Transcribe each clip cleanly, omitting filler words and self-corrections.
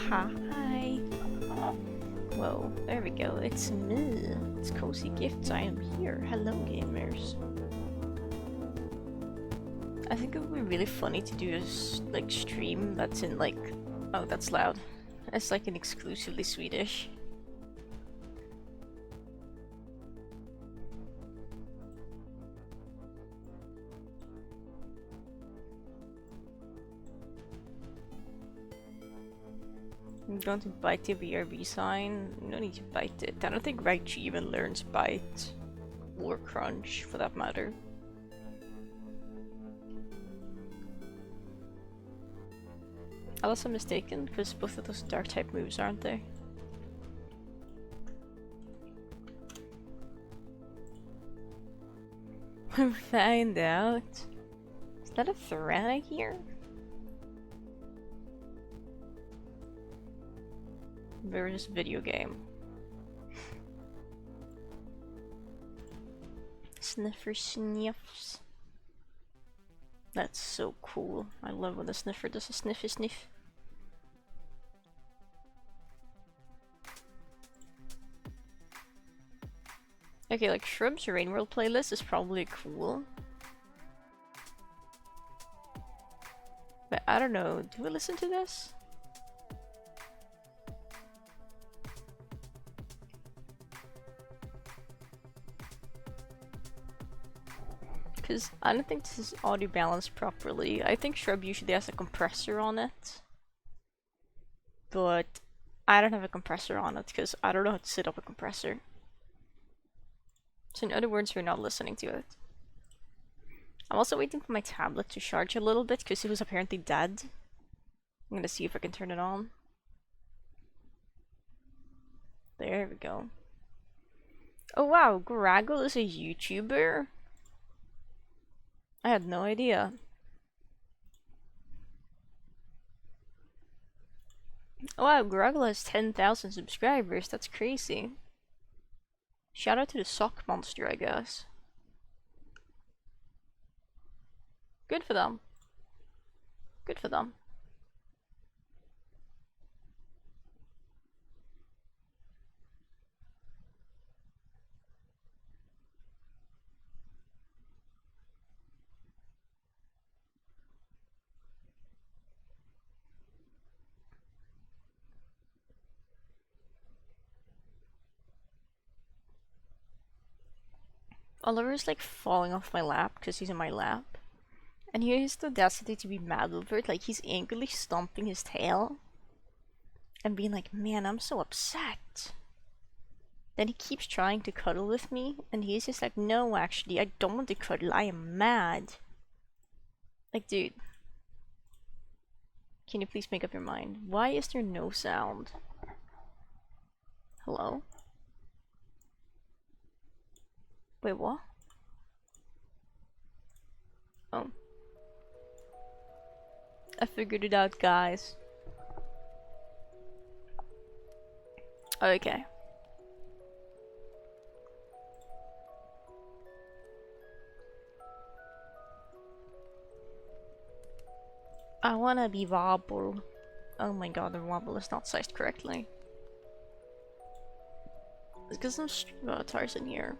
Hi. Whoa, there we go. It's me. It's Cozy Gifts. I am here. Hello, gamers. I think it would be really funny to do a like stream that's in like, oh, that's loud. It's like an exclusively Swedish. I'm going to bite the BRB sign. No need to bite it. I don't think Raichu even learns bite or crunch for that matter. Unless I'm mistaken, because both of those dark type moves, aren't they? Find out. Is that a threat I hear? Versus video game. Sniffer sniffs. That's so cool. I love when the sniffer does a sniffy sniff. Okay, like Shrub's Rain World playlist is probably cool. But I don't know, do we listen to this? Because I don't think this is audio balanced properly. I think Shrub usually has a compressor on it. But I don't have a compressor on it because I don't know how to set up a compressor. So in other words, we're not listening to it. I'm also waiting for my tablet to charge a little bit because it was apparently dead. I'm gonna see if I can turn it on. There we go. Oh wow, Graggle is a YouTuber? I had no idea. Oh wow, Graggle has 10,000 subscribers, that's crazy. Shout out to the sock monster, I guess. Good for them. Good for them. Oliver's like falling off my lap because he's in my lap. And he has the audacity to be mad over it, like he's angrily stomping his tail. And being like, man, I'm so upset. Then he keeps trying to cuddle with me, and he's just like, no, actually, I don't want to cuddle, I am mad. Like, dude. Can you please make up your mind? Why is there no sound? Hello? Wait, what? Oh. I figured it out, guys. Okay. I wanna be Wobble. Oh my god, the Wobble is not sized correctly. Let's get some avatars in here.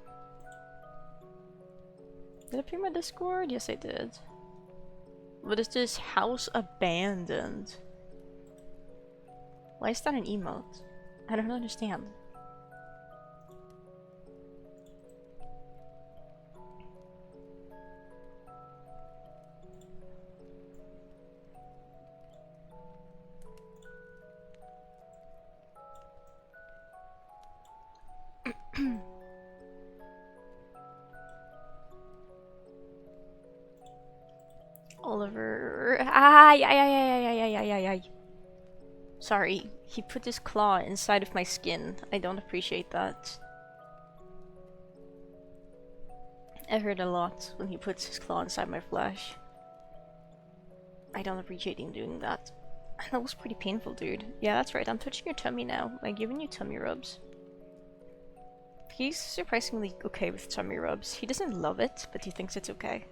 Did I appear my Discord? Yes, I did. What is this? House abandoned. Why is that an emote? I don't understand. Oliver. Ay. Sorry, he put his claw inside of my skin. I don't appreciate that. I heard a lot when he puts his claw inside my flesh. I don't appreciate him doing that. That was pretty painful, dude. Yeah, that's right, I'm touching your tummy now. I'm giving you tummy rubs. He's surprisingly okay with tummy rubs. He doesn't love it, but he thinks it's okay.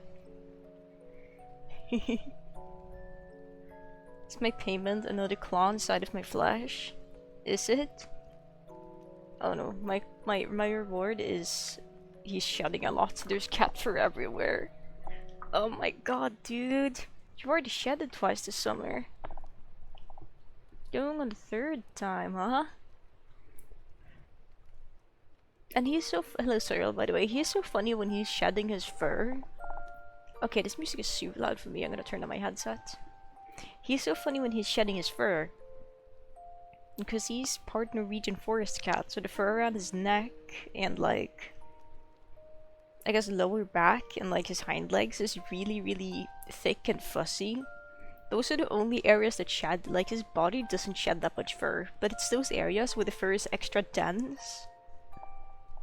Is my payment another claw inside of my flesh? Is it? Oh no, my reward is he's shedding a lot. There's cat fur everywhere. Oh my god, dude. You've already shedded twice this summer. Going on the third time, huh? And he's so hello Cyril, by the way. He's so funny when he's shedding his fur. Okay, this music is super loud for me. I'm gonna turn on my headset. He's so funny when he's shedding his fur. Because he's part Norwegian forest cat, so the fur around his neck and like I guess lower back and like his hind legs is really, really thick and fuzzy. Those are the only areas that shed. Like his body doesn't shed that much fur, but it's those areas where the fur is extra dense.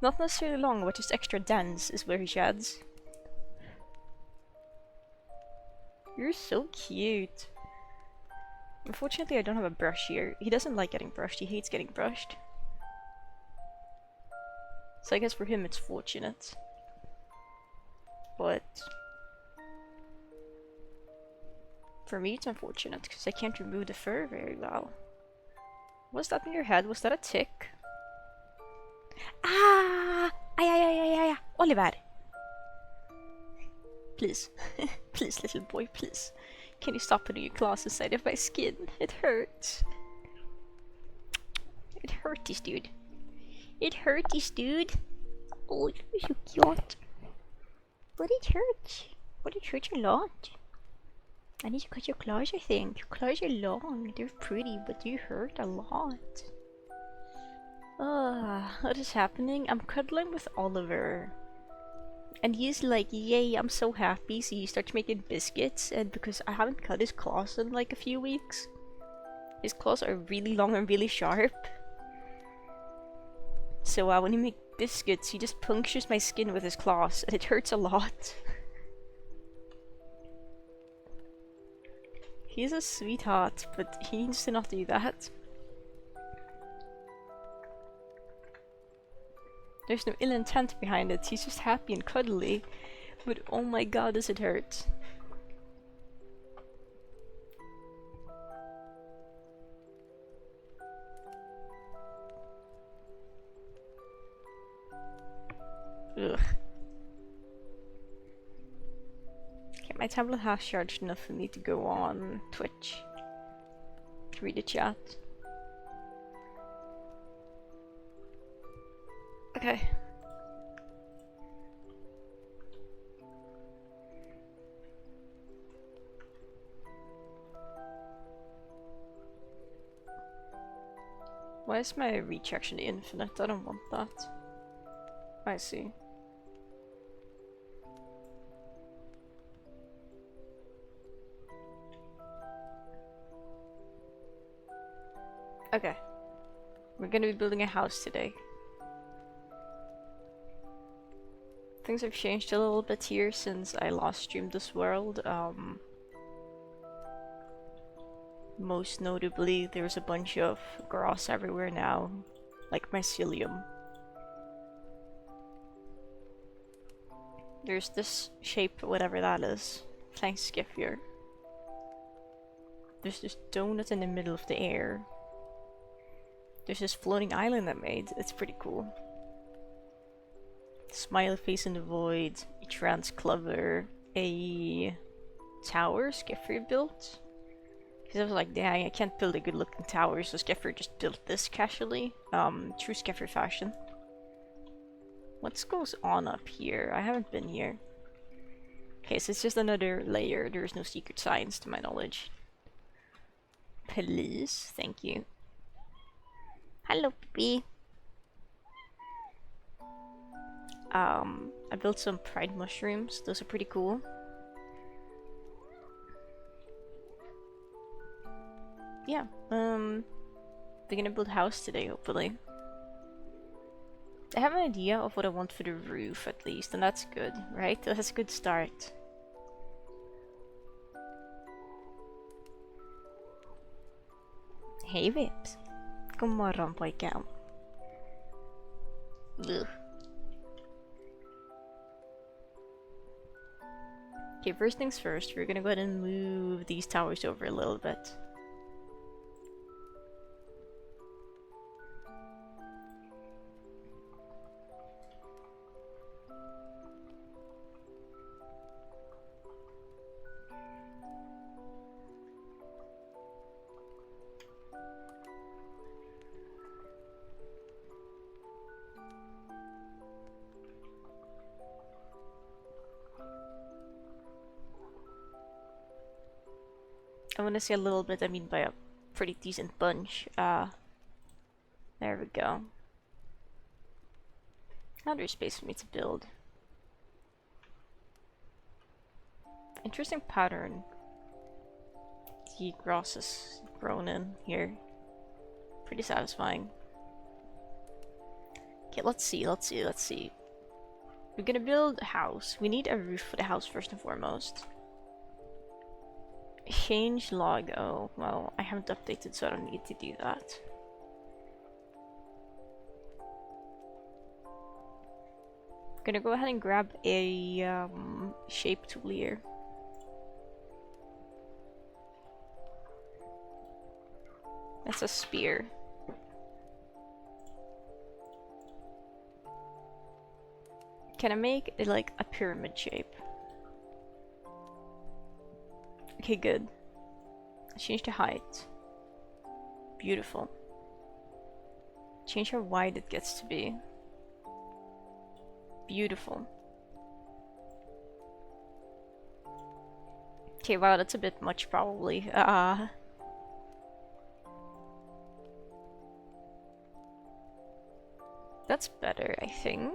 Not necessarily long, but just extra dense is where he sheds. You're so cute. Unfortunately, I don't have a brush here. He doesn't like getting brushed. He hates getting brushed. So I guess for him it's fortunate. But for me it's unfortunate because I can't remove the fur very well. Was that in your head? Was that a tick? Ah! Ay, ay, ay, ay, ay, ay. Oliver! Please. Please, little boy, please. Can you stop putting your claws inside of my skin? It hurts. It hurts, dude. It hurts, dude. Oh, you're so cute. But it hurts. But it hurts a lot. I need to cut your claws, I think. Your claws are long. They're pretty, but they hurt a lot. What is happening? I'm cuddling with Oliver. And he's like, yay, I'm so happy. So he starts making biscuits, and because I haven't cut his claws in like a few weeks, his claws are really long and really sharp. So when he makes biscuits, he just punctures my skin with his claws, and it hurts a lot. He's a sweetheart, but he needs to not do that. There's no ill intent behind it, he's just happy and cuddly. But oh my god, does it hurt. Ugh. Okay, my tablet has charged enough for me to go on Twitch. To read the chat. Okay. Why is my reach actually infinite? I don't want that. I see. Okay. We're gonna be building a house today. Things have changed a little bit here since I last streamed this world. Most notably, there's a bunch of grass everywhere now, like mycelium. There's this shape, whatever that is. Thanks, Skiffier. There's this donut in the middle of the air. There's this floating island I made. It's pretty cool. Smiley face in the void. A trans clover. A tower Skiffer built. Because I was like, dang, I can't build a good looking tower, so Skiffer just built this casually. True Skiffer fashion. What goes on up here? I haven't been here. Okay, so it's just another layer. There's no secret signs to my knowledge. Please, thank you. Hello, Pippi. I built some pride mushrooms. Those are pretty cool. Yeah, we're gonna build a house today, hopefully. I have an idea of what I want for the roof, at least, and that's good, right? That's a good start. Hej Vips! God morgon pojken! Ugh. Okay, first things first, we're gonna go ahead and move these towers over a little bit. I want to say a little bit, I mean by a pretty decent bunch. There we go. Now there's space for me to build. Interesting pattern. The grass is grown in here. Pretty satisfying. Okay, let's see. We're gonna build a house. We need a roof for the house first and foremost. Change log. Oh, well, I haven't updated, so I don't need to do that. I'm gonna go ahead and grab a shape tool here. That's a spear. Can I make it like a pyramid shape? Okay, good. Change the height. Beautiful. Change how wide it gets to be. Beautiful. Okay, wow, that's a bit much probably. That's better, I think.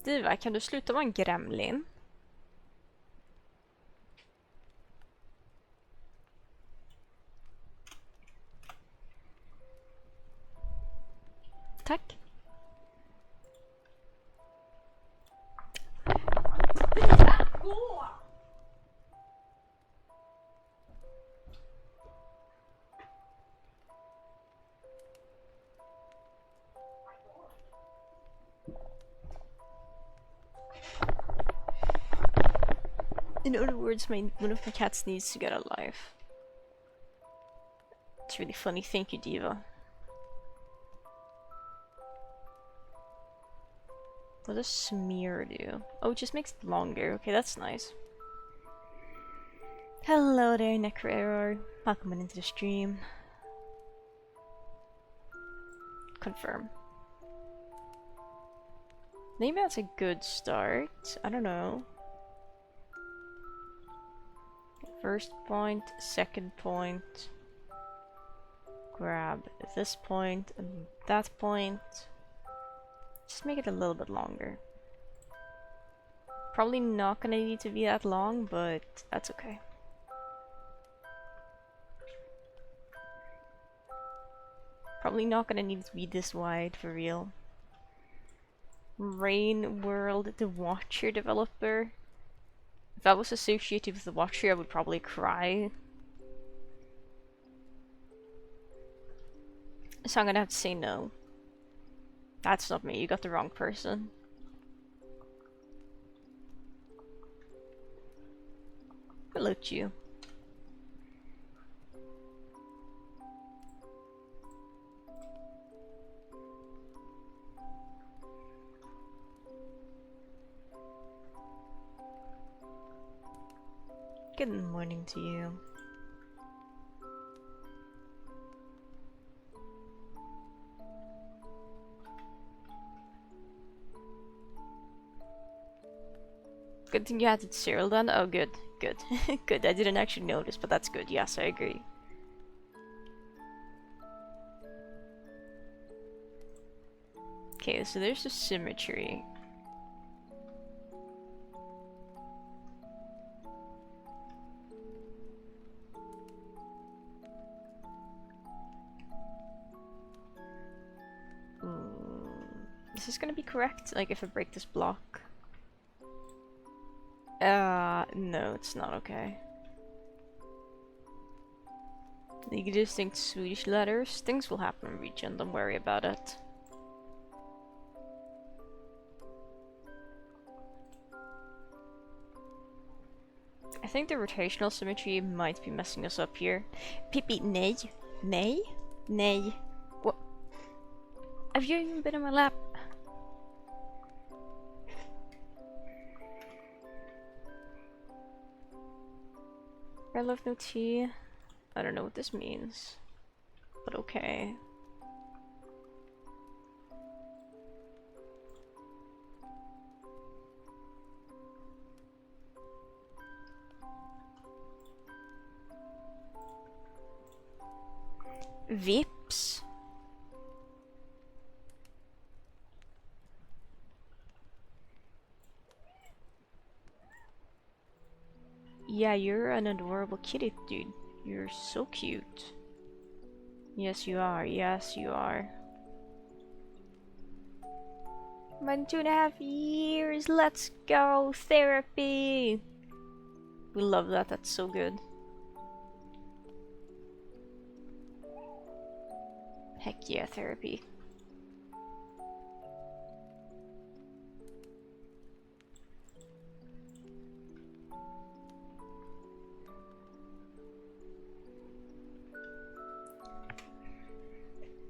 Diva, kan du sluta vara en gremlin? Tack. In other words, one of my cats needs to get a life. It's really funny, thank you, Diva. What does smear do? Oh, it just makes it longer. Okay, that's nice. Hello there, Necroerror. Welcome into the stream. Confirm. Maybe that's a good start. I don't know. First point, second point. Grab this point and that point. Just make it a little bit longer. Probably not gonna need to be that long, but that's okay. Probably not gonna need to be this wide for real. Rain World, the Watcher developer. If I was associated with the Watcher, I would probably cry. So I'm gonna have to say no. That's not me, you got the wrong person. Hello, you. Good morning to you. Good thing you had it Cyril done. Oh, good, good, good. I didn't actually notice, but that's good. Yes, I agree. Okay, so there's the symmetry. Is this gonna be correct? Like, if I break this block? No, it's not okay. The distinct Swedish letters. Things will happen in region, don't worry about it. I think the rotational symmetry might be messing us up here. Pippi, nej. Nej? Nej. What? Have you even been in my lap? I love no tea. I don't know what this means, but okay. Vips. Yeah, you're an adorable kitty, dude. You're so cute. Yes, you are. Yes, you are. 2.5 years. Let's go. Therapy. We love that. That's so good. Heck yeah, therapy.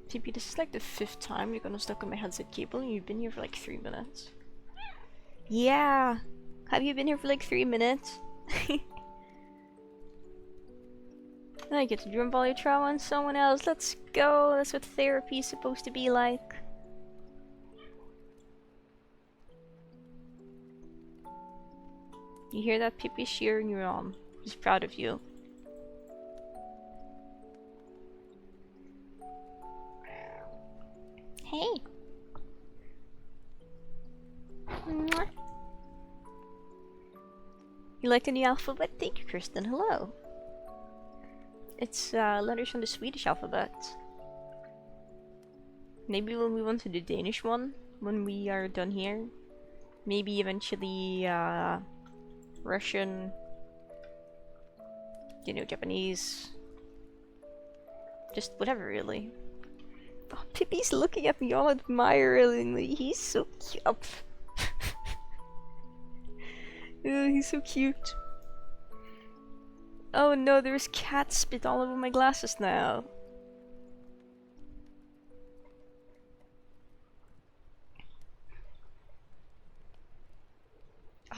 TP, this is like the 5th time you're gonna stuck on my headset cable and you've been here for like 3 minutes. Yeah! Have you been here for like 3 minutes? I get to drum volley trauma on someone else. Let's go! That's what therapy is supposed to be like. You hear that, Pippi? Cheering you on. He's proud of you. Hey! Mwah. You like the new alphabet? Thank you, Kristen. Hello. It's letters from the Swedish alphabet. Maybe we'll move on to the Danish one when we are done here. Maybe eventually Russian, you know, Japanese. Just whatever, really. Oh, Pippi's looking at me all admiringly. He's so cute. Oh, he's so cute. Oh no, there's cat spit all over my glasses now.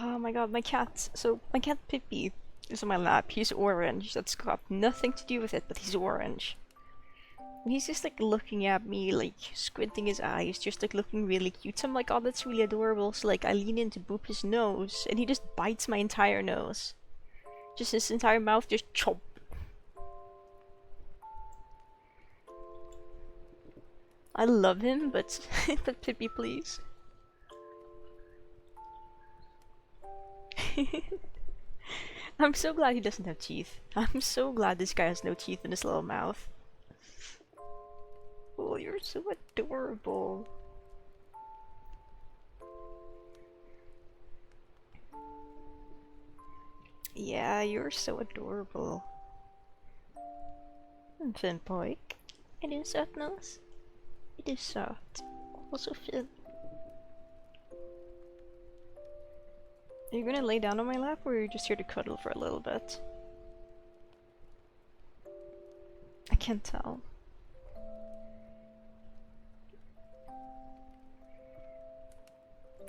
Oh my god, my cat. So, my cat Pippi is on my lap. He's orange. That's got nothing to do with it, but he's orange. And he's just like looking at me, like squinting his eyes, just like looking really cute. So I'm like, oh, that's really adorable. So, like, I lean in to boop his nose, and he just bites my entire nose. Just his entire mouth, just chomp. I love him, but but Pippi, please. I'm so glad he doesn't have teeth. I'm so glad this guy has no teeth in his little mouth. Oh, you're so adorable. Yeah, you're so adorable. Finn pojk. Är du söt, Nos? Är du söt? Och så fin. Are you gonna lay down on my lap, or are you just here to cuddle for a little bit? I can't tell.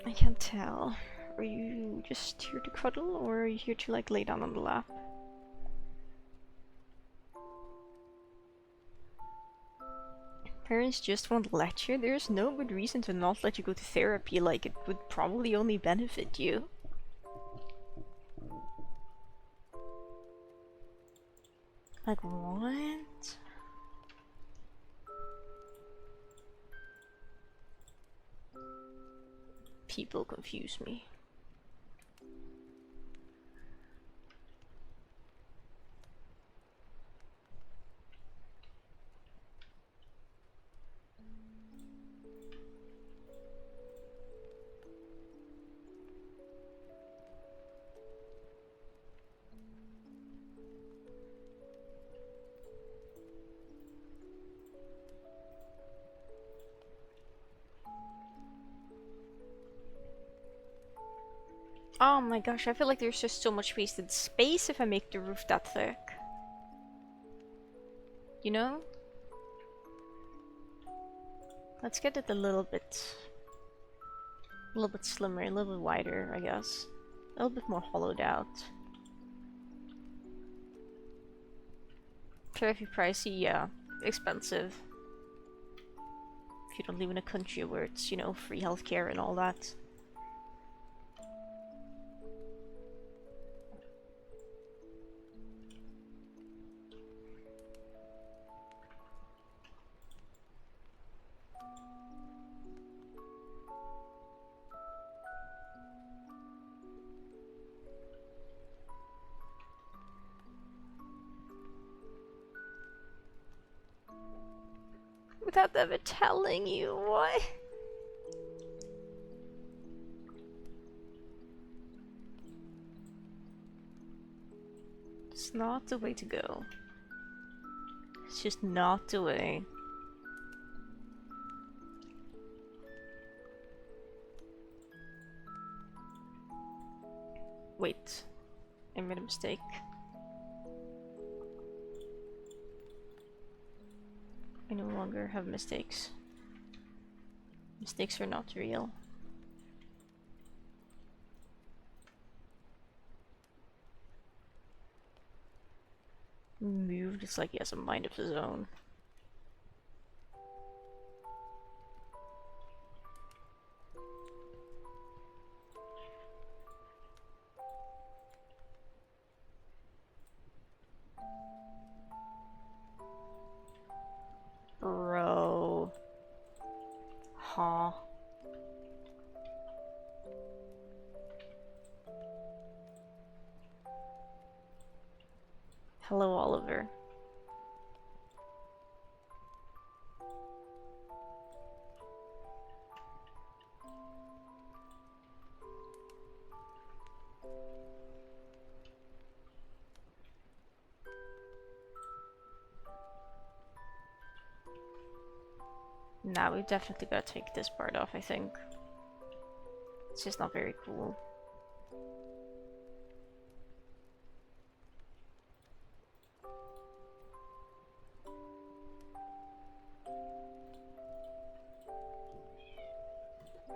I can't tell. Are you just here to cuddle, or are you here to like lay down on the lap? Parents just won't let you? There's no good reason to not let you go to therapy, like it would probably only benefit you. Like what? People confuse me. Oh my gosh, I feel like there's just so much wasted space if I make the roof that thick. You know? Let's get it a little bit slimmer, a little bit wider, I guess. A little bit more hollowed out. Therapy pricey, yeah. Expensive. If you don't live in a country where it's, you know, free healthcare and all that. without ever telling you. What? It's not the way to go. It's just not the way. Wait, I made a mistake. I no longer have mistakes. Mistakes are not real. Moved, it's like he has a mind of his own. Bro. Huh. Hello, Oliver. Now we definitely gotta take this part off, I think. It's just not very cool.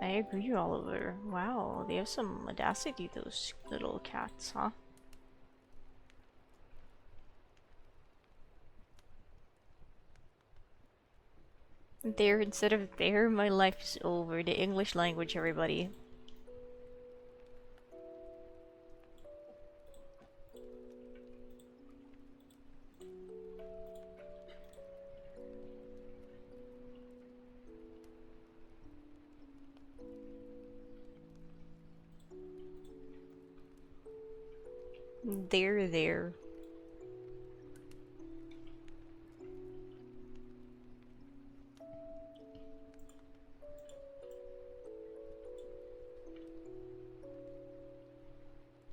I agree, Oliver. Wow, they have some audacity, those little cats, huh? There instead of there, my life is over. The English language, everybody. There.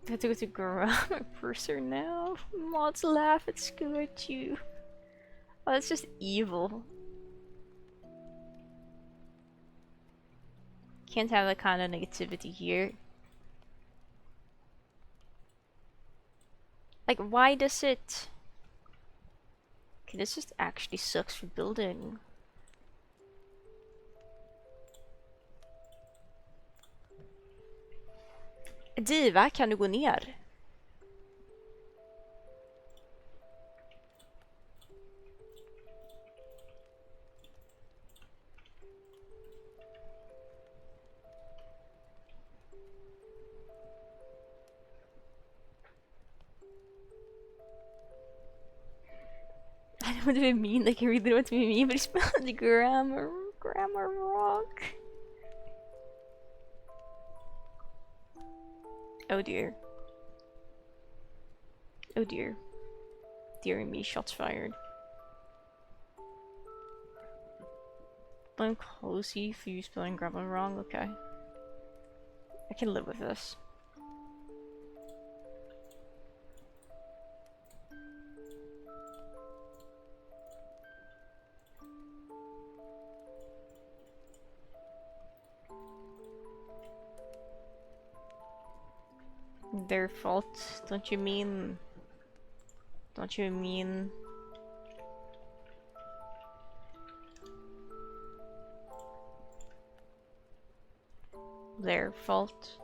I have to go to grammar purser now. Mods laugh at school at you. Oh, that's just evil. Can't have that kind of negativity here. Like, why does it... Okay, this just actually sucks for building. Diva, kan du gå ner? I don't know what it mean, like I really don't know what it mean, but he spelled the grammar wrong. Oh dear. Oh dear. Dear me, shots fired. Blame Cozy for you spelling grammar wrong, okay. I can live with this. Their fault, don't you mean? Don't you mean? Their fault?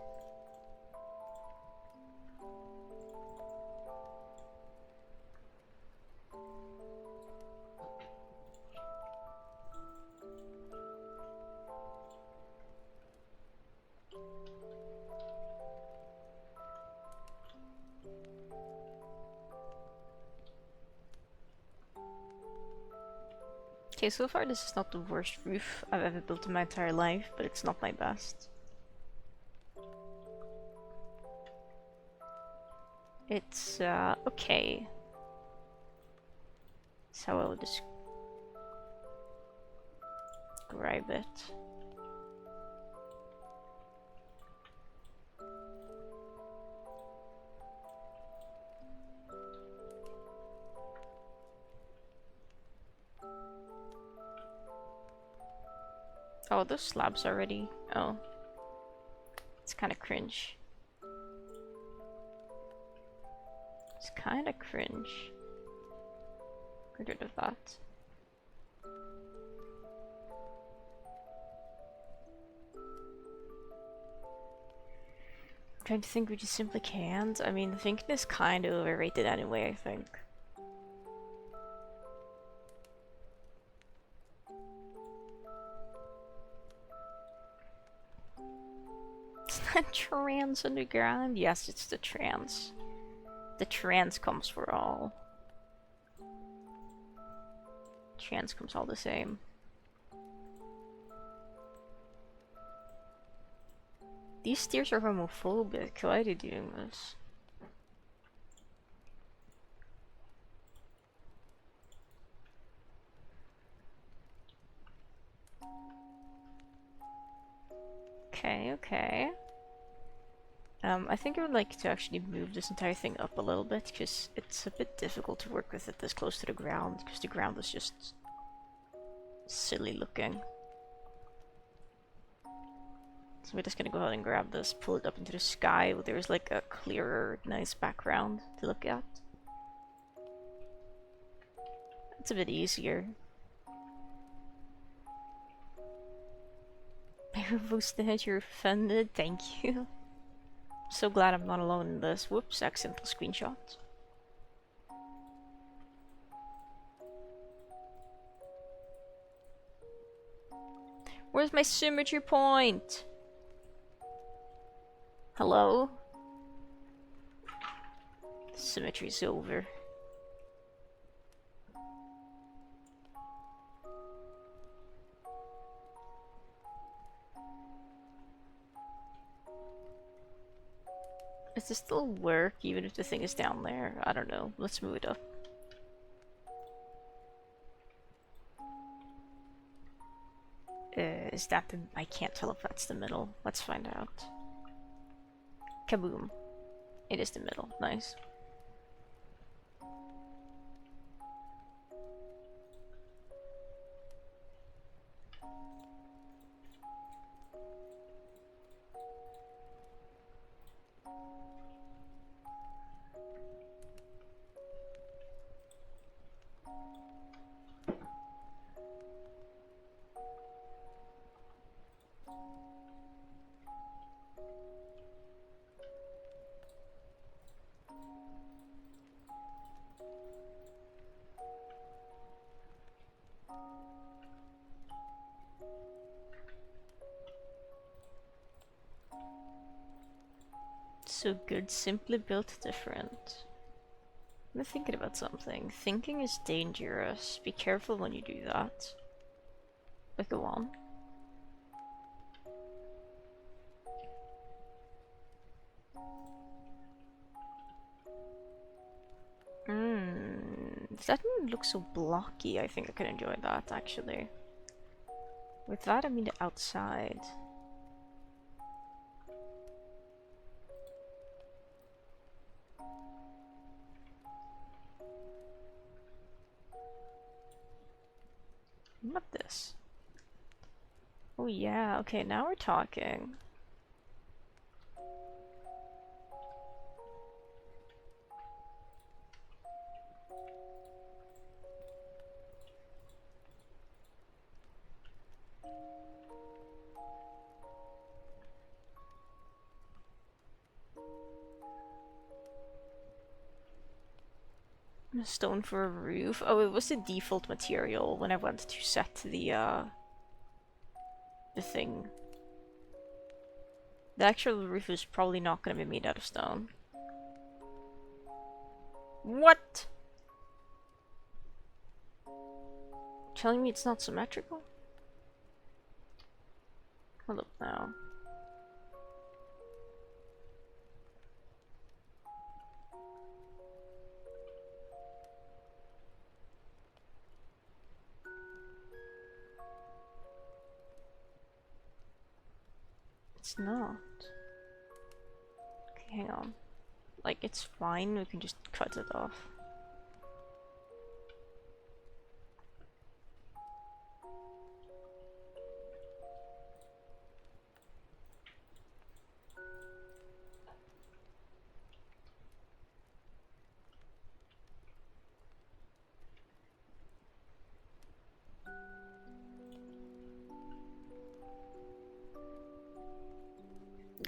Okay, so far this is not the worst roof I've ever built in my entire life, but it's not my best. It's, okay. That's how I would describe. describe it. Oh, those slabs already. Oh. It's kind of cringe. It's kind of cringe. Get rid of that. I'm trying to think, we just simply can't. I mean, thinking is kind of overrated anyway, I think. It's not trans underground? Yes, it's the trans. The trans comes for all. Trans comes all the same. These steers are homophobic. Why are they doing this? Okay, okay. I think I would like to actually move this entire thing up a little bit, because it's a bit difficult to work with it this close to the ground, because the ground is just silly looking. So we're just gonna go ahead and grab this, pull it up into the sky, where there's like a clearer, nice background to look at. It's a bit easier. Boosted, you're offended, thank you. So glad I'm not alone in this. Whoops, accidental screenshot. Where's my symmetry point? Hello? Symmetry's over. Does this still work even if the thing is down there? I don't know. Let's move it up. Is that the... I can't tell if that's the middle. Let's find out. Kaboom. It is the middle. Nice. So good, simply built different. I'm thinking about something. Thinking is dangerous. Be careful when you do that. But go on. That didn't look so blocky. I think I could enjoy that actually. With that I mean the outside. Not this. Oh yeah, okay, now we're talking. A stone for a roof. Oh, it was the default material when I went to set the thing. The actual roof is probably not going to be made out of stone. What? Telling me it's not symmetrical? Hold up now. it's not. Okay, hang on. Like, it's fine, we can just cut it off.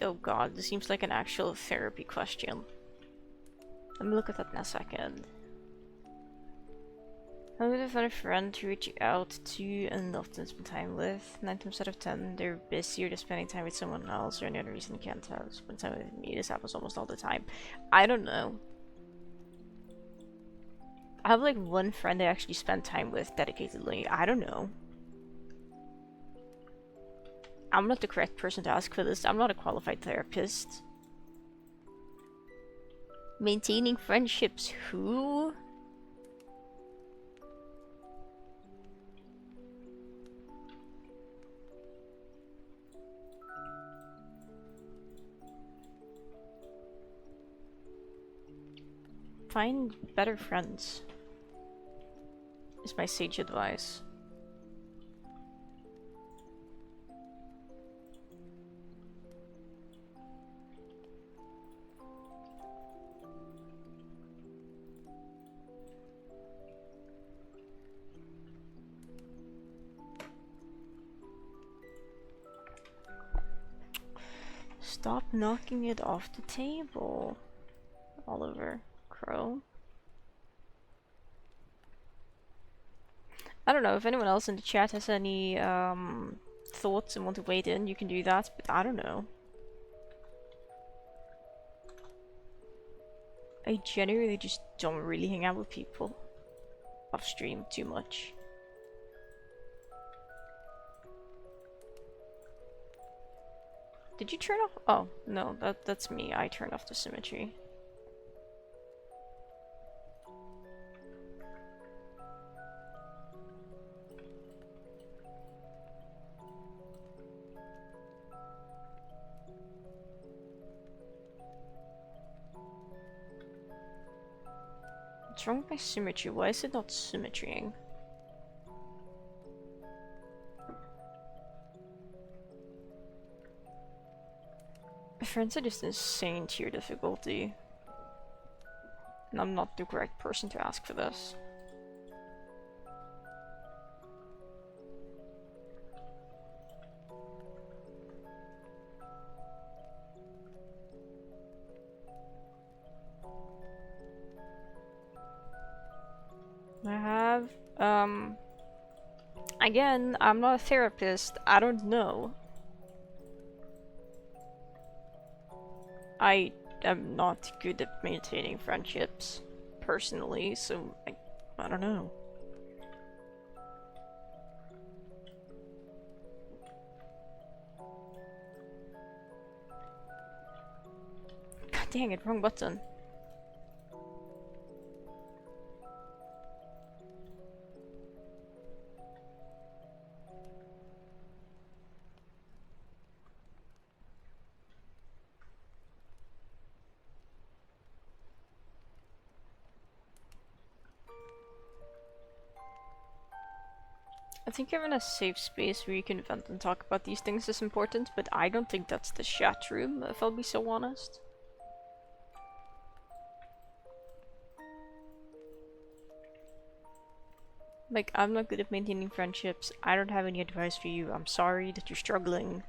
Oh god, this seems like an actual therapy question. Let me look at that in a second. How would I find a friend to reach out to and often spend time with? 9 times out of 10, they're busy or just spending time with someone else, or any other reason can't spend time with me. This happens almost all the time. I don't know. I have like one friend I actually spend time with dedicatedly. I don't know. I'm not the correct person to ask for this. I'm not a qualified therapist. Maintaining friendships, who? Find better friends, is my sage advice. Stop knocking it off the table, Oliver Crow. I don't know if anyone else in the chat has any thoughts and want to wade in, you can do that, but I don't know. I genuinely just don't really hang out with people off stream too much. Did you turn off? Oh, no, that's me. I turned off the symmetry. What's wrong with my symmetry? Why is it not symmetrying? My friends are just insane tier difficulty. And I'm not the correct person to ask for this. I have, again, I'm not a therapist, I don't know. I am not good at maintaining friendships, personally, so I don't know. God dang it, wrong button. I think having a safe space where you can vent and talk about these things is important, but I don't think that's the chat room, if I'll be so honest. Like, I'm not good at maintaining friendships, I don't have any advice for you, I'm sorry that you're struggling.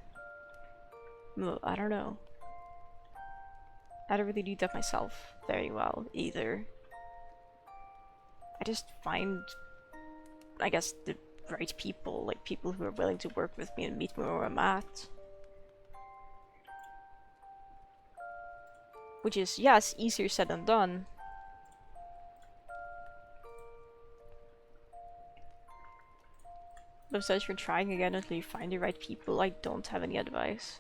Well, I don't know. I don't really do that myself very well, either. I just find, I guess, the right people, like people who are willing to work with me and meet me where I'm at. Which is, yes, easier said than done. But besides for trying again until you find the right people, I don't have any advice.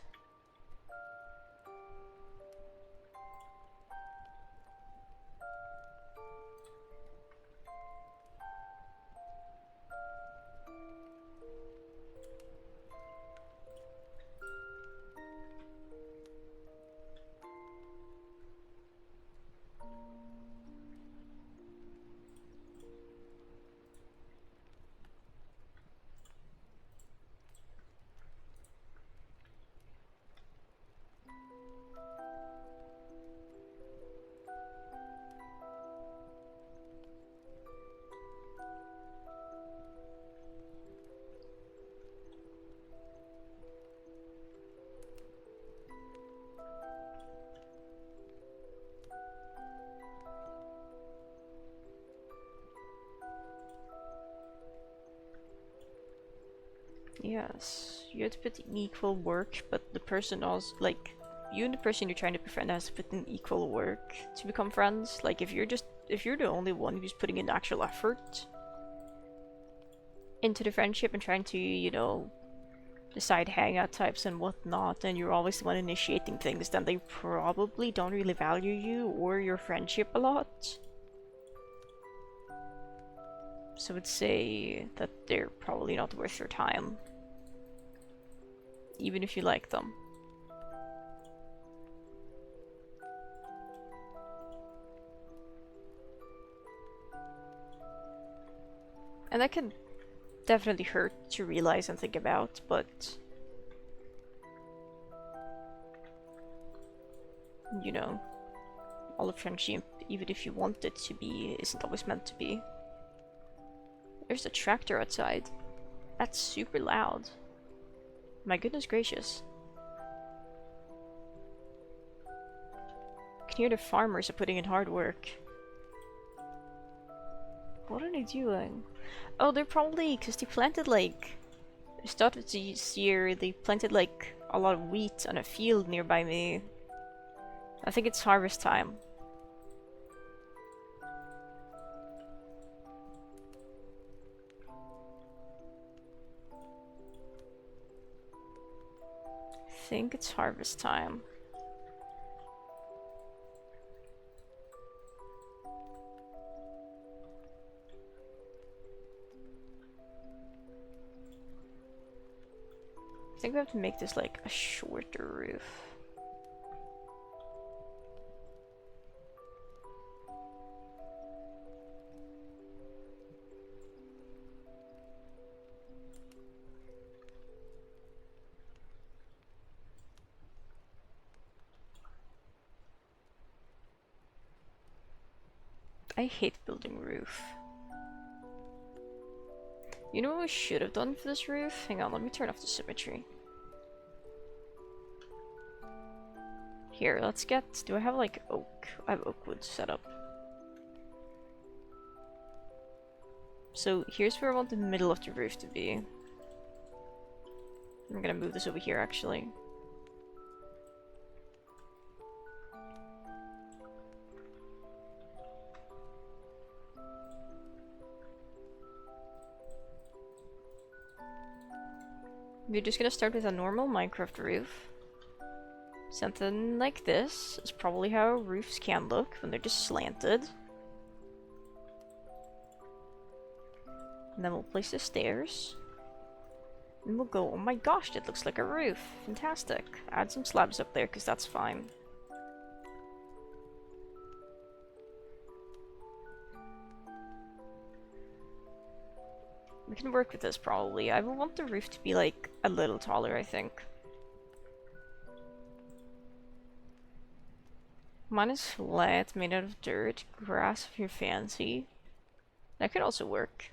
Yes, you have to put in equal work, but the person also, like, you and the person you're trying to befriend has to put in equal work to become friends. Like, if you're the only one who's putting in actual effort into the friendship and trying to, decide hangout types and whatnot, and you're always the one initiating things, then they probably don't really value you or your friendship a lot. So I would say that they're probably not worth your time, even if you like them. And that can definitely hurt to realize and think about, but all of friendship, even if you want it to be, isn't always meant to be. There's a tractor outside. That's super loud. My goodness gracious. I can hear the farmers are putting in hard work. What are they doing? Oh, they're probably, because they planted like, they started this year, they planted like a lot of wheat on a field nearby me. I think it's harvest time. I think it's harvest time. I think we have to make this like a shorter roof. I hate building roof. You know what we should have done for this roof? Hang on, let me turn off the symmetry. Here, let's get... Do I have like oak? I have oak wood set up. So here's where I want the middle of the roof to be. I'm gonna move this over here actually. We're just gonna start with a normal Minecraft roof. Something like this is probably how roofs can look when they're just slanted. And then we'll place the stairs. And we'll go, oh my gosh, that looks like a roof. Fantastic. Add some slabs up there, because that's fine. We can work with this probably. I will want the roof to be like a little taller, I think. Mine is flat, made out of dirt, grass if you're fancy. That could also work.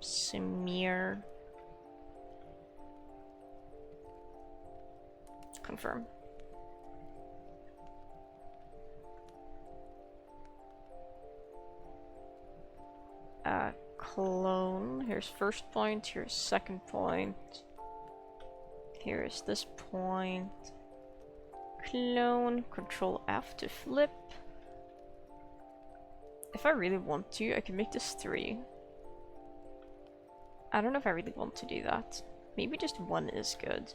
Smear. Confirm. Clone. Here's first point, here's second point. Here's this point. Clone, Control F to flip. If I really want to, I can make this 3. I don't know if I really want to do that. Maybe just 1 is good.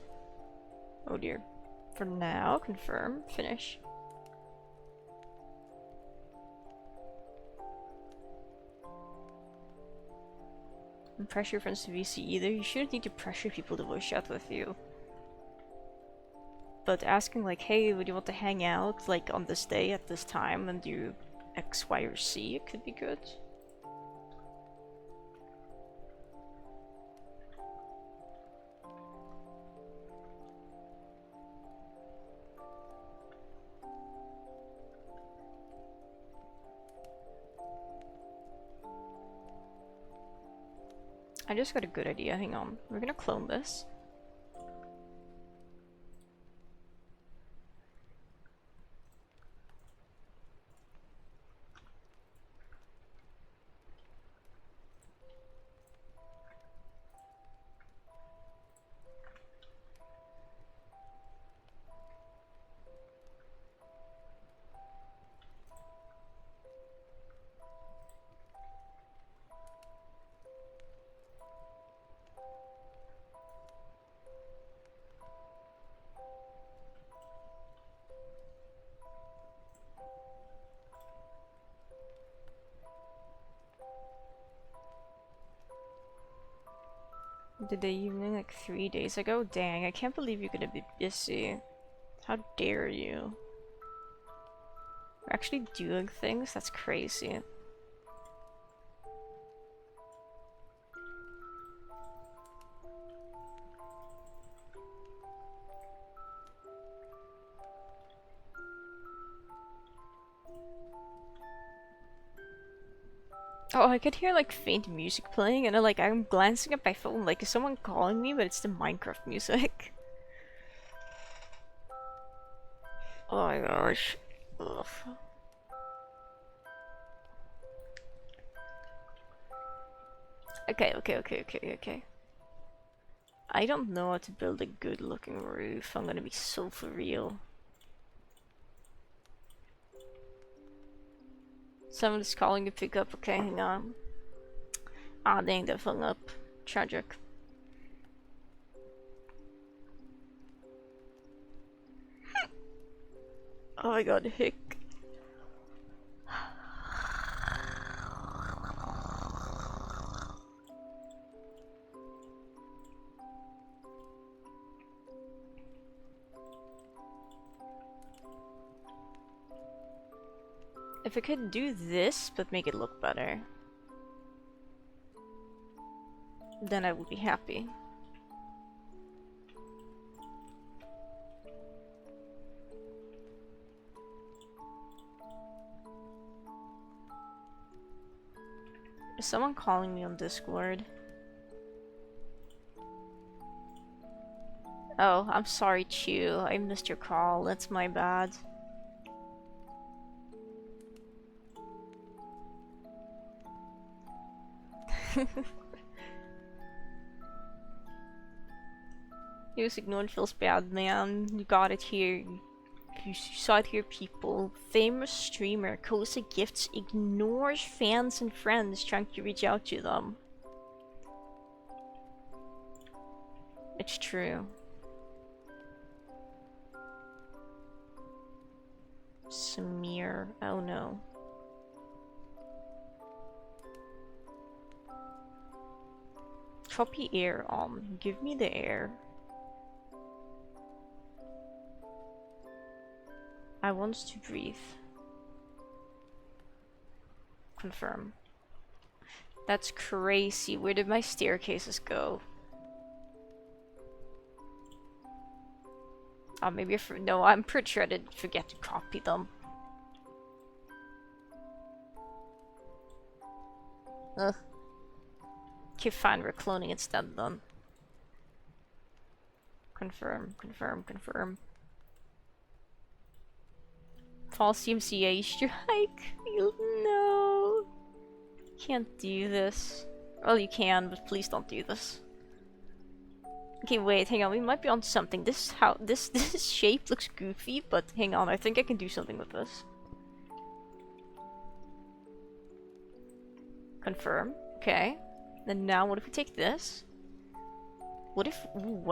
Oh dear. For now, confirm, finish. And pressure friends to VC either. You shouldn't need to pressure people to voice chat with you. But asking like, hey, would you want to hang out like on this day at this time and do X, Y, or C, it could be good. I just got a good idea, hang on. We're gonna clone this. Did the evening like 3 days ago? Dang, I can't believe you're gonna be busy. How dare you? We're actually doing things? That's crazy. Oh, I could hear like faint music playing, and I'm glancing at my phone, like, is someone calling me? But it's the Minecraft music. Oh my gosh. Ugh. Okay. I don't know how to build a good looking roof. I'm gonna be so for real. Someone's calling to pick up. Okay, hang on. Ah, dang, they hung up. Tragic. Oh my god, hick. If I could do this, but make it look better, then I would be happy. Is someone calling me on Discord? Oh, I'm sorry, Chew. I missed your call. That's my bad. He was ignored feels bad, man. You got it here. You saw it here, people. Famous streamer Cozy Gifts ignores fans and friends trying to reach out to them. It's true. Smear. Oh no. Copy air on. Give me the air. I want to breathe. Confirm. That's crazy. Where did my staircases go? Oh, maybe no, I'm pretty sure I didn't forget to copy them. Ugh. Okay, fine, we're cloning instead then. Confirm. False CMCA strike. No. Can't do this. Well, you can, but please don't do this. Okay, wait, hang on. We might be on something. This this shape looks goofy, but hang on. I think I can do something with this. Confirm. Okay. Then now, what if we take this? What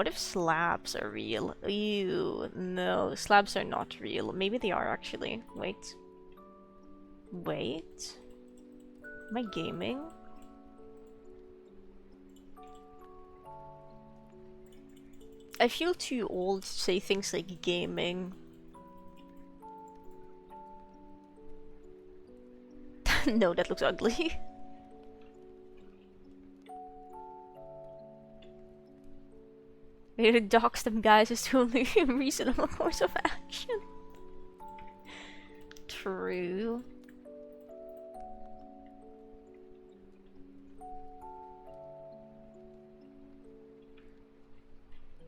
if slabs are real? Ew, no, slabs are not real. Maybe they are actually. Wait. Am I gaming? I feel too old to say things like gaming. No, that looks ugly. To dox them guys is the only reasonable course of action. True.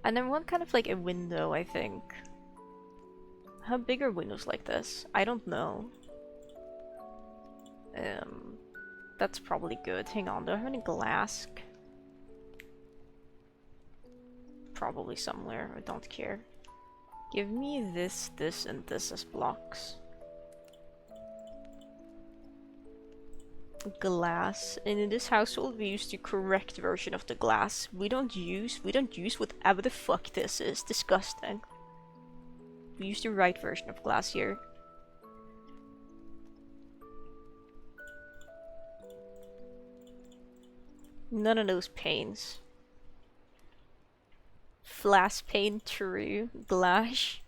And then one kind of like a window, I think. How big are windows like this? I don't know. That's probably good. Hang on, do I have any glass? Probably somewhere. I don't care. Give me this, and this as blocks. Glass. And in this household, we use the correct version of the glass. We don't use whatever the fuck this is. Disgusting. We use the right version of glass here. None of those pains. flash paint through glass.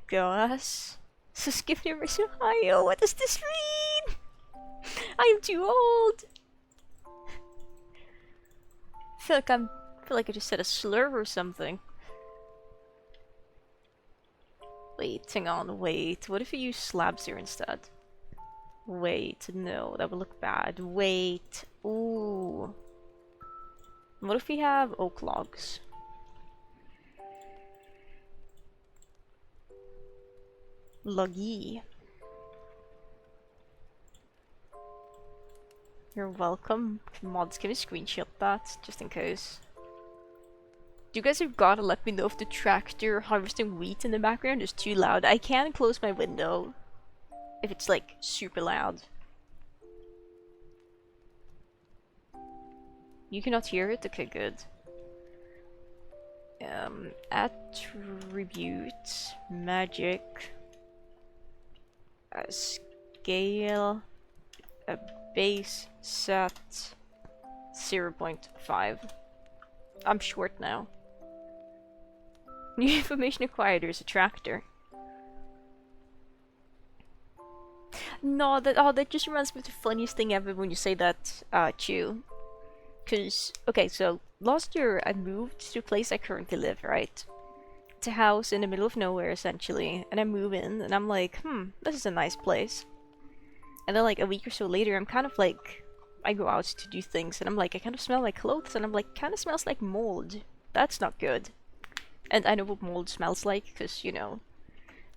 Gus. Suscription versus Ohio. What does this mean? I am too old. I feel like I just said a slur or something. Wait, hang on, wait. What if we use slabs here instead? Wait, no, that would look bad. Wait, ooh. What if we have oak logs? Loggy. You're welcome. Mods, can we screenshot that, just in case? You guys have gotta let me know if the tractor harvesting wheat in the background is too loud. I can close my window if it's like super loud. You cannot hear it? Okay, good. Attribute, magic, scale, a base set 0.5. I'm short now. New information acquired, there's a tractor. No, that just reminds me of the funniest thing ever when you say that, Chew. Cause, okay, so last year I moved to the place I currently live, right? It's a house in the middle of nowhere, essentially, and I move in, and I'm like, this is a nice place. And then like a week or so later, I'm kind of like, I go out to do things, and I'm like, I kind of smell my clothes, and I'm like, kind of smells like mold. That's not good. And I know what mold smells like, because, you know,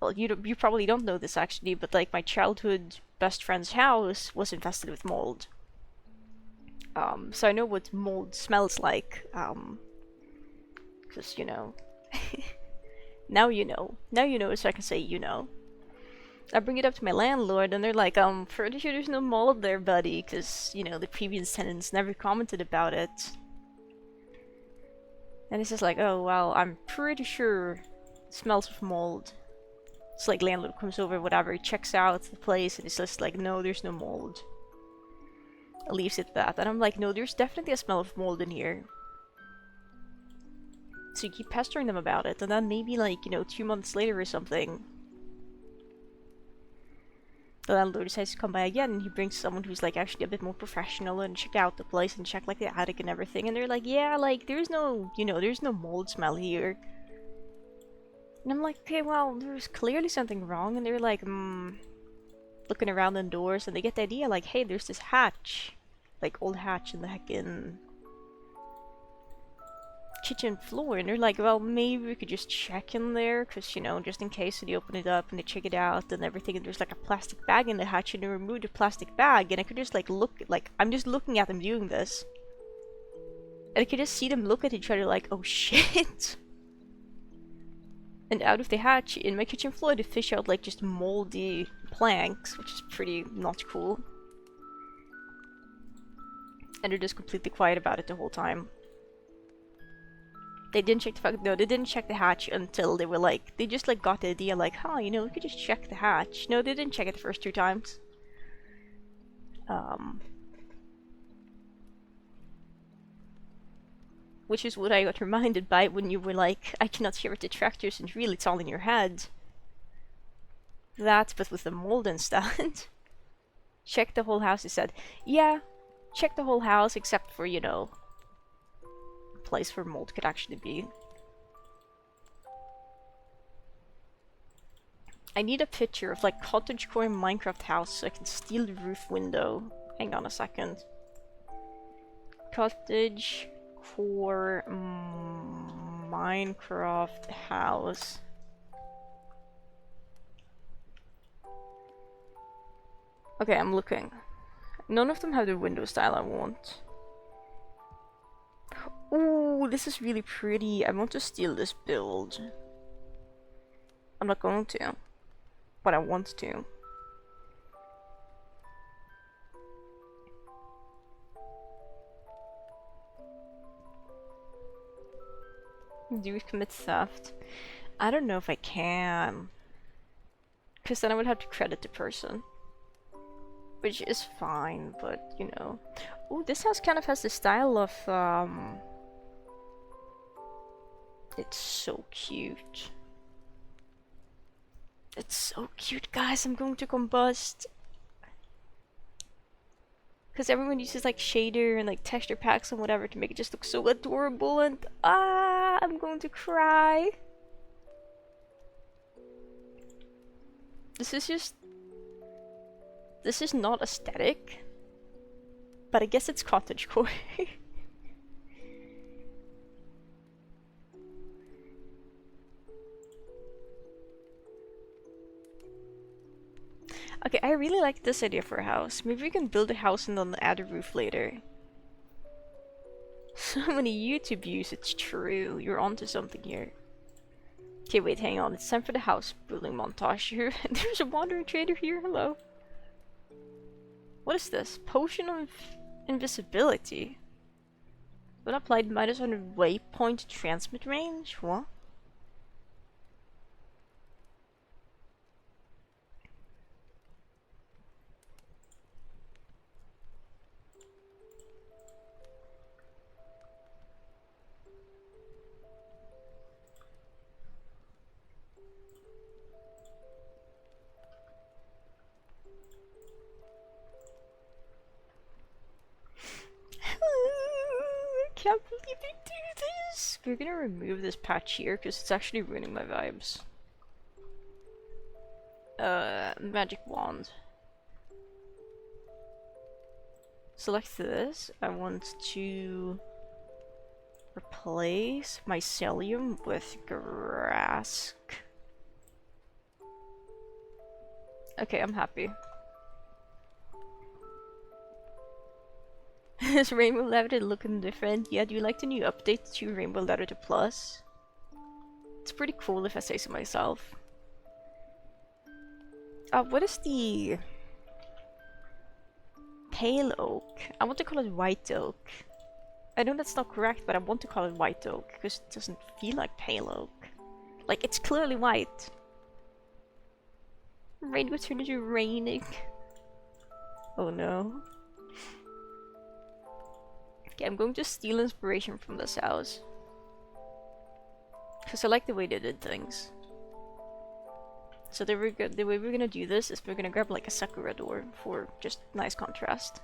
well, you probably don't know this actually, but like my childhood best friend's house was infested with mold. So I know what mold smells like, because, you know, now you know. Now you know, so I can say you know. I bring it up to my landlord, and they're like, pretty sure there's no mold there, buddy, because, you know, the previous tenants never commented about it. And it's just like, oh, well, I'm pretty sure it smells of mold. It's like landlord comes over, whatever, checks out the place, and it's just like, no, there's no mold. Leaves it at that, and I'm like, no, there's definitely a smell of mold in here. So you keep pestering them about it, and then maybe like, you know, 2 months later or something, the landlord decides to come by again, and he brings someone who's like actually a bit more professional and check out the place and check like the attic and everything, and they're like, yeah, like there's no, you know, there's no mold smell here. And I'm like, okay, well, there's clearly something wrong, and they're like, looking around indoors, and they get the idea like, hey, there's this hatch, like old hatch in the heckin' kitchen floor, and they're like, well, maybe we could just check in there, because, you know, just in case. And they open it up and they check it out and everything, and there's like a plastic bag in the hatch, and they remove the plastic bag, and I could just like look, like, I'm just looking at them doing this, and I could just see them look at each other like, oh shit. And out of the hatch in my kitchen floor, they fish out like just moldy planks, which is pretty not cool. And they're just completely quiet about it the whole time. They didn't check no, they didn't check the hatch until they were like, they just like got the idea like, huh, you know, we could just check the hatch. No, they didn't check it the first 2 times. Which is what I got reminded by when you were like, I cannot hear it, the tractors, and really it's all in your head. That, but with the mold instead. Check the whole house, he said. Yeah, check the whole house except for, you know, a place where mold could actually be. I need a picture of like cottagecore Minecraft house so I can steal the roof window. Hang on a second. Cottage core Minecraft house. Okay, I'm looking. None of them have the window style I want. Ooh, this is really pretty. I want to steal this build. I'm not going to, but I want to. Do we commit theft? I don't know if I can. Because then I would have to credit the person. Which is fine, but you know. Ooh, this house kind of has the style of It's so cute. It's so cute, guys. I'm going to combust. Because everyone uses like shader and like texture packs and whatever to make it just look so adorable, and I'm going to cry. This is not aesthetic, but I guess it's cottagecore. Okay, I really like this idea for a house. Maybe we can build a house and then add a roof later. So many YouTube views, it's true. You're onto something here. Okay, wait, hang on. It's time for the house building montage here. There's a wandering trader here. Hello. What is this? Potion of invisibility. When applied, -100 waypoint transmit range? What? I can't believe they do this! We're gonna remove this patch here because it's actually ruining my vibes. Magic wand. Select this. I want to replace mycelium with grass. Okay, I'm happy. Is Rainbow Ladder looking different? Yeah, do you like the new update to Rainbow Ladder to Plus? It's pretty cool if I say so myself. What is the pale oak? I want to call it white oak. I know that's not correct, but I want to call it white oak because it doesn't feel like pale oak. Like, it's clearly white. Rain will turn into raining. Oh no. Okay, I'm going to steal inspiration from this house. Because I like the way they did things. So the way we're gonna do this is we're gonna grab like a Sakura door for just nice contrast.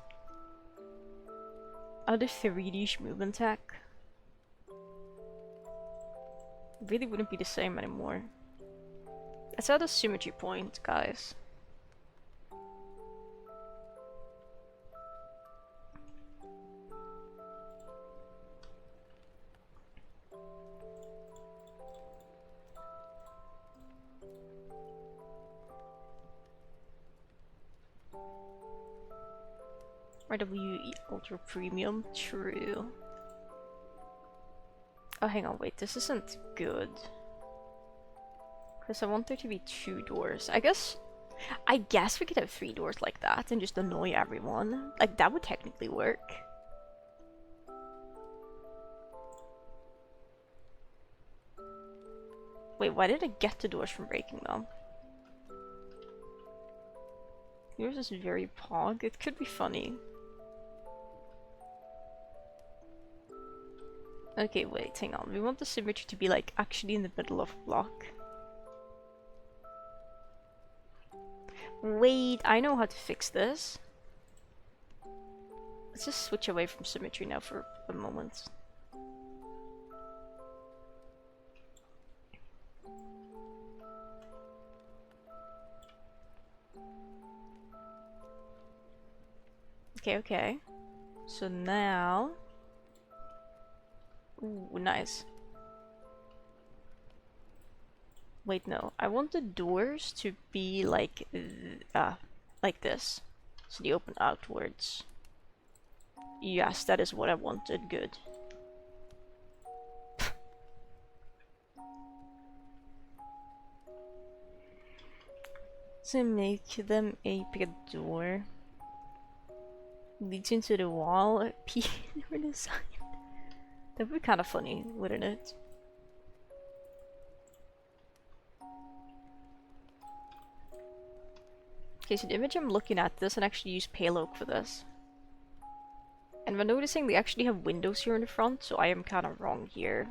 Other 3D movement tech. Really wouldn't be the same anymore. It's at a symmetry point, guys. RWE Ultra Premium, true. Oh, hang on, wait, this isn't good. Because I want there to be 2 doors. I guess we could have 3 doors like that and just annoy everyone. Like, that would technically work. Wait, why did I get the doors from breaking them? Yours is very pog. It could be funny. Okay, wait, hang on. We want the symmetry to be like actually in the middle of a block. Wait, I know how to fix this. Let's just switch away from symmetry now for a moment. Okay. So now... Ooh, nice. Wait, no. I want the doors to be like this. So they open outwards. Yes, that is what I wanted. Good. So make them a big door. Leads into the wall. P for the sign. That would be kind of funny, wouldn't it? Okay, so the image I'm looking at doesn't actually use pale oak for this. And we're noticing they actually have windows here in the front, so I am kind of wrong here.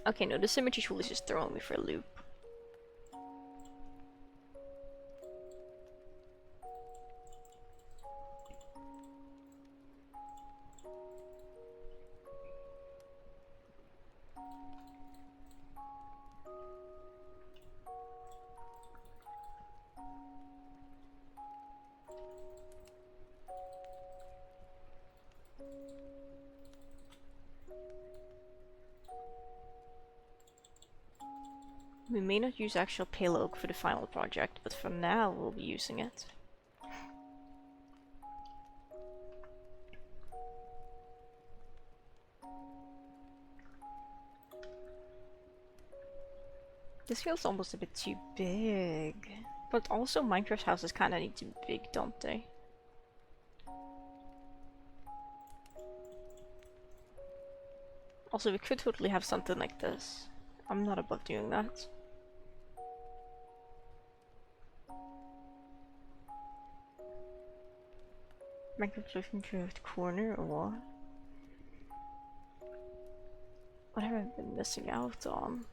Okay, no, the symmetry tool is just throwing me for a loop. We may not use actual pale oak for the final project, but for now we'll be using it. This feels almost a bit too big. But also Minecraft houses kinda need to be big, don't they? Also, we could totally have something like this. I'm not above doing that. Minecraft living curved corner or what? What have I been missing out on?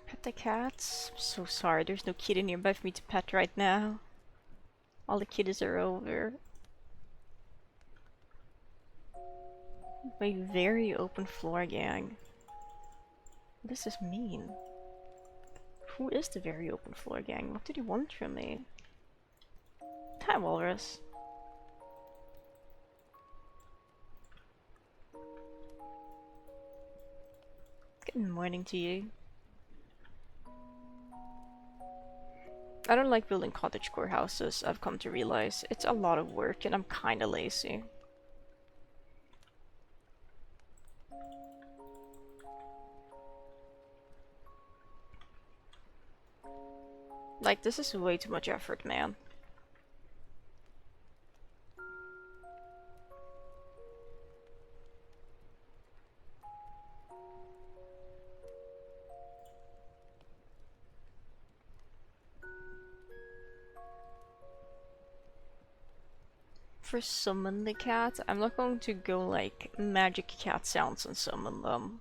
Pet the cats? I'm so sorry, there's no kitty nearby for me to pet right now. All the kitties are over. My very open floor gang. What does this mean? Who is the very open floor gang? What did he want from me? Hi, Walrus. Good morning to you. I don't like building cottagecore houses, I've come to realize. It's a lot of work and I'm kinda lazy. Like, this is way too much effort, man. For summon the cat, I'm not going to go like magic cat sounds and summon them.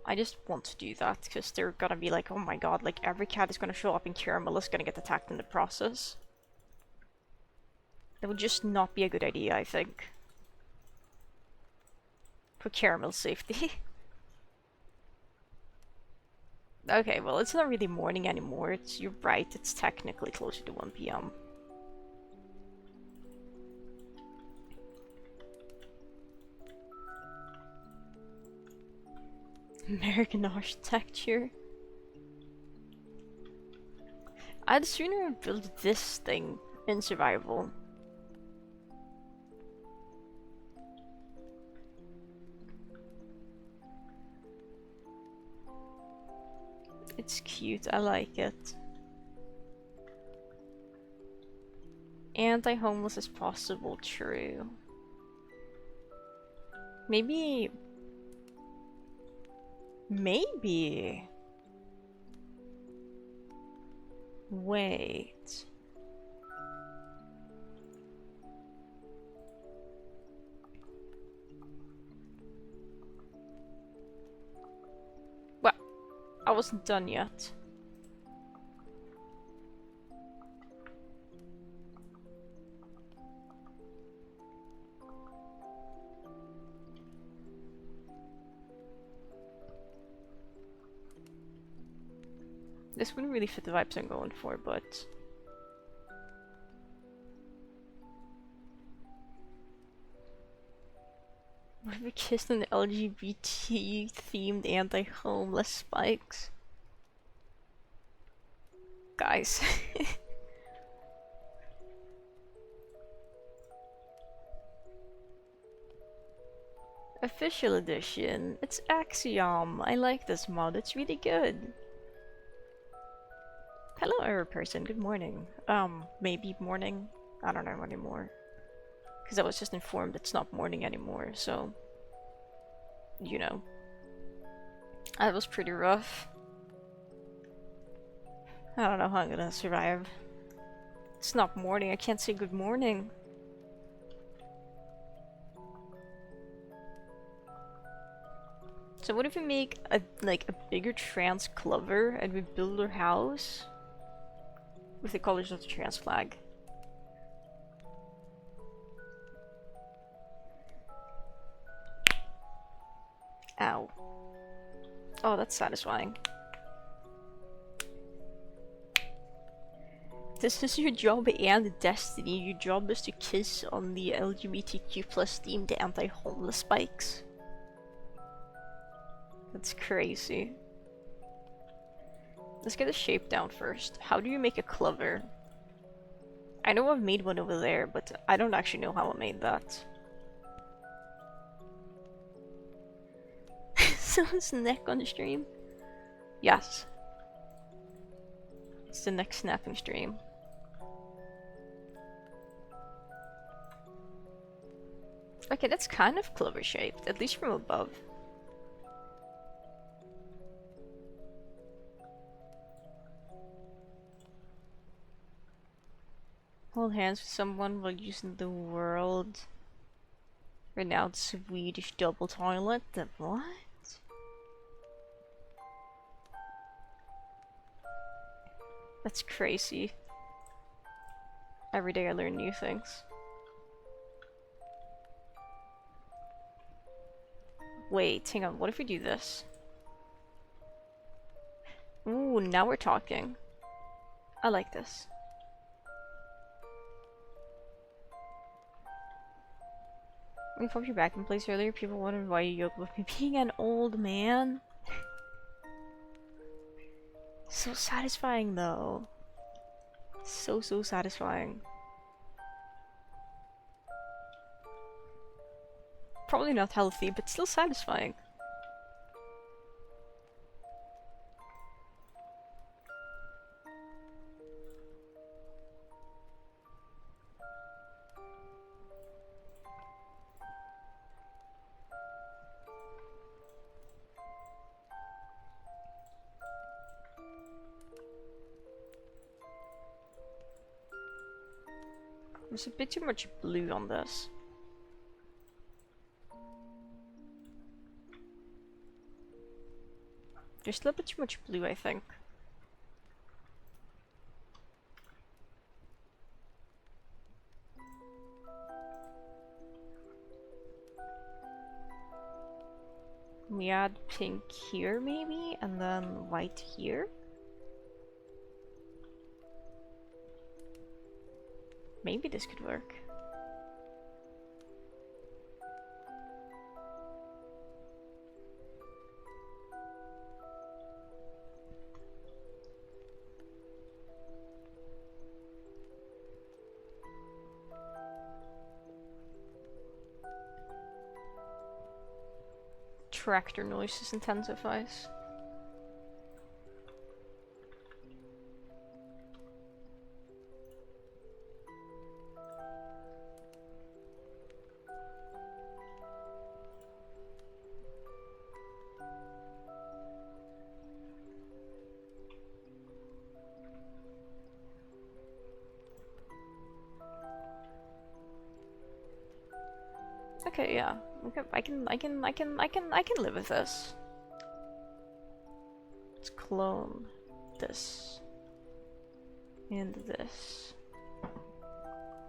I just want to do that because they're gonna be like, oh my god, like every cat is gonna show up and Caramel is gonna get attacked in the process. That would just not be a good idea, I think. For Caramel's safety. Okay, well, it's not really morning anymore. You're right, it's technically closer to 1 PM. American architecture. I'd sooner build this thing in survival. It's cute, I like it. Anti-homeless as possible, true. Maybe... Maybe... Wait... Well, I wasn't done yet. This wouldn't really fit the vibes I'm going for, but... What if we kissed an LGBT themed anti-homeless spikes? Guys. Official edition. It's Axiom. I like this mod. It's really good. Hello, error person. Good morning. Maybe morning. I don't know anymore. Because I was just informed it's not morning anymore, so... You know. That was pretty rough. I don't know how I'm gonna survive. It's not morning. I can't say good morning. So what if we make a bigger trans clover and we build our house with the colors of the trans flag? Ow. Oh, that's satisfying. This is your job and destiny. Your job is to kiss on the LGBTQ plus themed anti-homeless spikes. That's crazy. Let's get the shape down first. How do you make a clover? I know I've made one over there, but I don't actually know how I made that. Someone's neck on the stream? Yes. It's the neck snapping stream. Okay, that's kind of clover shaped, at least from above. Hold hands with someone while using the world renowned Swedish double toilet? The what? That's crazy. Every day I learn new things. Wait, hang on, what if we do this? Ooh, now we're talking. I like this. When you popped your back in place earlier, people wondered why you yoked with me being an old man. So satisfying though. So satisfying. Probably not healthy, but still satisfying. There's a bit too much blue on this. There's still a bit too much blue, I think. We add pink here maybe, and then white here. Maybe this could work. Tractor noises intensifies. Okay, yeah. Okay, I can live with this. Let's clone this. And this.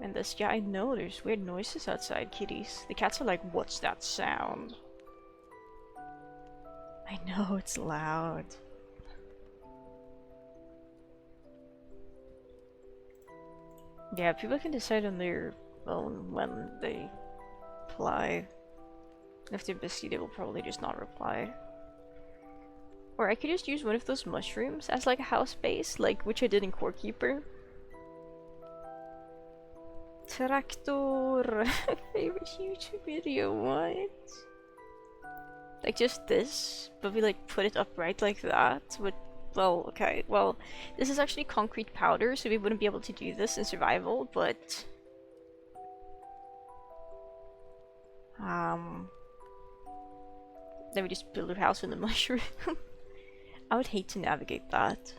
And this. Yeah, I know there's weird noises outside, kitties. The cats are like, what's that sound? I know, it's loud. Yeah, people can decide on their own when they apply If they're busy, they will probably just not reply. Or I could just use one of those mushrooms as like a house base, like which I did in Core Keeper. Tractor! Favorite YouTube video, what? Like just this, but we like put it upright like that. But, well, okay, well, this is actually concrete powder, so we wouldn't be able to do this in survival, but... Then we just build our house in the mushroom. I would hate to navigate that.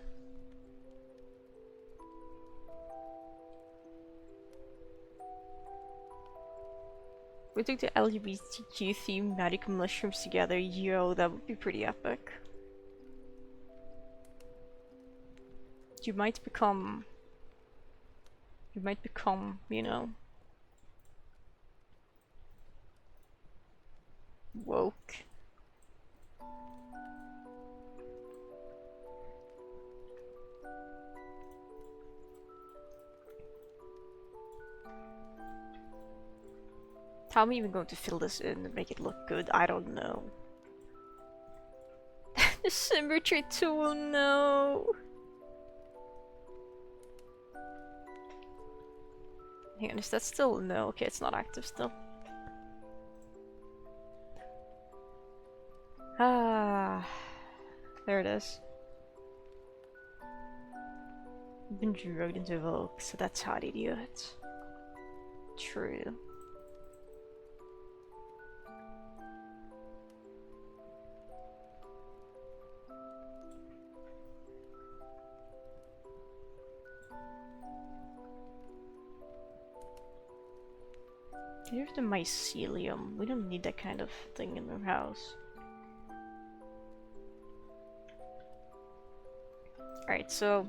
We took the LGBTQ themed magic mushrooms together. Yo, that would be pretty epic. You might become, you know, woke. How am I even going to fill this in and make it look good? I don't know. The symmetry tool, no! Hang on, is that still? No, okay, it's not active still. Ah, there it is. I've been drugged into Evoke, so that's how they do it. True. Here's the mycelium. We don't need that kind of thing in our house. Alright, so...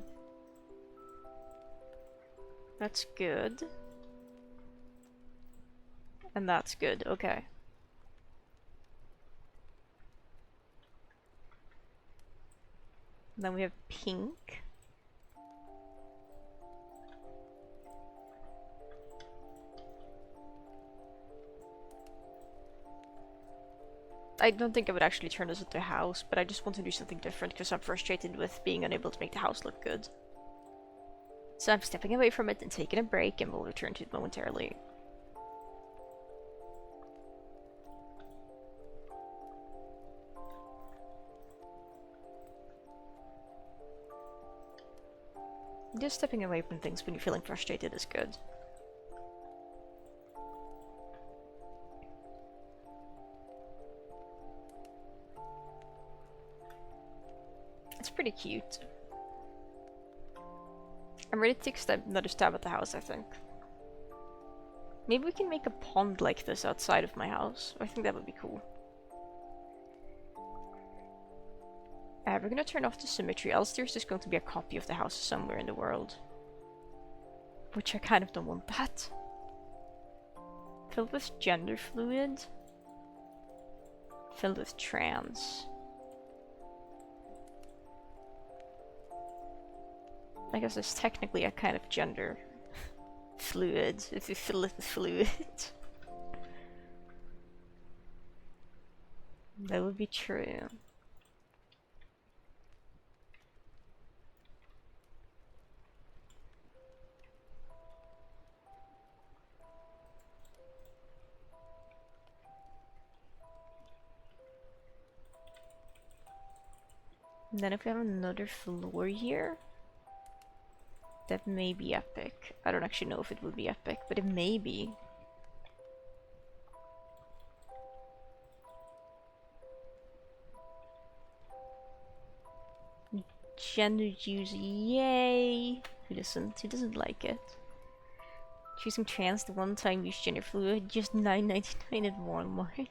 that's good. And that's good, okay. Then we have pink. I don't think I would actually turn this into a house, but I just want to do something different because I'm frustrated with being unable to make the house look good. So I'm stepping away from it and taking a break, and we'll return to it momentarily. Just stepping away from things when you're feeling frustrated is good. It's pretty cute. I'm ready to take another stab at the house, I think. Maybe we can make a pond like this outside of my house. I think that would be cool. We're gonna turn off the symmetry, else there's just going to be a copy of the house somewhere in the world. Which I kind of don't want that. Filled with gender fluid. Filled with trans. I guess it's technically a kind of gender fluid, if you fill it with fluid. That would be true. And then if we have another floor here, that may be epic. I don't actually know if it would be epic, but it may be. Gender juice, yay! Who doesn't like it? Choosing trans the one time use gender fluid, just $9.99 at Walmart.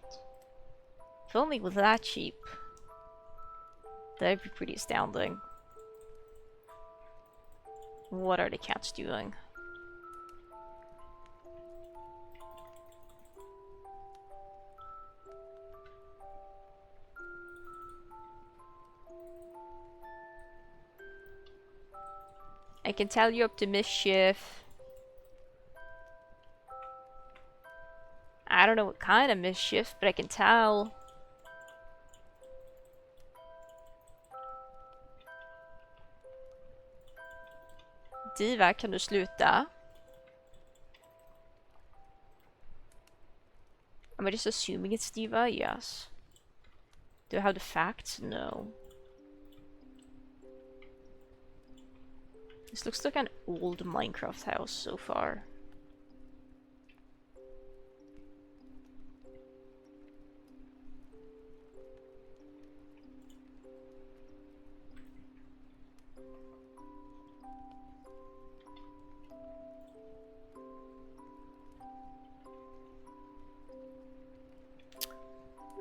If only it was that cheap. That'd be pretty astounding. What are the cats doing? I can tell you're up to mischief. I don't know what kind of mischief, but I can tell. Diva, kan du sluta? Am I just assuming it's Diva? Yes. Do I have the facts? No. This looks like an old Minecraft house so far.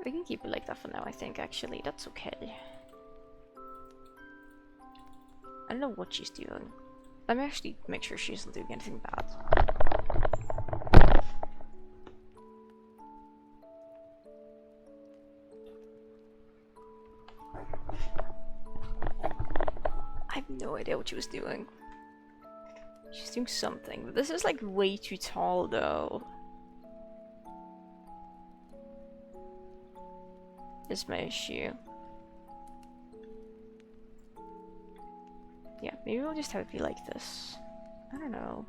We can keep it like that for now, I think, actually. That's okay. I don't know what she's doing. Let me actually make sure she isn't doing anything bad. I have no idea what she was doing. She's doing something, but this is like way too tall though. Is my issue. Yeah, maybe we'll just have it be like this. I don't know.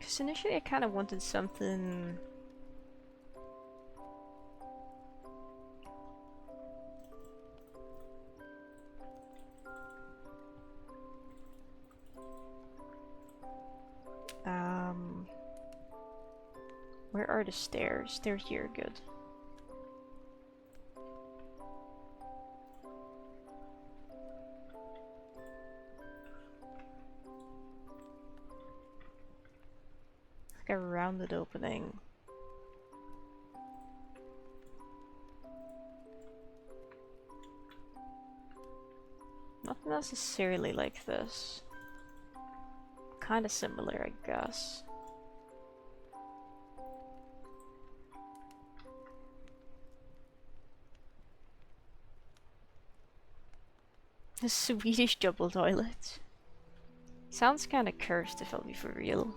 Because initially I kind of wanted something... Where are the stairs? They're here, good. Like a rounded opening. Not necessarily like this. Kinda similar, I guess. A Swedish double toilet. Sounds kinda cursed if I'll be for real.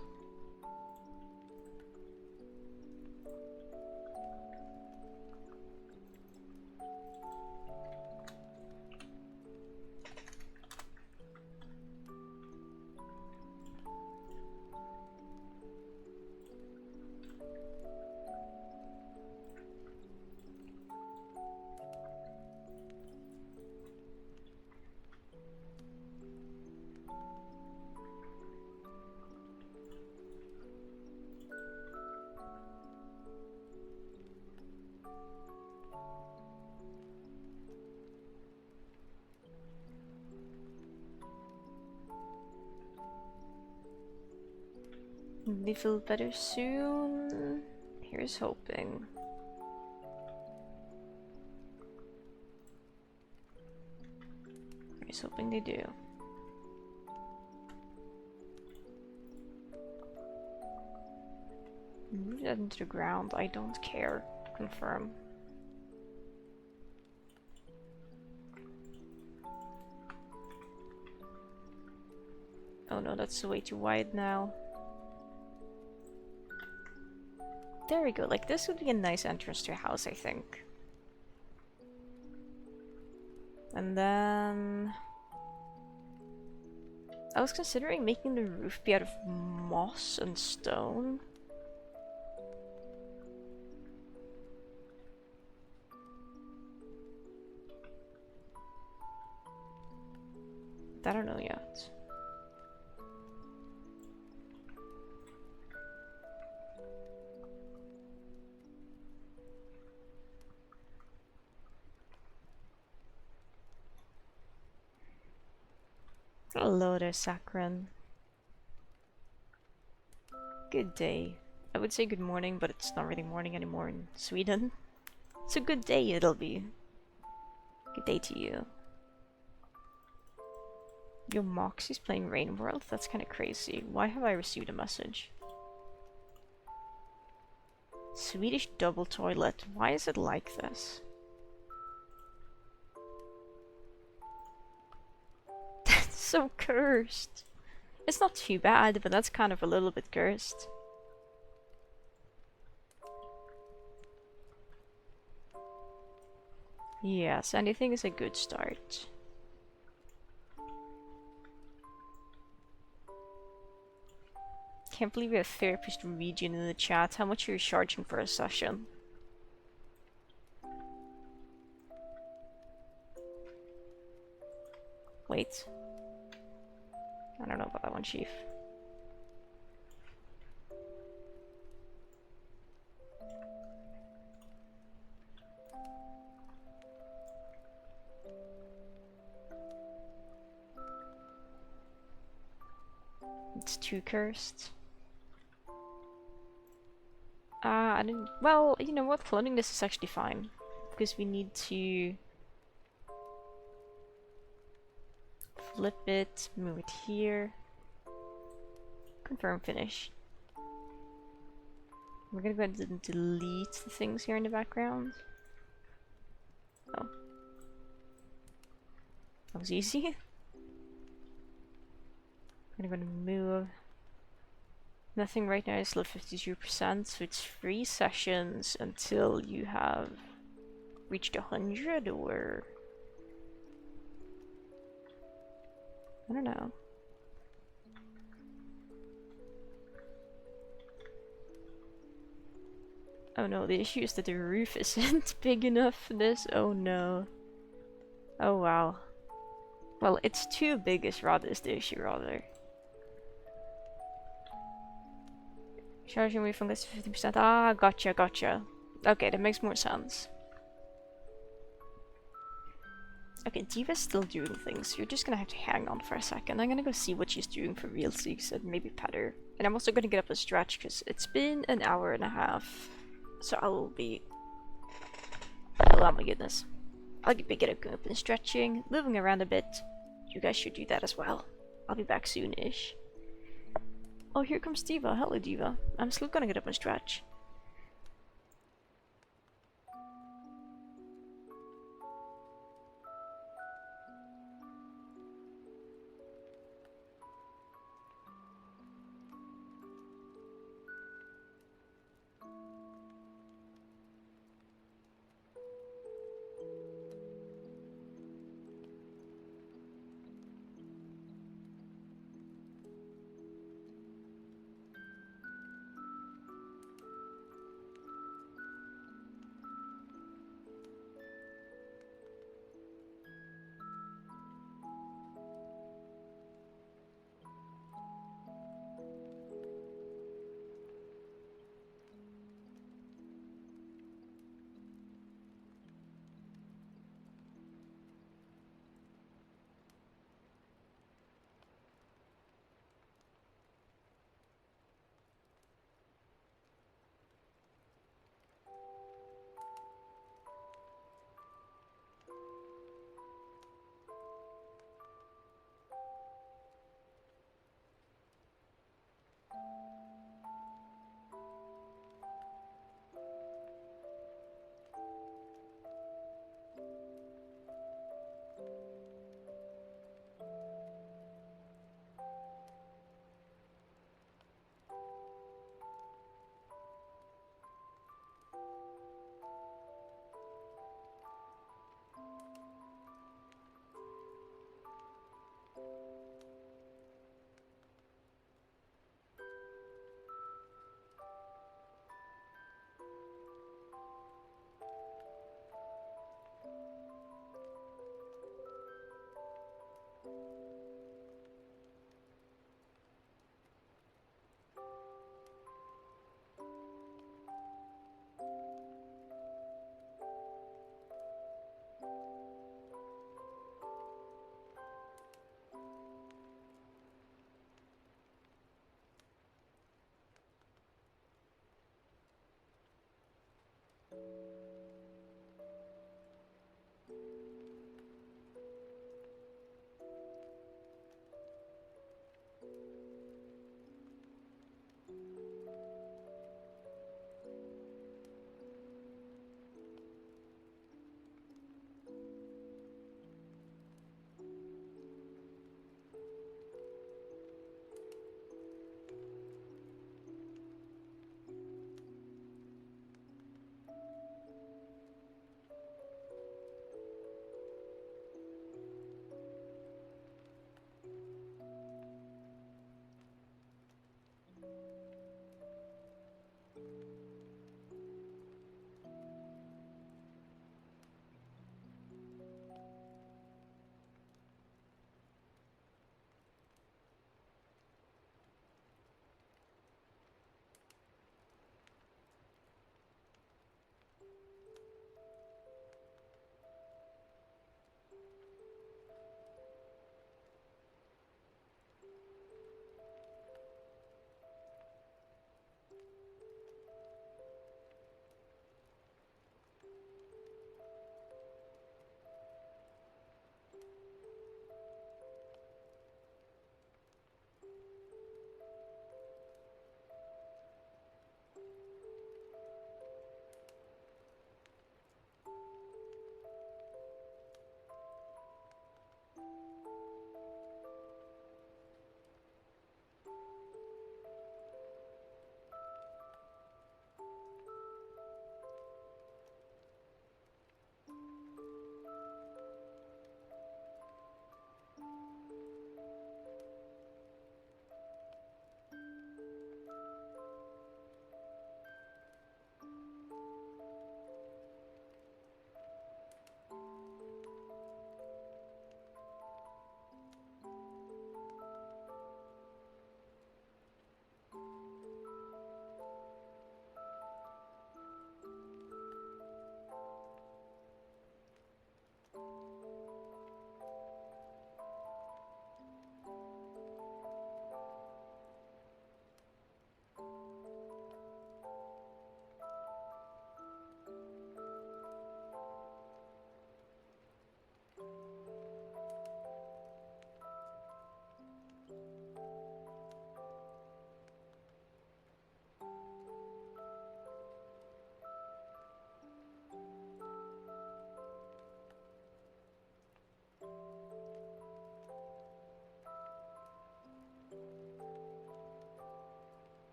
They feel better soon. Here's hoping. Here's hoping they do. Move that into the ground. I don't care. Confirm. Oh no, that's way too wide now. There we go, like this would be a nice entrance to a house, I think. And then... I was considering making the roof be out of moss and stone. I don't know yet. Hello there, Sakran. Good day. I would say good morning, but it's not really morning anymore in Sweden. It's a good day it'll be. Good day to you. Yo, Moxie's playing Rain World? That's kind of crazy. Why have I received a message? Swedish double toilet. Why is it like this? so cursed. It's not too bad, but that's kind of a little bit cursed. Yes, anything is a good start. Can't believe we have Therapist Region in the chat. How much are you charging for a session? Wait. I don't know about that one, Chief. It's too cursed. I didn't. Well, you know what? Cloning this is actually fine. Because we need to flip it, move it here. Confirm finish. We're gonna go ahead and delete the things here in the background. Oh. That was easy. I'm gonna move. Nothing right now is still 52%, so it's 3 sessions until you have reached 100, or I don't know. Oh no, the issue is that the roof isn't big enough for this. Oh no. Oh wow. Well, it's too big is the issue rather. Charging me from this 50%. Ah, gotcha, gotcha. Okay, that makes more sense. Okay, Diva's still doing things. You're just gonna have to hang on for a second. I'm gonna go see what she's doing for realsies and maybe pet her. And I'm also gonna get up and stretch because it's been an hour and a half. So I will be... Oh my goodness. I'll be getting up and stretching, moving around a bit. You guys should do that as well. I'll be back soon-ish. Oh, here comes Diva. Hello, Diva. I'm still gonna get up and stretch.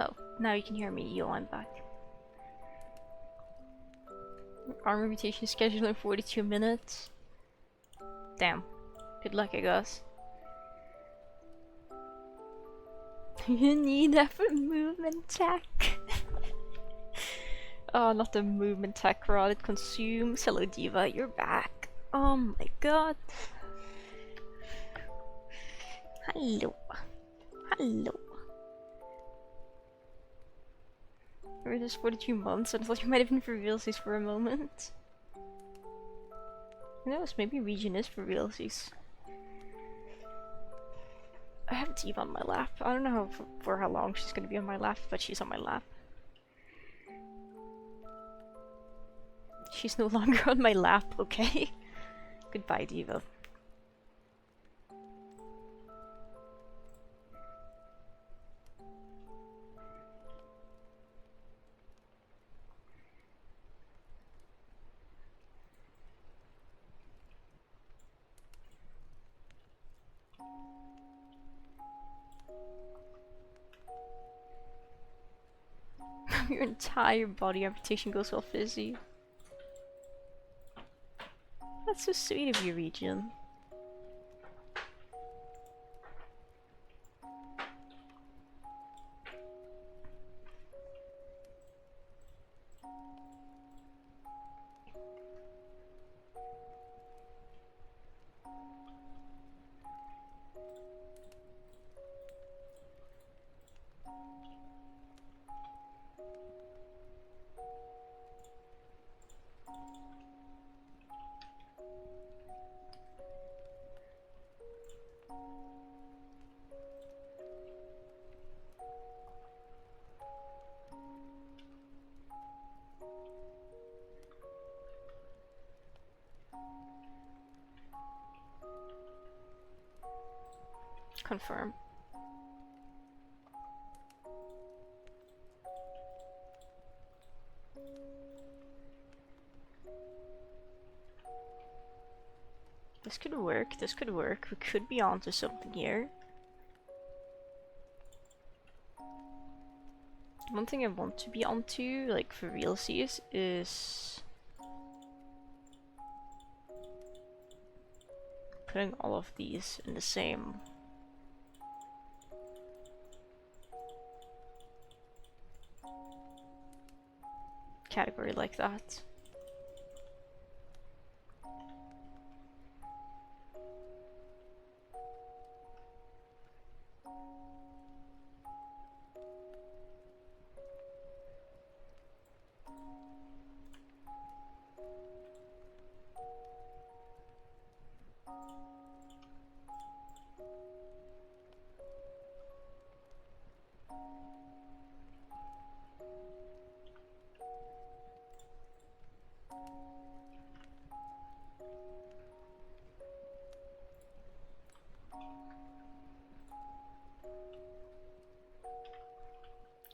Oh, now you can hear me. Yo, I'm back. Armor mutation scheduled in 42 minutes. Damn. Good luck, I guess. You need that for movement tech. Oh, not the movement tech rod it consumes. Hello, Diva, you're back. Oh my god. Hello. Hello. We're just 42 months, and I thought you might have been for realsies for a moment. Who knows, maybe Region is for realsies. I have Diva on my lap. I don't know for how long she's gonna be on my lap, but she's on my lap. She's no longer on my lap, okay? Goodbye, Diva. Your entire body amputation goes all fizzy. That's so sweet of you, Region. Confirm. This could work, this could work. We could be onto something here. One thing I want to be onto, like for realsies, is putting all of these in the same category like that.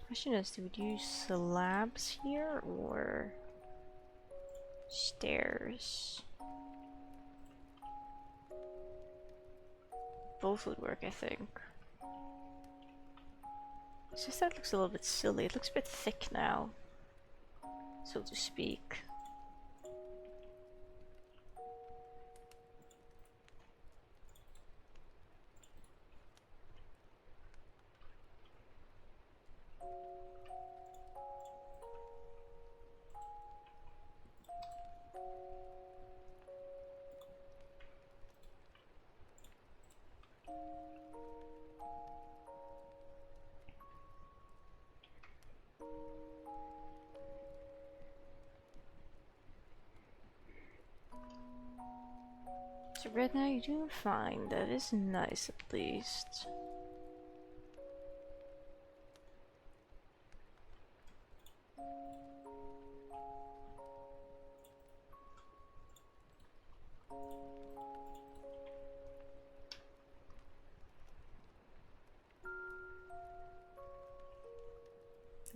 Question is, do we do slabs here or stairs? Both would work, I think. It's just that it looks a little bit silly. It looks a bit thick now, so to speak. So right now you're doing fine. That is nice at least.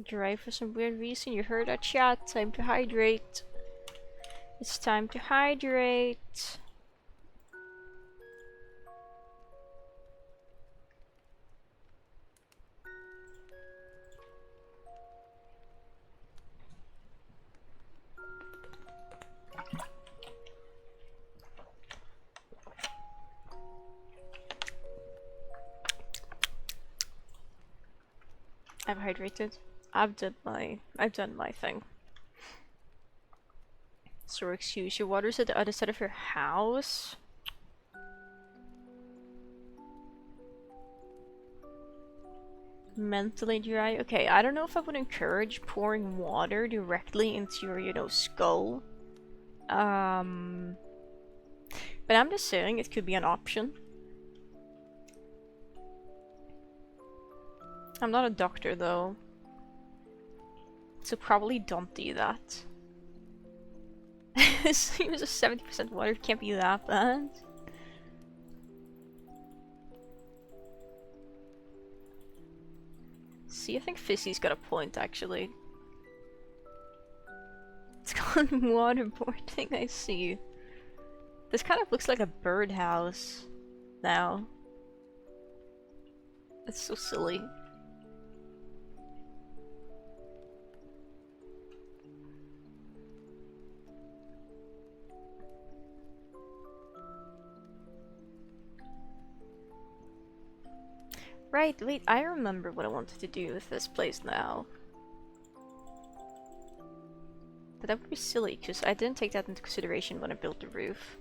Dry for some weird reason. You heard that, chat. Time to hydrate. It's time to hydrate. I've hydrated. I've done my thing. So excuse your water's at the other side of your house. Mentally dry. Okay, I don't know if I would encourage pouring water directly into your, you know, skull. But I'm just saying it could be an option. I'm not a doctor though. So probably don't do that. It seems a 70% water can't be that bad. See, I think Fissy's got a point actually. It's called waterboarding, I see. This kind of looks like a birdhouse now. It's so silly. Right, wait, I remember what I wanted to do with this place now. But that would be silly, because I didn't take that into consideration when I built the roof.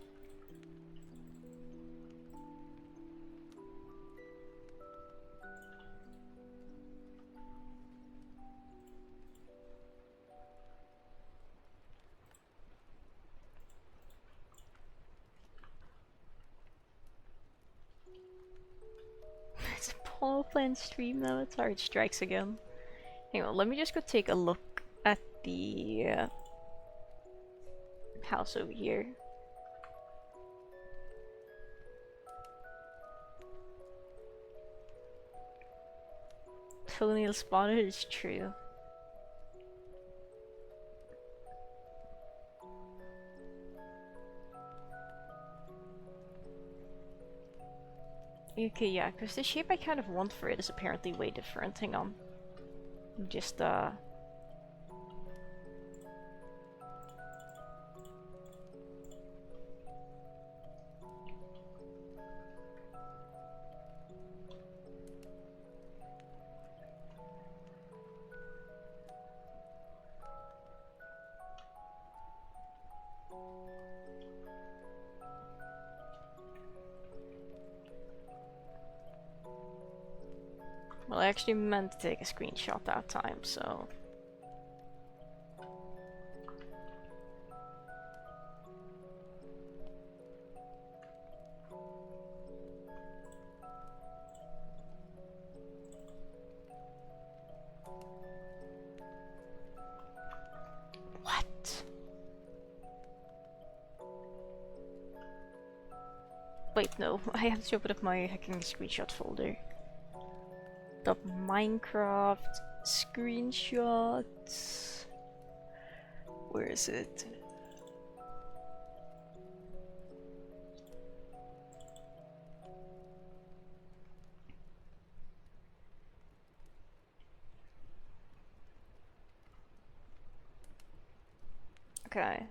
It's a Paul Plan stream now, it's hard strikes again. Hang on, let me just go take a look at the house over here. Toenail spotted is true. Okay, yeah, because the shape I kind of want for it is apparently way different. Hang on. Just, well, I actually meant to take a screenshot that time, so... What? Wait, no, I have to open up my hacking screenshot folder. Top Minecraft screenshots. Where is it? Okay.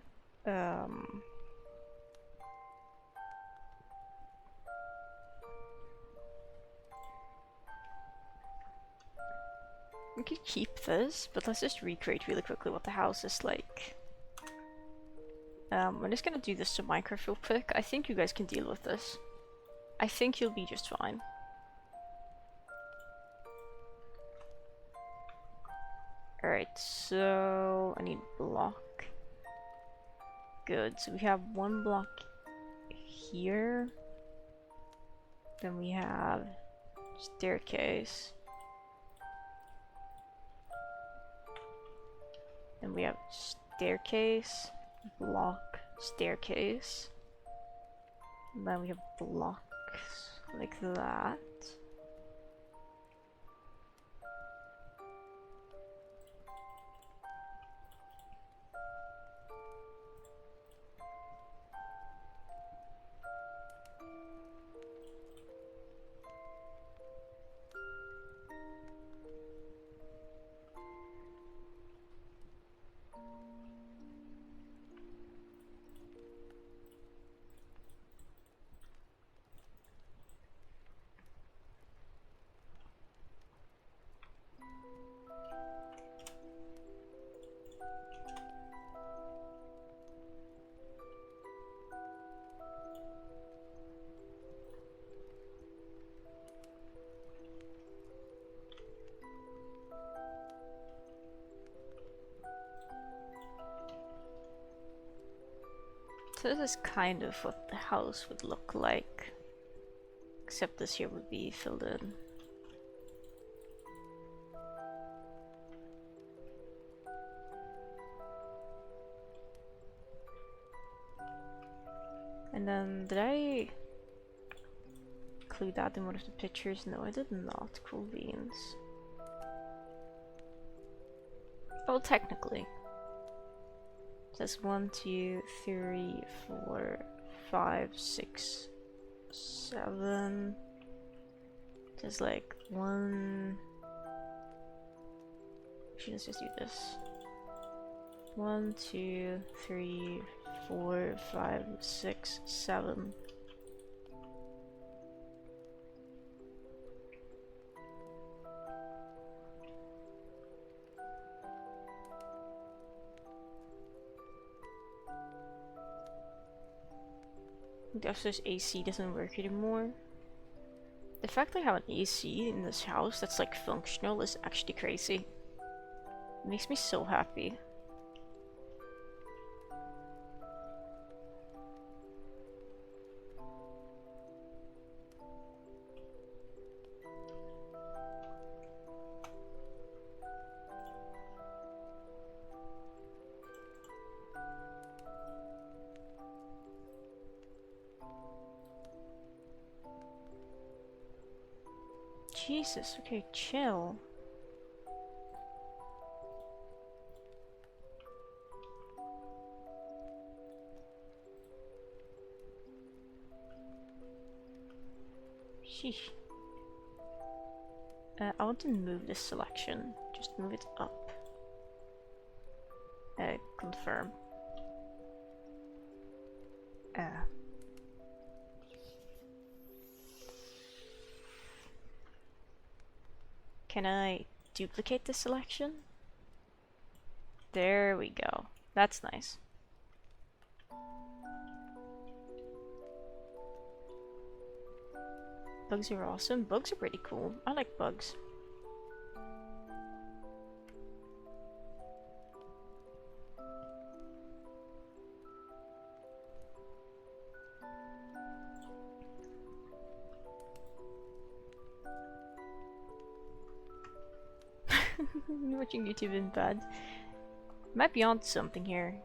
We could keep this, but let's just recreate really quickly what the house is like. I'm just gonna do this to Minecraft real quick. I think you guys can deal with this. I think you'll be just fine. Alright, so I need block. Good, so we have one block here. Then we have staircase. Then we have staircase, block, staircase. And then we have blocks like that. So this is kind of what the house would look like. Except this here would be filled in. And then, did I include that in one of the pictures? No, I did not. Cool beans. Well, technically. That's 1, 2, 3, 4, 5, 6, 7. There's like 1. Actually, let's just do this. 1, 2, 3, 4, 5, 6, 7. Downstairs AC doesn't work anymore. The fact I have an AC in this house that's like functional is actually crazy. It makes me so happy. Jesus, okay, chill. Sheesh. I want to move this selection. Just move it up. Confirm. Can I duplicate the selection? There we go. That's nice. Bugs are awesome. Bugs are pretty cool. I like bugs. Watching YouTube in bed. Might be onto something here.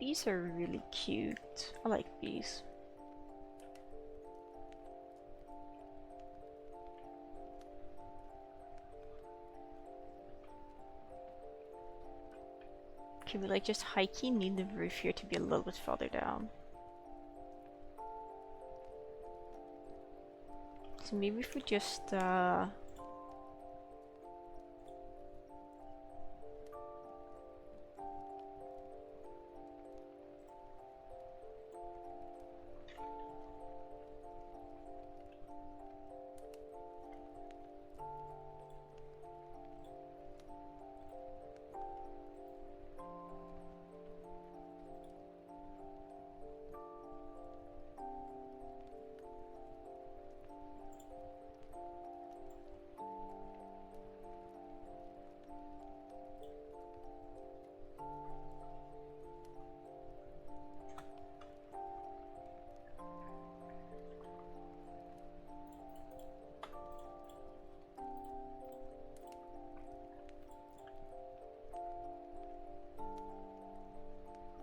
Bees are really cute. I like bees. Okay, we like just high-key need the roof here to be a little bit farther down. So maybe if we just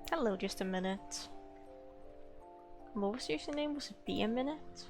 hello, just a minute. What was your name? Was it Be a Minute?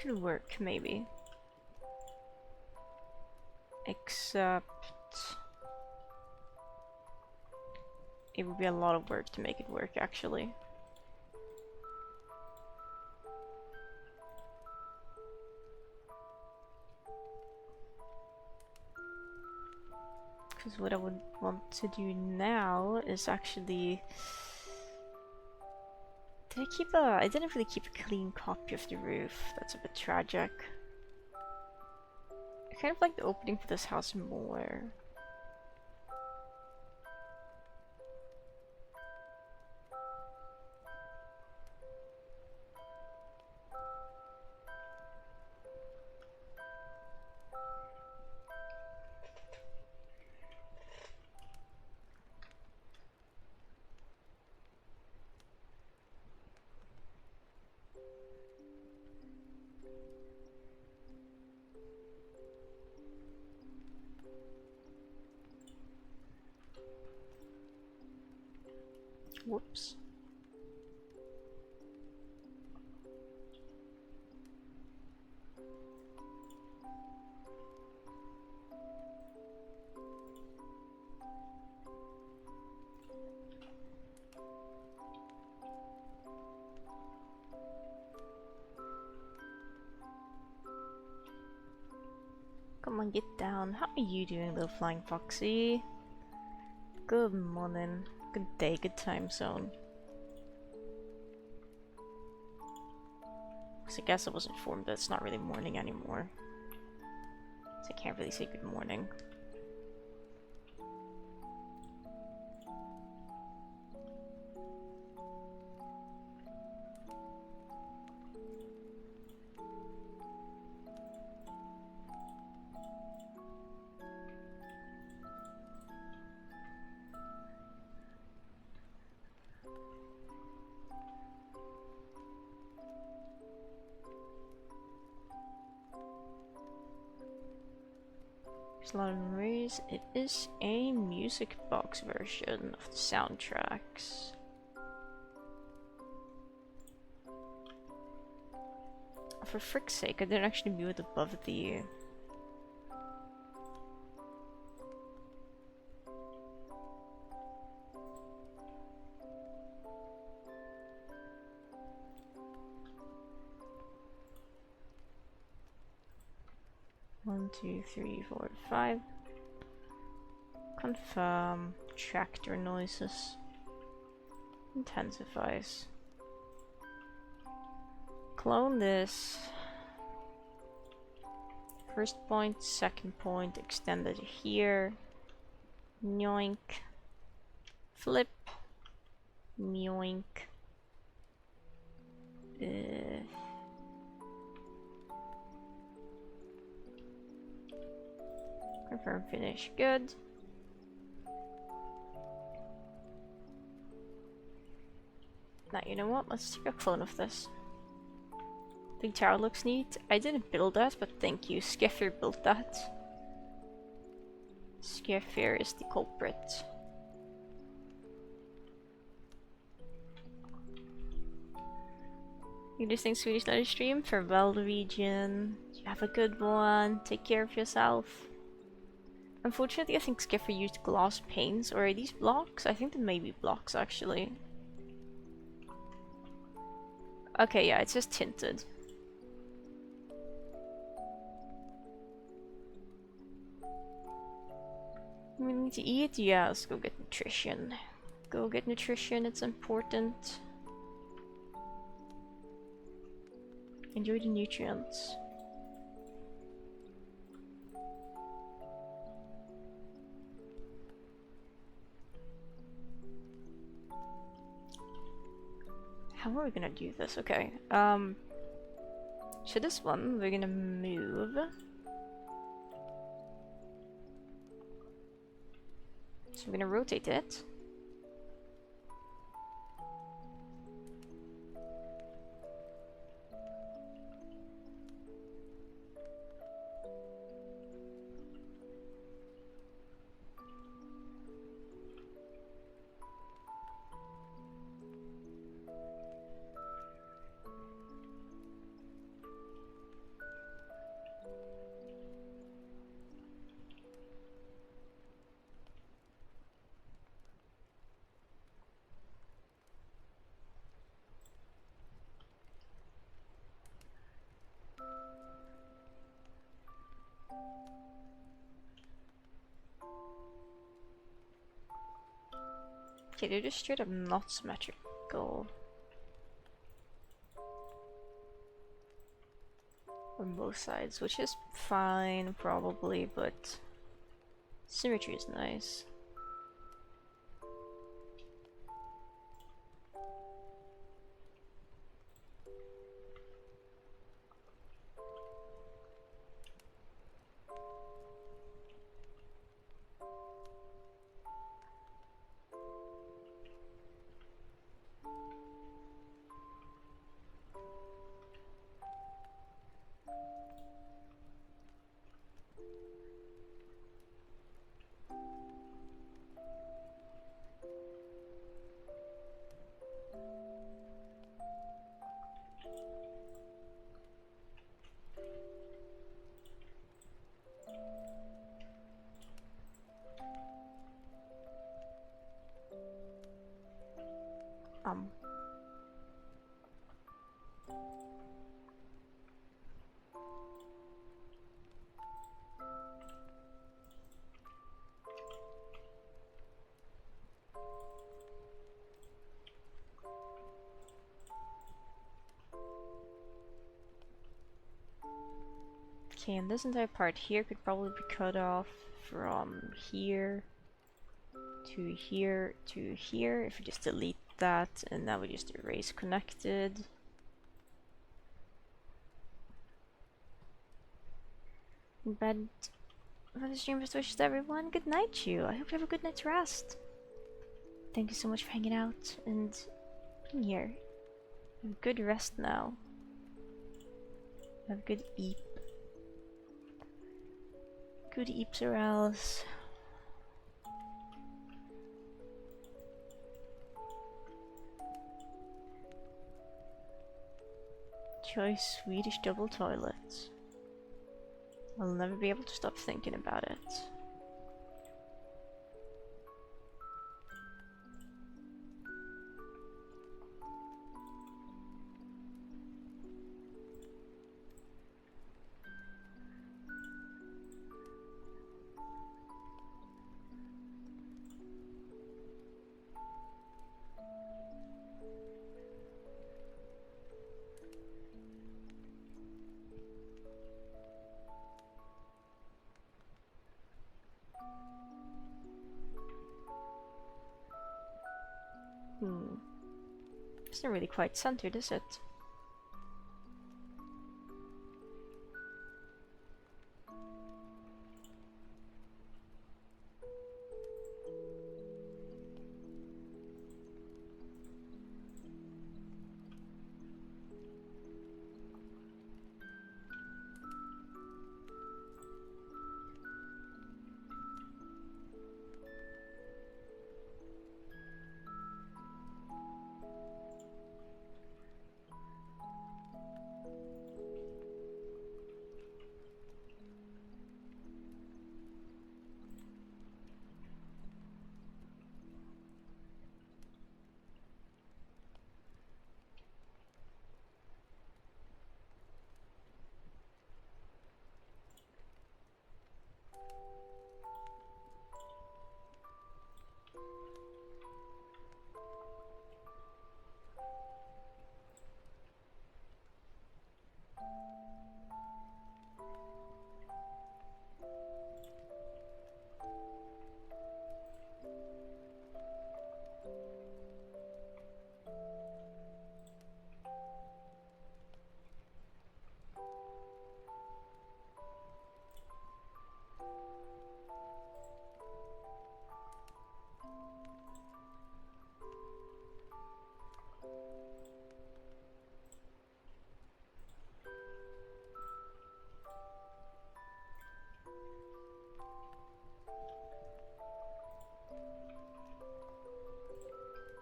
could work, maybe. Except it would be a lot of work to make it work, actually. Because what I would want to do now is actually... I didn't really keep a clean copy of the roof. That's a bit tragic. I kind of like the opening for this house more. Whoops. Come on, get down. How are you doing, little flying foxy? Good morning. Good day, good time zone. Because I guess I was informed that it's not really morning anymore. So I can't really say good morning. There's a lot of memories. It is a music box version of the soundtracks. For frick's sake, I didn't actually move it above the... One, two, three, four, five. Confirm. Tractor noises. Intensifies. Clone this. First point, second point, extended here. Yoink. Flip. Yoink. Confirm finish. Good. Now, you know what? Let's take a clone of this. The tower looks neat. I didn't build that, but thank you. Skeffir built that. Skeffir is the culprit. You listening Swedish Letter Stream? Farewell, region. You have a good one. Take care of yourself. Unfortunately, I think Skeffir used glass panes. Or are these blocks? I think they may be blocks, actually. Okay, yeah, it's just tinted. We need to eat? Yeah, let's go get nutrition. Go get nutrition, it's important. Enjoy the nutrients. How are we gonna do this? Okay, so this one, we're gonna move. So we're gonna rotate it. Okay, they're just straight up not symmetrical. On both sides, which is fine, probably, but symmetry is nice. Um. Okay, and this entire part here could probably be cut off from here to here to here if we just delete that, and now we just erase connected. But for the stream, best wishes to everyone. Good night, you. I hope you have a good night's rest. Thank you so much for hanging out and being here. Have a good rest now. Have a good eep. Good eeps or else. Choice Swedish double toilets. I'll never be able to stop thinking about it. It's not really quite centered, is it?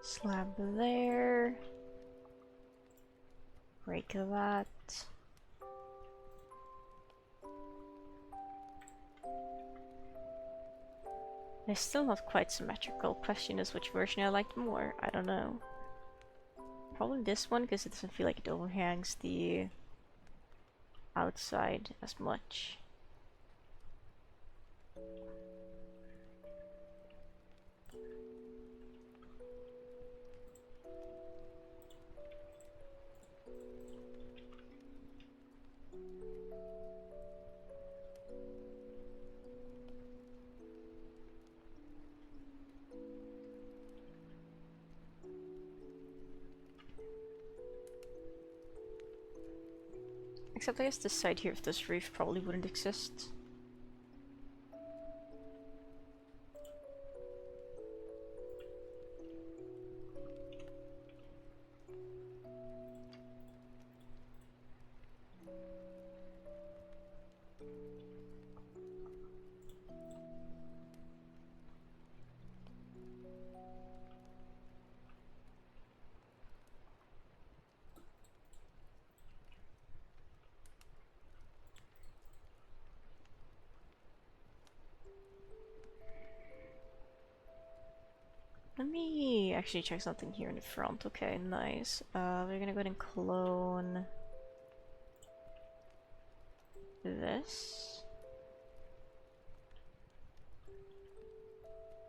Slab there. Break that. It's still not quite symmetrical. Question is which version I liked more. I don't know. Probably this one because it doesn't feel like it overhangs the outside as much. Except I guess this side here of this roof probably wouldn't exist. Let me actually check something here in the front. Okay, nice. We're gonna go ahead and clone this.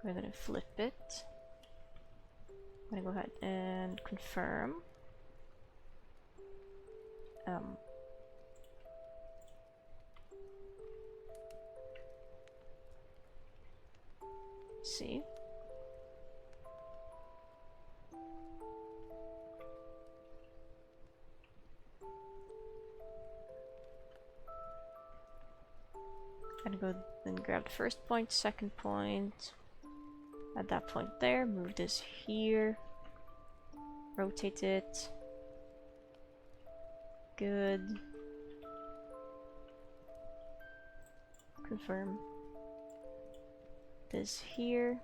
We're gonna flip it. I'm gonna go ahead and confirm. See. Gonna go and grab the first point, second point. At that point there, move this here. Rotate it. Good. Confirm. This here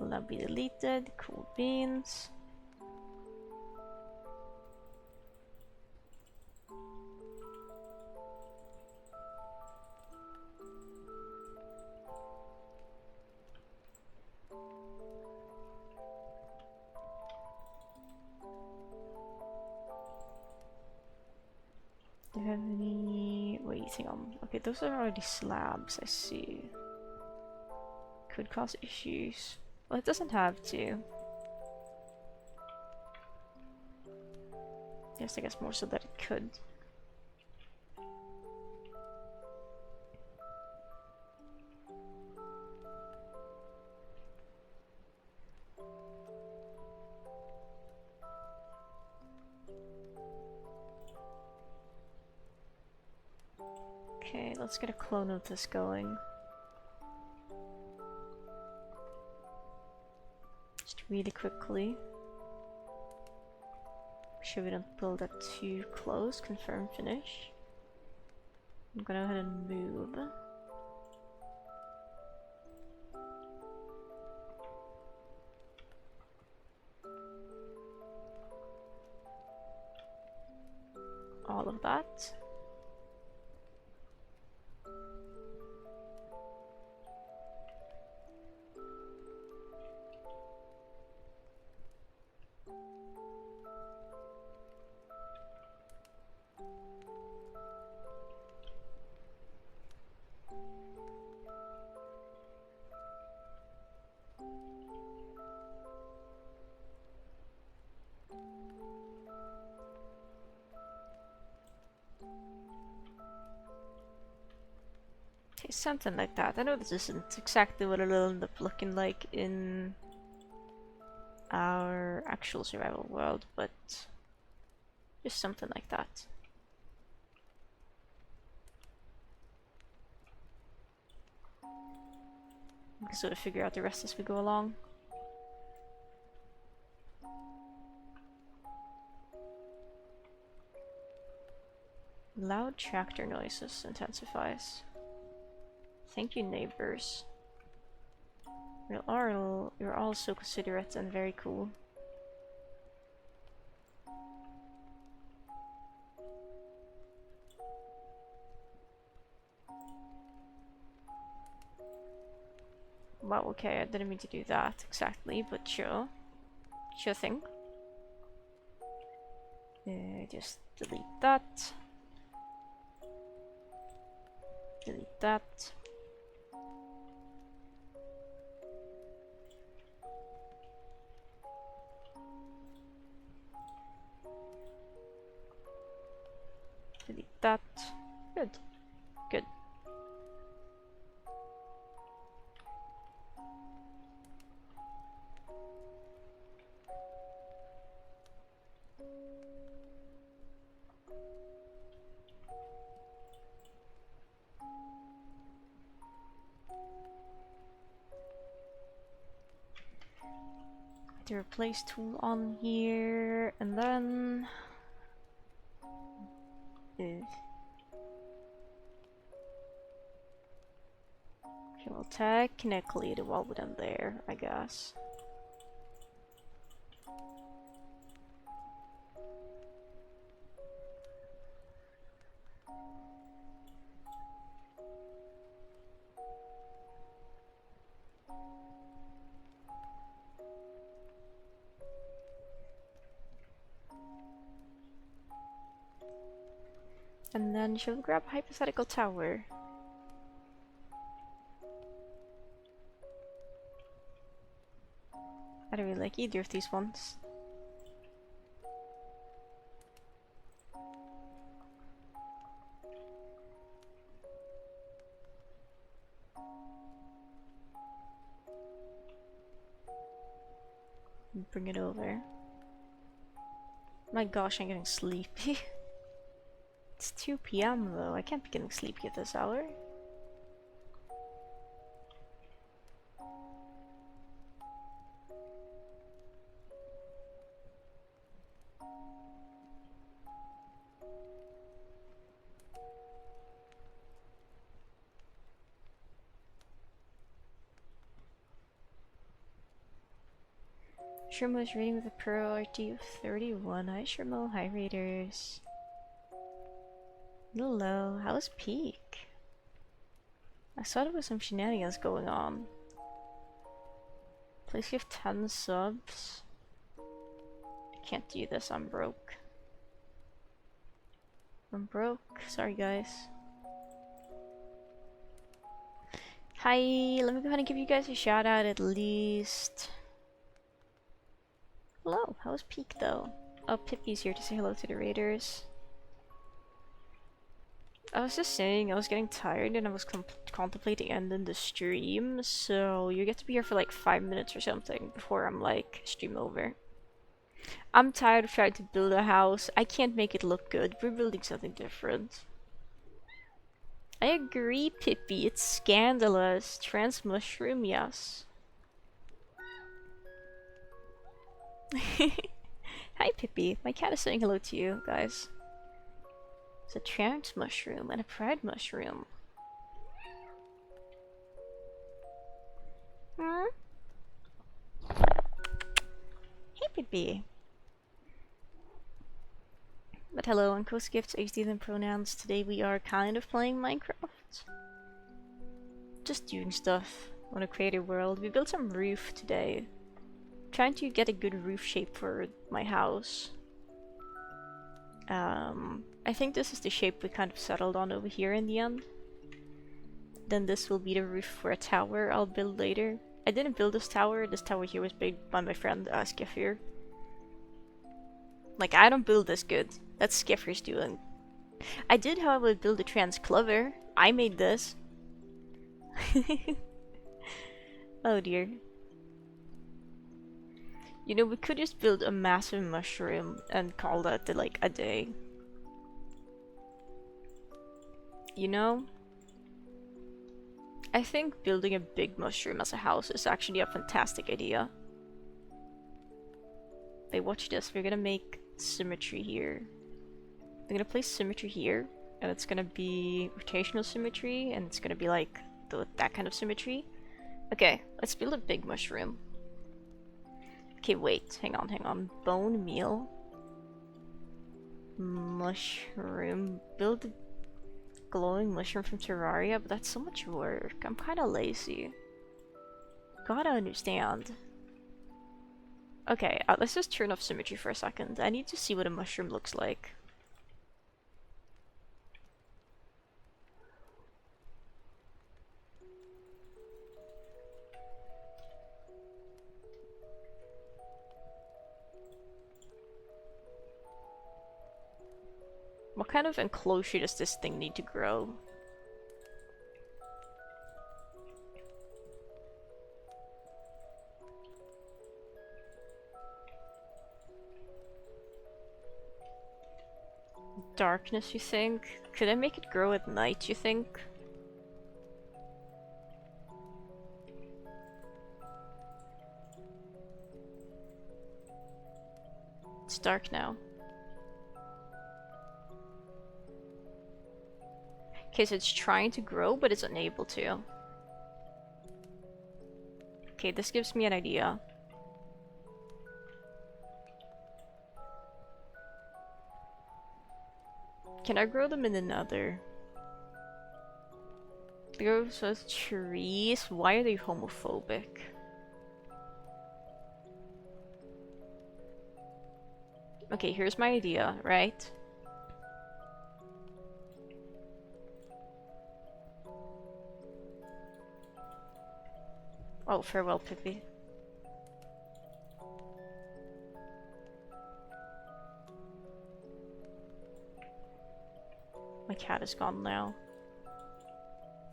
will now be deleted. Cool beans. Do you have any... Wait, hang on. Okay, those are already slabs, I see. Could cause issues. Well, it doesn't have to. Yes, I guess more so that it could. Okay, let's get a clone of this going. Just really quickly. Make sure we don't build that too close. Confirm finish. I'm gonna go ahead and move. All of that. Okay, something like that. I know this isn't exactly what it'll end up looking like in our actual survival world, but just something like that. We can sort of figure out the rest as we go along. Loud tractor noises intensifies. Thank you, neighbors. You're all so considerate and very cool. Wow, okay, I didn't mean to do that exactly, but sure. Sure thing. Just delete that. Delete that. Delete that. Good. Good. the replace tool on here, and then okay, well, technically the wall would end there, I guess. And then she'll grab a hypothetical tower. I don't really like either of these ones. Bring it over. My gosh, I'm getting sleepy. It's 2 PM though, I can't be getting sleepy at this hour. Shermo is rating with a priority of 31. Hi Shermo, hi Raiders. Hello, how's Peak? I saw there was some shenanigans going on. Please give 10 subs. I can't do this, I'm broke. I'm broke, sorry guys. Hi, let me go ahead and give you guys a shout out at least. Hello, how's Peak though? Oh, Pippi's here to say hello to the Raiders. I was just saying, I was getting tired and I was contemplating ending the stream, so you get to be here for like 5 minutes or something before I'm like, stream over. I'm tired of trying to build a house. I can't make it look good. We're building something different. I agree, Pippi. It's scandalous. Trans mushroom, yes. Hi, Pippi. My cat is saying hello to you, guys. It's a trans mushroom and a pride mushroom. Hmm? Hey, Pippi. But hello, on Coast Gifts, HD and pronouns. Today we are kind of playing Minecraft. Just doing stuff. Want to create a world. We built some roof today. Trying to get a good roof shape for my house. I think this is the shape we kind of settled on over here in the end. Then this will be the roof for a tower I'll build later. I didn't build this tower here was made by my friend Skeffir. Like, I don't build this good. That's Skeffir's doing. I did, however, build a trans clover. I made this. Oh dear. You know, we could just build a massive mushroom and call that like a day. You know? I think building a big mushroom as a house is actually a fantastic idea. Hey, watch this. We're gonna make symmetry here. We're gonna place symmetry here, and it's gonna be rotational symmetry, and it's gonna be like that kind of symmetry. Okay, let's build a big mushroom. Okay, wait, hang on. Bone meal. Mushroom. Build a glowing mushroom from Terraria, but that's so much work. I'm kinda lazy. Gotta understand. Okay, let's just turn off symmetry for a second. I need to see what a mushroom looks like. What kind of enclosure does this thing need to grow? Darkness, you think? Could I make it grow at night, you think? It's dark now. Okay, so it's trying to grow, but it's unable to. Okay, this gives me an idea. Can I grow them in another? Grows with trees? Why are they homophobic? Okay, here's my idea, right? Oh, farewell, Pippi. My cat is gone now.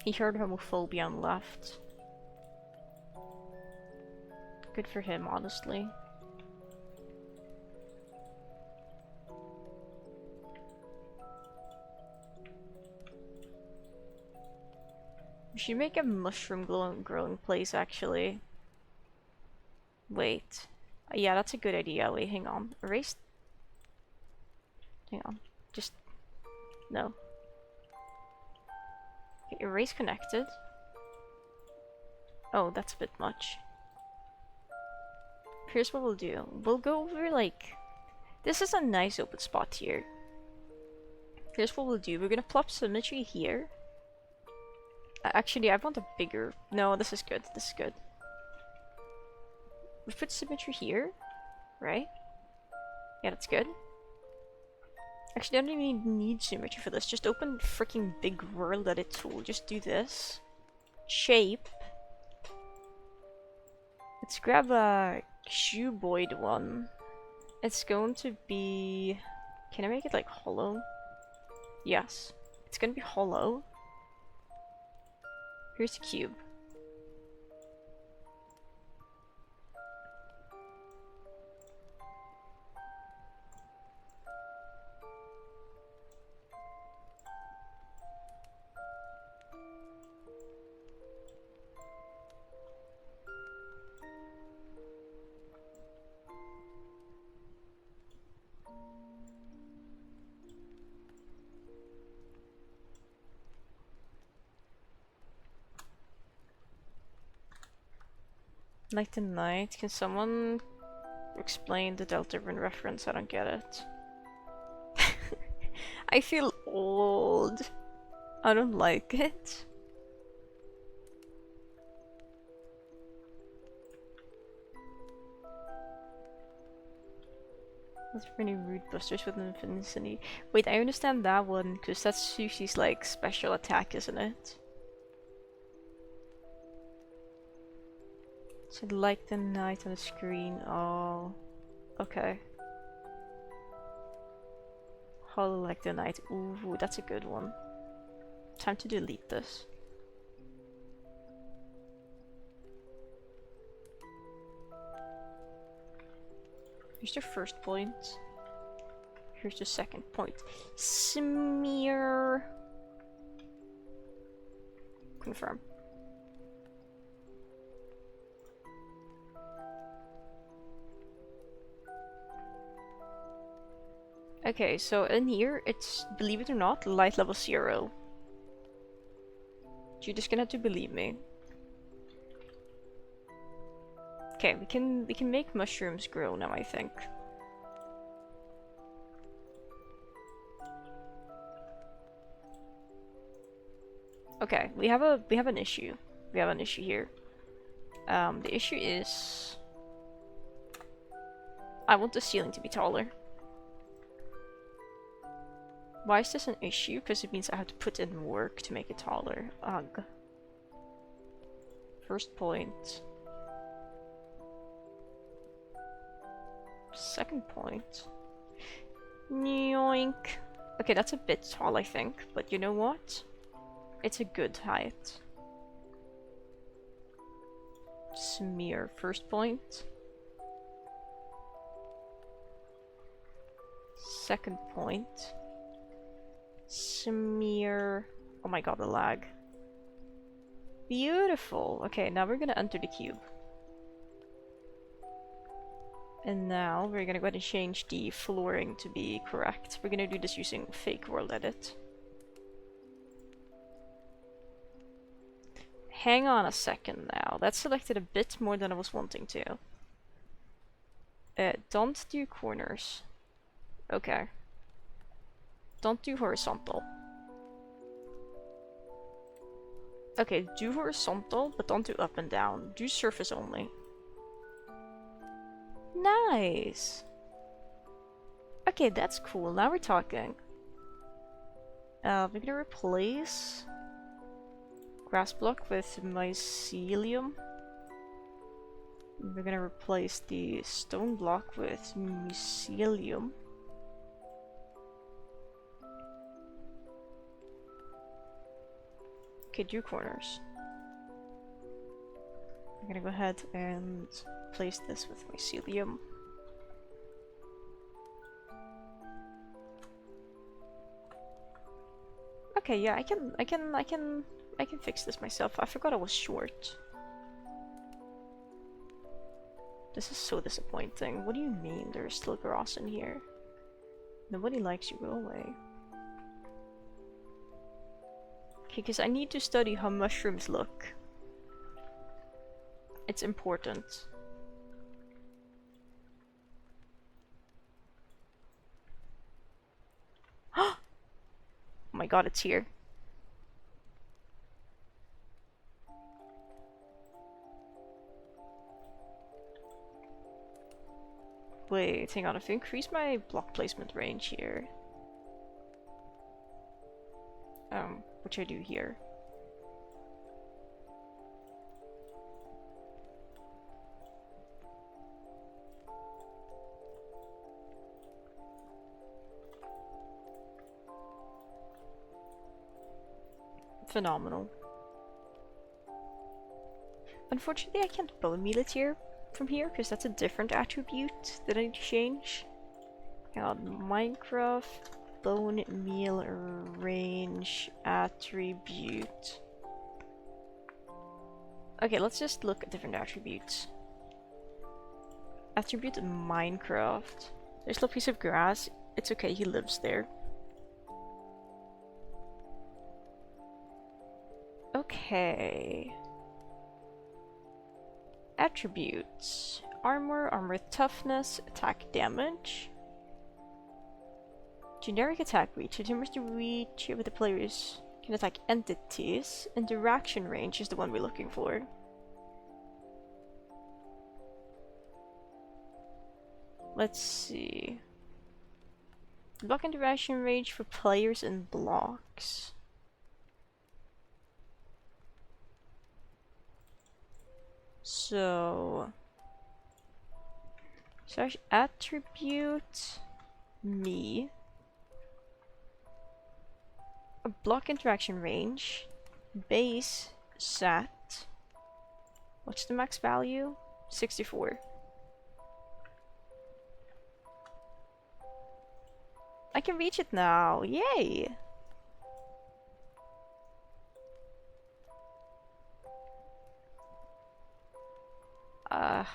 He heard homophobia and left. Good for him, honestly. We should make a mushroom growing place, actually. Wait. Yeah, that's a good idea. Wait, hang on. Erase. Hang on. Just. No. Okay, erase connected. Oh, that's a bit much. Here's what we'll do. We'll go over, like... This is a nice open spot here. Here's what we'll do. We're gonna plop symmetry here. Actually, I want a bigger... No, this is good. This is good. We put symmetry here, right? Yeah, that's good. Actually, I don't even need symmetry for this. Just open freaking big world edit tool. Just do this. Shape. Let's grab a cuboid one. It's going to be... Can I make it like hollow? Yes. It's gonna be hollow. Here's the cube. Night and night. Can someone explain the Deltarune reference? I don't get it. I feel old. I don't like it. That's pretty rude. Busters with Infinity. Wait, I understand that one because that's Sushi's like special attack, isn't it? So like the night on the screen. Oh, okay. Hollow like the night. Ooh, that's a good one. Time to delete this. Here's the first point. Here's the second point. Smear. Confirm. Okay, so in here, it's, believe it or not, light level 0. You're just gonna have to believe me. Okay, we can make mushrooms grow now, I think. Okay, we have an issue. We have an issue here. The issue is I want the ceiling to be taller. Why is this an issue? Because it means I have to put in work to make it taller. Ugh. First point. Second point. Yoink. Okay, that's a bit tall, I think. But you know what? It's a good height. Smear. First point. Second point. Smear. Oh my god, the lag. Beautiful. Okay, now we're gonna enter the cube. And now we're gonna go ahead and change the flooring to be correct. We're gonna do this using fake world edit. Hang on a second now. That's selected a bit more than I was wanting to. Don't do corners. Okay. Don't do horizontal. Okay, do horizontal, but don't do up and down. Do surface only. Nice! Okay, that's cool. Now we're talking. We're gonna replace grass block with mycelium. We're gonna replace the stone block with mycelium. Okay, do corners. I'm gonna go ahead and place this with mycelium. Okay, yeah, I can fix this myself. I forgot I was short. This is so disappointing. What do you mean there's still grass in here? Nobody likes you, go away. Okay, because I need to study how mushrooms look. It's important. Oh my god, it's here. Wait, hang on. If I increase my block placement range here, which I do here. Phenomenal. Unfortunately, I can't bone meal it here from here because that's a different attribute that I need to change. Hang on, Minecraft bone meal range attribute. Okay, let's just look at different attributes. Attribute Minecraft. There's a piece of grass. It's okay, he lives there. Okay. Attributes. Armor, armor toughness, attack damage. Generic attack reach. Determines the reach of the players can attack entities. Interaction range is the one we're looking for. Let's see. Block interaction range for players and blocks. So slash attribute me. A block interaction range. Base set. What's the max value? 64. I can reach it now. Yay!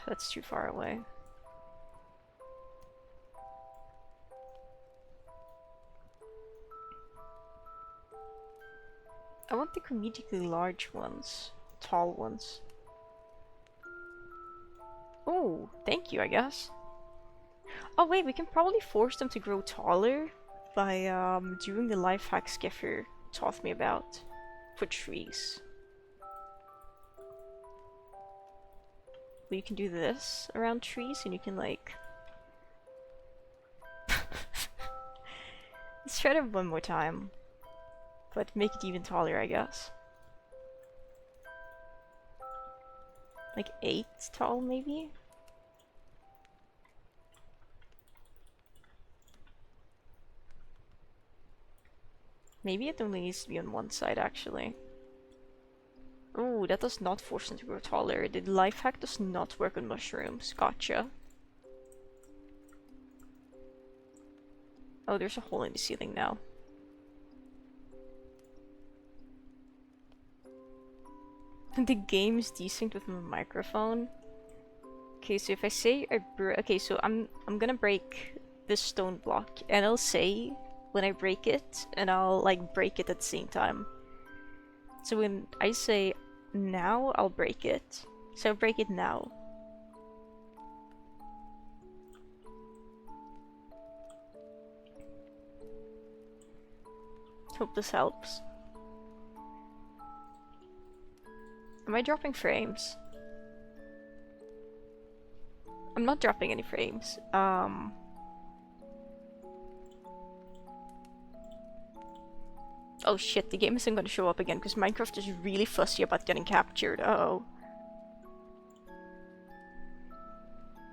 That's too far away. I want the comedically large ones. Tall ones. Oh, thank you, I guess. Oh wait, we can probably force them to grow taller by doing the life hack Skiffer taught me about for trees. Well, you can do this around trees and you can like... Let's try it one more time. But make it even taller, I guess. Like 8 tall, maybe? Maybe it only needs to be on one side, actually. Oh, that does not force them to grow taller. The life hack does not work on mushrooms. Gotcha. Oh, there's a hole in the ceiling now. The game is desynced with my microphone. Okay, so if I say okay, so I'm gonna break this stone block, and I'll say when I break it, and I'll like break it at the same time. So when I say now, I'll break it. So break it now. Hope this helps. Am I dropping frames? I'm not dropping any frames. Oh shit, the game isn't gonna show up again because Minecraft is really fussy about getting captured. Uh-oh.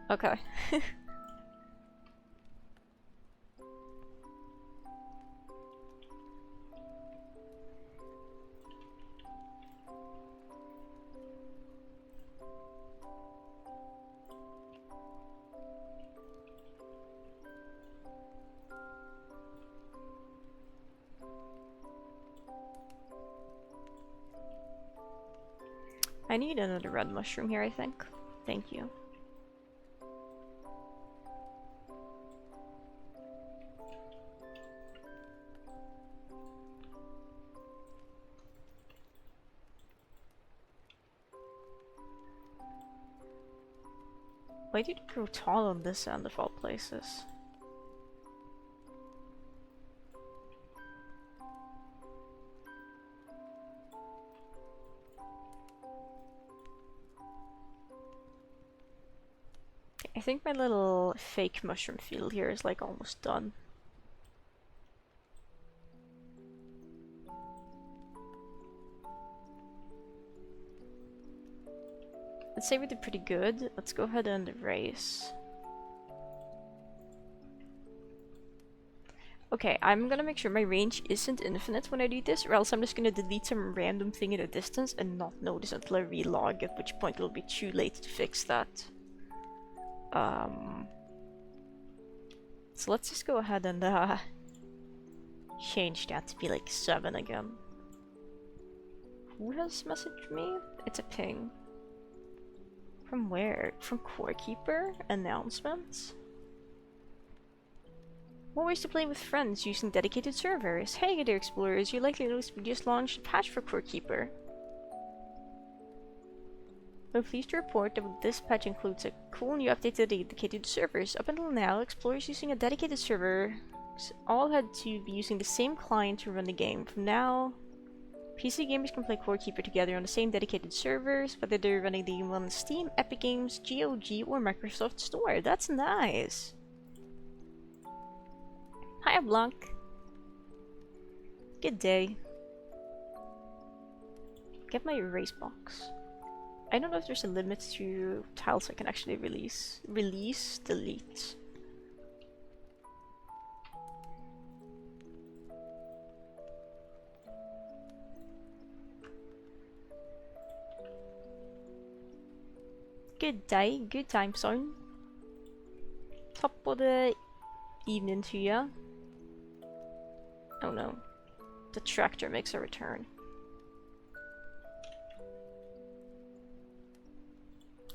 Okay. I need another red mushroom here, I think. Thank you. Why did it grow tall on this end of all places? I think my little fake mushroom field here is like almost done. Let's say we did pretty good. Let's go ahead and erase. Okay, I'm gonna make sure my range isn't infinite when I do this, or else I'm just gonna delete some random thing in the distance and not notice until I relog, at which point it'll be too late to fix that. So let's just go ahead and change that to be like 7 again. Who has messaged me? It's a ping. From where? From Corekeeper? Announcements? More ways to play with friends using dedicated servers. Hey there explorers, you likely noticed we just launched a patch for Corekeeper. We're pleased to report that this patch includes a cool new update to the dedicated servers. Up until now, explorers using a dedicated server all had to be using the same client to run the game. From now, PC gamers can play Corekeeper together on the same dedicated servers, whether they're running the game on Steam, Epic Games, GOG, or Microsoft Store. That's nice! Hiya, Blanc. Good day. Get my erase box. I don't know if there's a limit to tiles I can actually release. Release, delete. Good day, good time zone. Top of the evening to ya. Oh no, the tractor makes a return.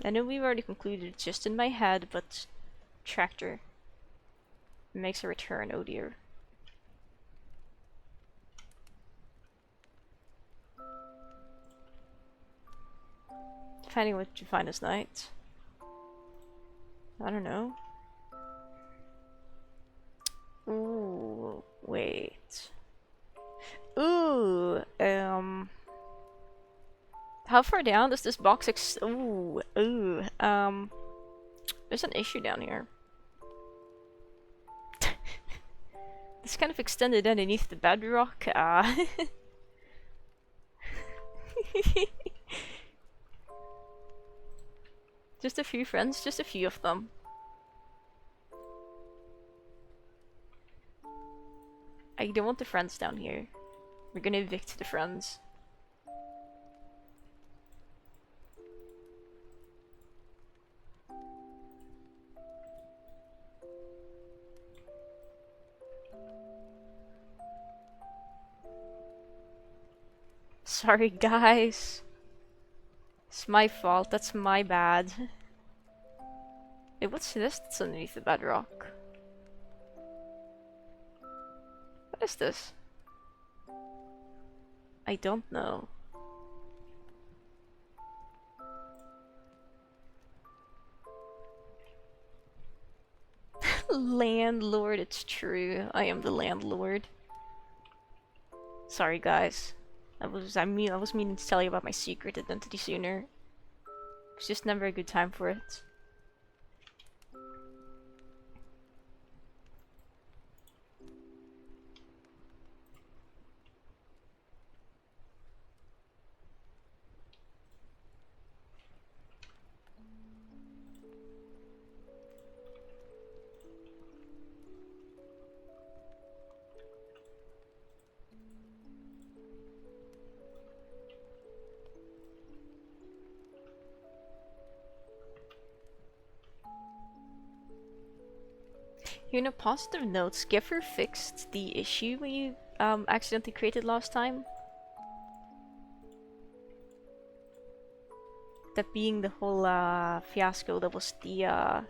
I know we've already concluded just in my head, but tractor makes a return, oh dear. Finding what to find this night. I don't know. Ooh, wait. Ooh, how far down does this box ooh, there's an issue down here. This kind of extended underneath the bedrock, Just a few friends, just a few of them. I don't want the friends down here. We're gonna evict the friends. Sorry guys. It's my fault, that's my bad. Wait, what's this that's underneath the bedrock? What is this? I don't know. Landlord, it's true. I am the landlord. Sorry guys. I was meaning to tell you about my secret identity sooner. It's just never a good time for it. Here, in a positive note, Skiffer fixed the issue we accidentally created last time. That being the whole fiasco that was the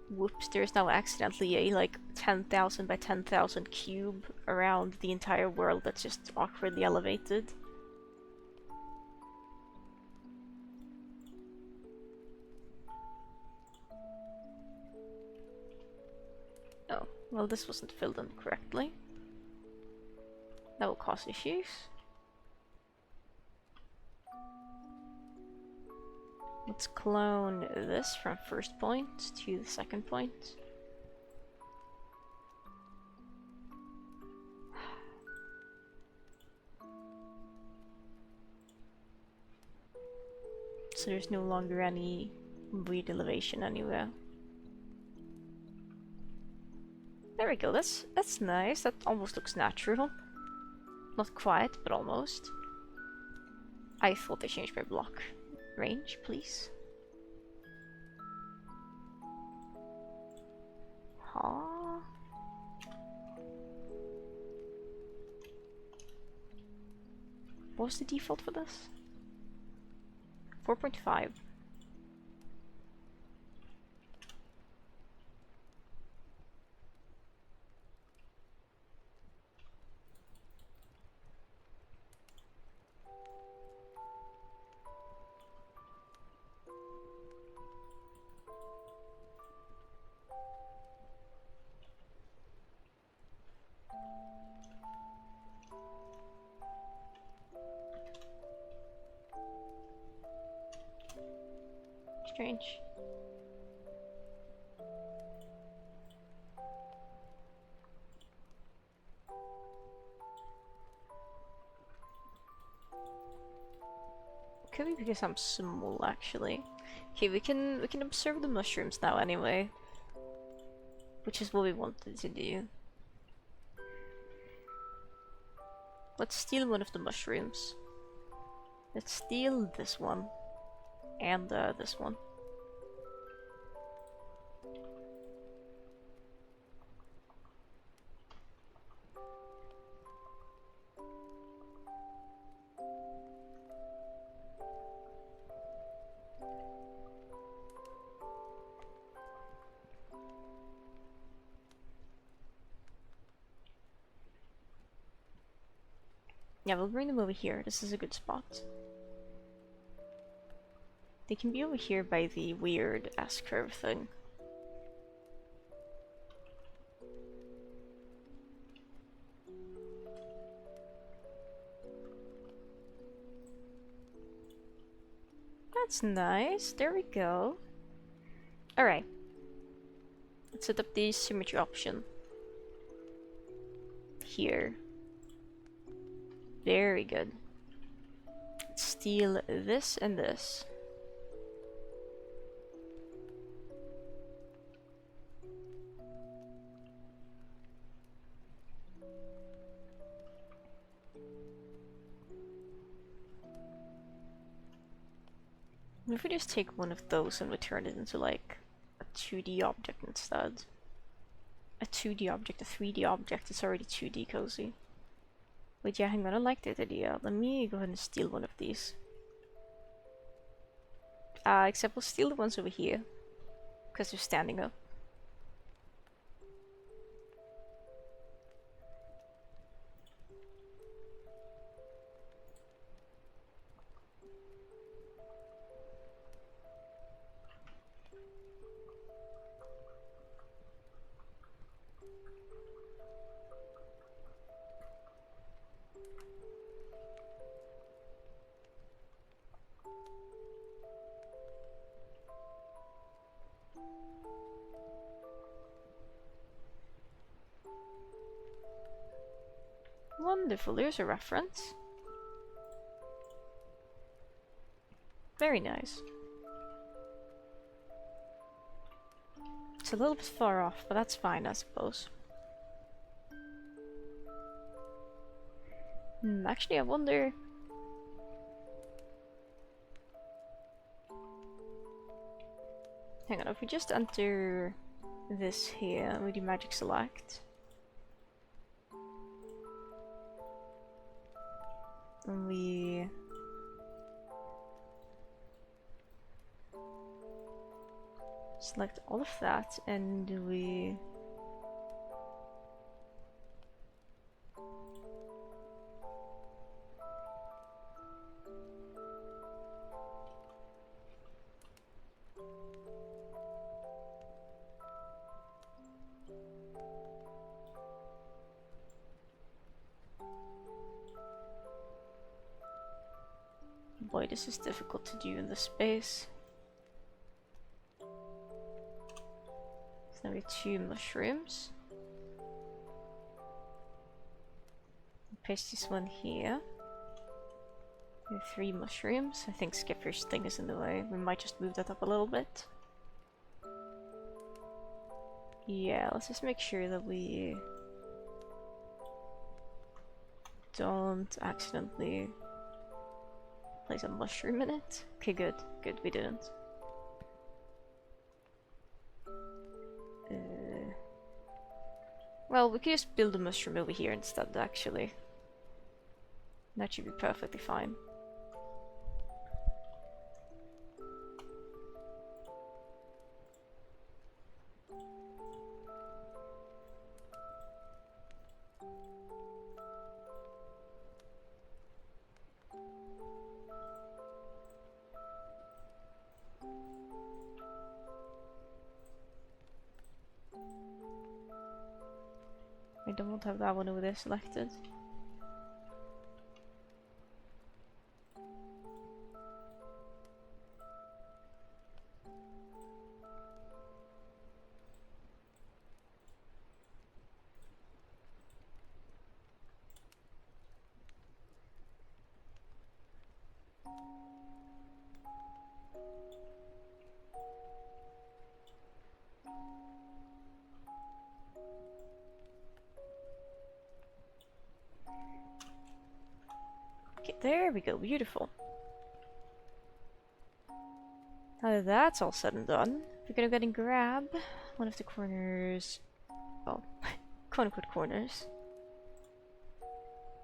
whoops, there's now accidentally a like 10,000 by 10,000 cube around the entire world that's just awkwardly elevated. Oh, well, this wasn't filled in correctly. That will cause issues. Let's clone this from first point to the second point. So there's no longer any weird elevation anywhere. There we go, that's nice. That almost looks natural. Not quite, but almost. I thought they changed my block range, please. Huh? What was the default for this? 4.5. Strange. Could be because I'm small, actually. Okay, we can observe the mushrooms now anyway, which is what we wanted to do. Let's steal one of the mushrooms. Let's steal this one and this one. Yeah, we'll bring them over here. This is a good spot. They can be over here by the weird S-curve thing. That's nice. There we go. Alright. Let's set up the symmetry option. Here. Very good. Let's steal this and this. If we just take one of those and we turn it into like a 2D object instead. A 2D object, a 3D object, it's already 2D cozy. Wait, yeah, hang on, I like that idea. Let me go ahead and steal one of these. Except we'll steal the ones over here. Because they're standing up. Wonderful, there's a reference. Very nice. It's a little bit far off, but that's fine, I suppose. Actually, I wonder... Hang on, if we just enter this here, we do magic select. And we... select all of that, and we... Boy, this is difficult to do in this space. So now we have 2 mushrooms. Paste this one here. We have 3 mushrooms. I think Skipper's thing is in the way. We might just move that up a little bit. Yeah, let's just make sure that we don't accidentally place a mushroom in it. Okay, good. Good, we didn't. Well, we could just build a mushroom over here instead, actually. That should be perfectly fine. I don't want to have that one over there selected. Okay, there we go, beautiful. Now that that's all said and done, we're gonna go ahead and grab one of the corners, well, quote-unquote corners,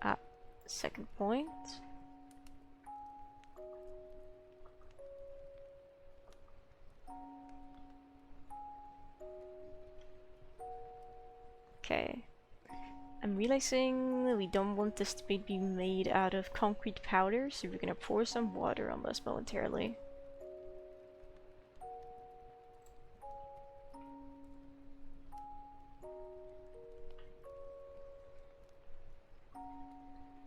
at second point. Okay. I'm realizing we don't want this to be made out of concrete powder, so we're gonna pour some water on this momentarily.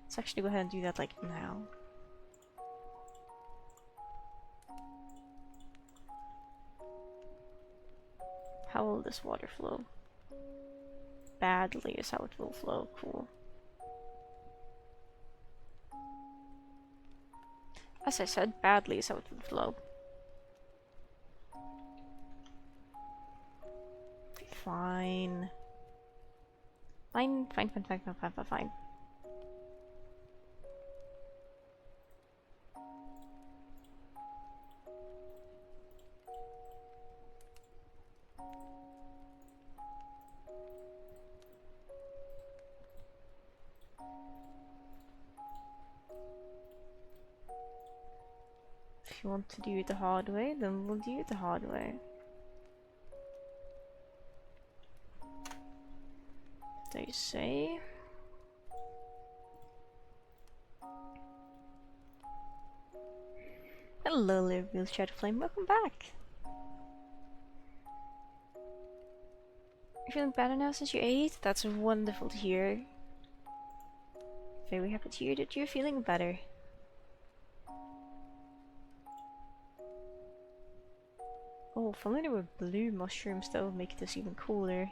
Let's actually go ahead and do that like now. How will this water flow? Badly is how it will flow. Cool. As I said, badly is how it will flow. Fine. Fine. if you want to do it the hard way, then we'll do it the hard way. They say. Hello, Liverpool Shadow Flame, welcome back! You're feeling better now since you ate? That's wonderful to hear. Very happy to hear that you're feeling better. Oh, if only there were blue mushrooms, that would make this even cooler.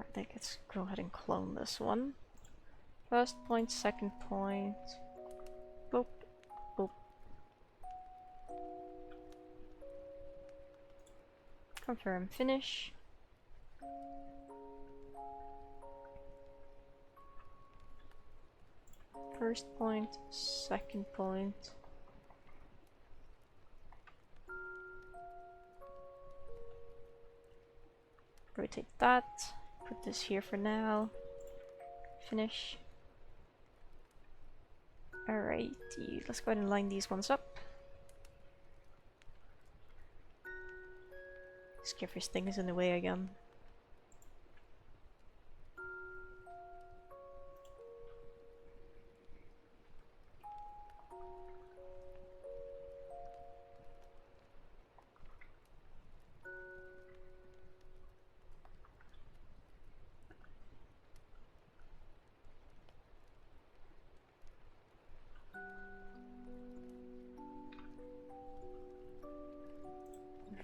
I think let's go ahead and clone this one. First point, second point. Boop, boop. Confirm, finish. First point, second point. Rotate that. Put this here for now. Finish. Alrighty, let's go ahead and line these ones up. Skiffer's thing is in the way again.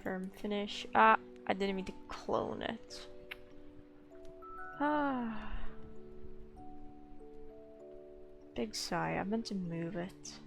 Confirm, finish. Ah, I didn't mean to clone it. Ah. Big sigh, I meant to move it.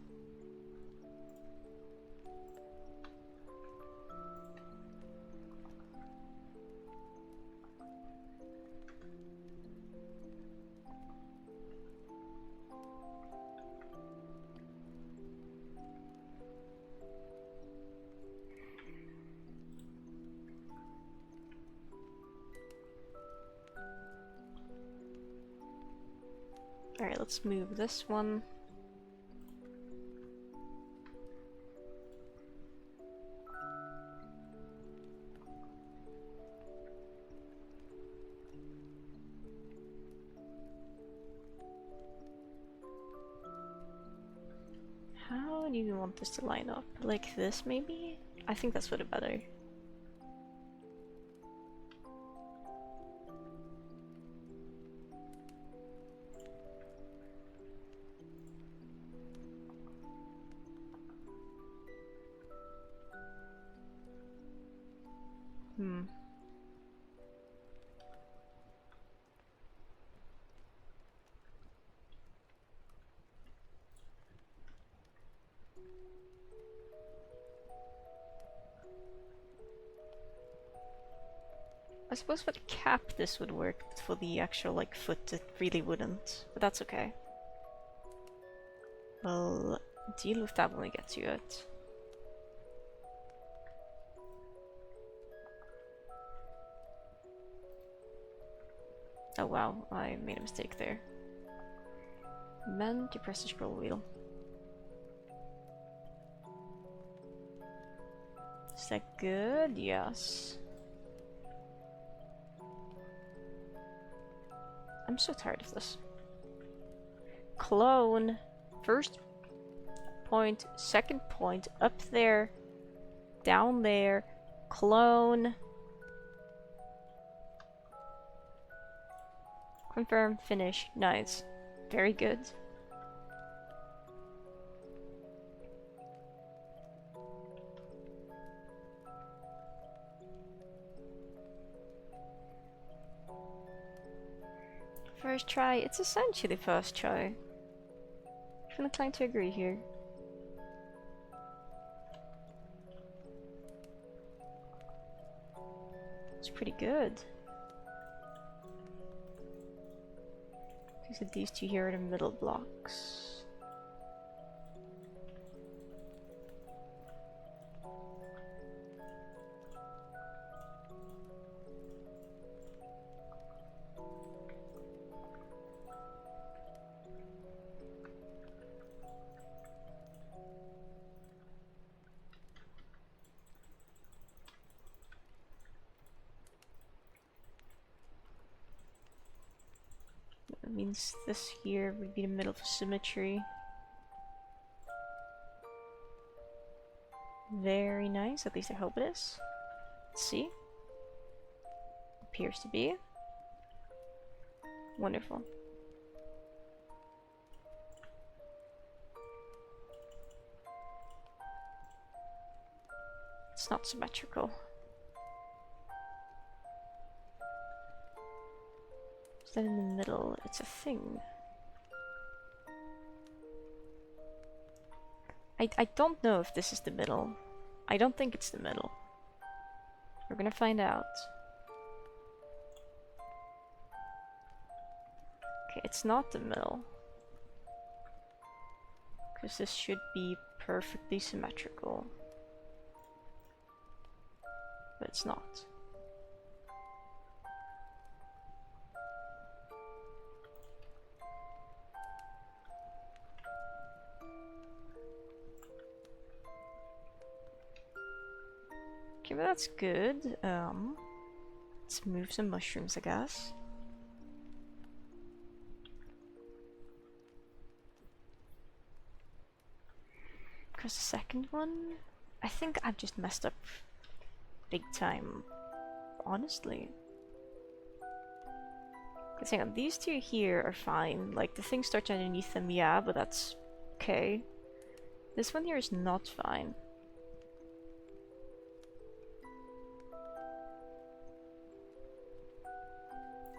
Alright, let's move this one. How do you want this to line up? Like this, maybe? I think that's for the better. I suppose for the cap this would work, but for the actual like foot it really wouldn't. But that's okay. We'll deal with that when we get to it. Oh wow, I made a mistake there. Meant to press the scroll wheel. Is that good? Yes. I'm so tired of this. Clone. First point, second point, up there, down there, clone. Confirm, finish, nice. Very good. First try. It's essentially first try. I'm inclined to agree here. It's pretty good. So these two here are the middle blocks. That means this here would be the middle of symmetry. Very nice, at least I hope it is. Let's see. Appears to be. Wonderful. It's not symmetrical. Is that in the middle? It's a thing. I don't know if this is the middle. I don't think it's the middle. We're gonna find out. Okay, it's not the middle. Because this should be perfectly symmetrical. But it's not. Okay, but that's good. Let's move some mushrooms, I guess. Because the second one, I think I've just messed up big time, honestly. Because hang on, these two here are fine. Like, the thing starts underneath them, yeah, but that's okay. This one here is not fine.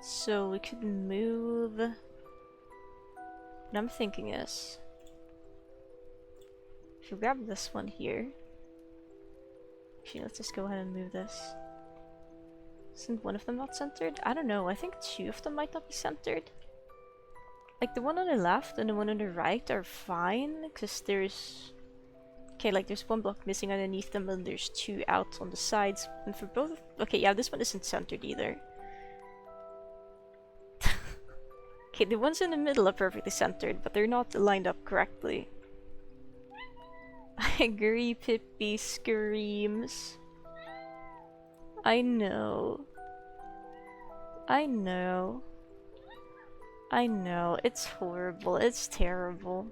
So we could move. What I'm thinking is, if we grab this one here, actually let's just go ahead and move this. Isn't one of them not centered? I don't know, I think two of them might not be centered. Like the one on the left and the one on the right are fine, because there's... Okay, like there's one block missing underneath them and there's two out on the sides. And for both... Okay, yeah, this one isn't centered either. Okay, the ones in the middle are perfectly centered, but they're not lined up correctly. I agree, Pippi screams. I know. I know. I know. It's horrible. It's terrible.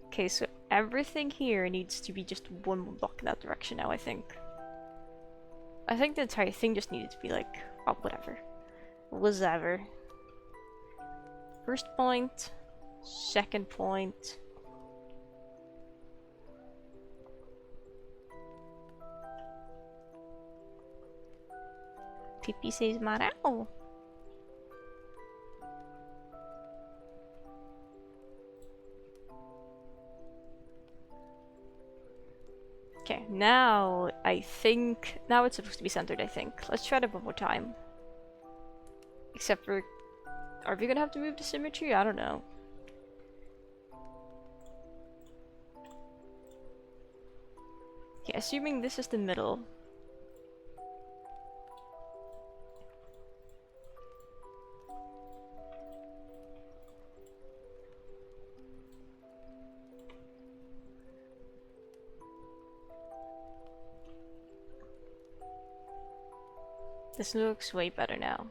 Okay, so everything here needs to be just one block in that direction now, I think. I think the entire thing just needed to be like, oh, whatever. Whatever. First point, second point. Pippi says marau. Okay, now I think... Now it's supposed to be centered, I think. Let's try that one more time. Except for... Are we gonna have to move the symmetry? I don't know. Okay, assuming this is the middle. This looks way better now.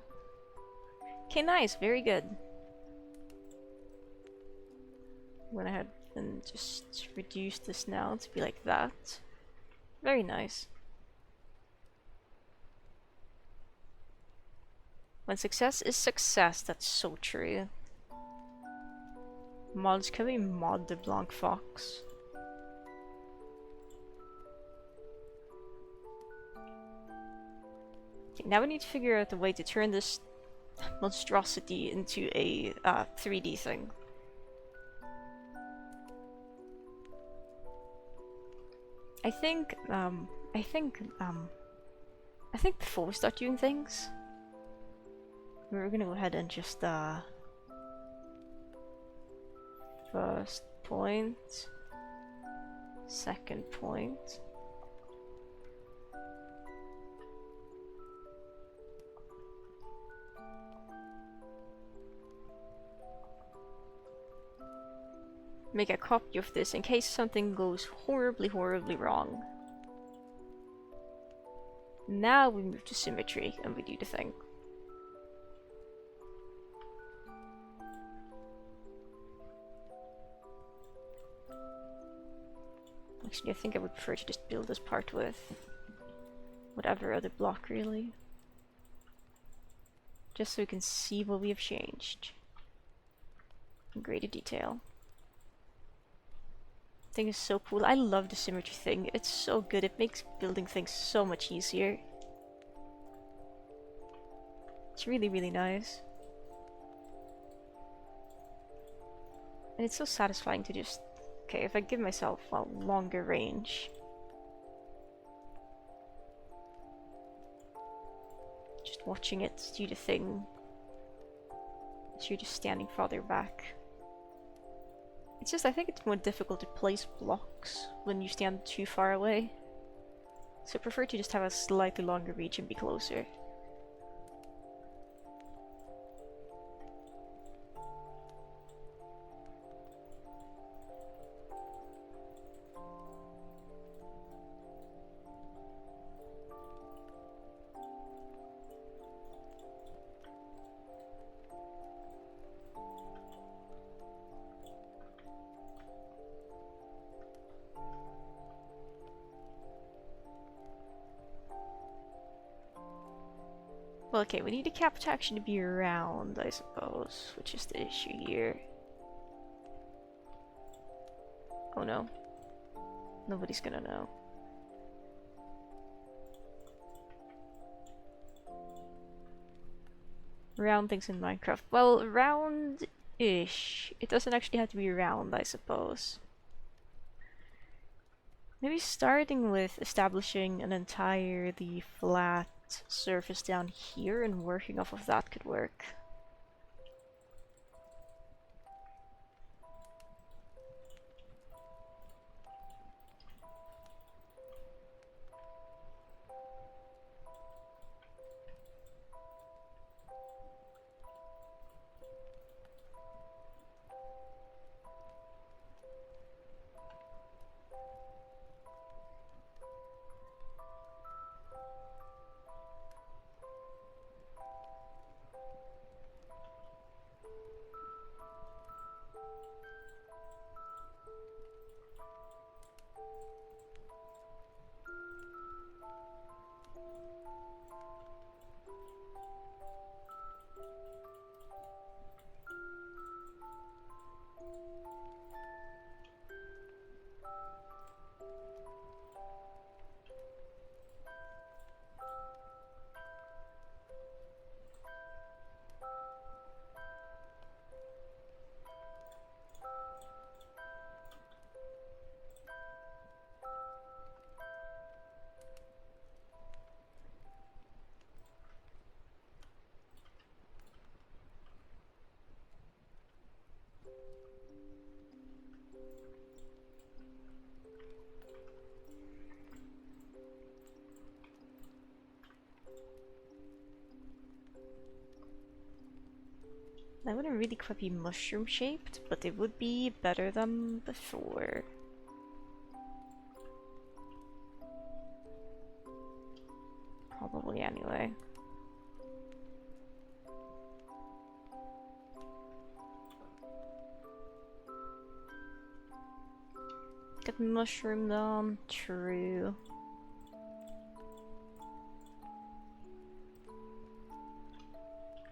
Okay, nice, very good. Went ahead and just reduced this now to be like that. Very nice. When success is success, that's so true. Mods, can we mod the Blanc Fox? Okay, now we need to figure out a way to turn this monstrosity into a 3D thing. I think before we start doing things, we're gonna go ahead and just first point, second point. Make a copy of this in case something goes horribly wrong. Now we move to symmetry and we do the thing. Actually, I think I would prefer to just build this part with whatever other block, really. Just so we can see what we have changed in greater detail. Thing is so cool. I love the symmetry thing. It's so good. It makes building things so much easier. It's really, really nice. And it's so satisfying to just... Okay, if I give myself a longer range. Just watching it do the thing. So you're just standing farther back. It's just, I think it's more difficult to place blocks when you stand too far away. So I prefer to just have a slightly longer reach and be closer. Well, okay, we need the cap protection to be around, I suppose, which is the issue here. Oh no. Nobody's gonna know. Round things in Minecraft. Well, round-ish. It doesn't actually have to be round, I suppose. Maybe starting with establishing an entirely flat surface down here and working off of that could work. That wouldn't really quite be mushroom shaped, but it would be better than before. Probably anyway. Get mushroom down, true.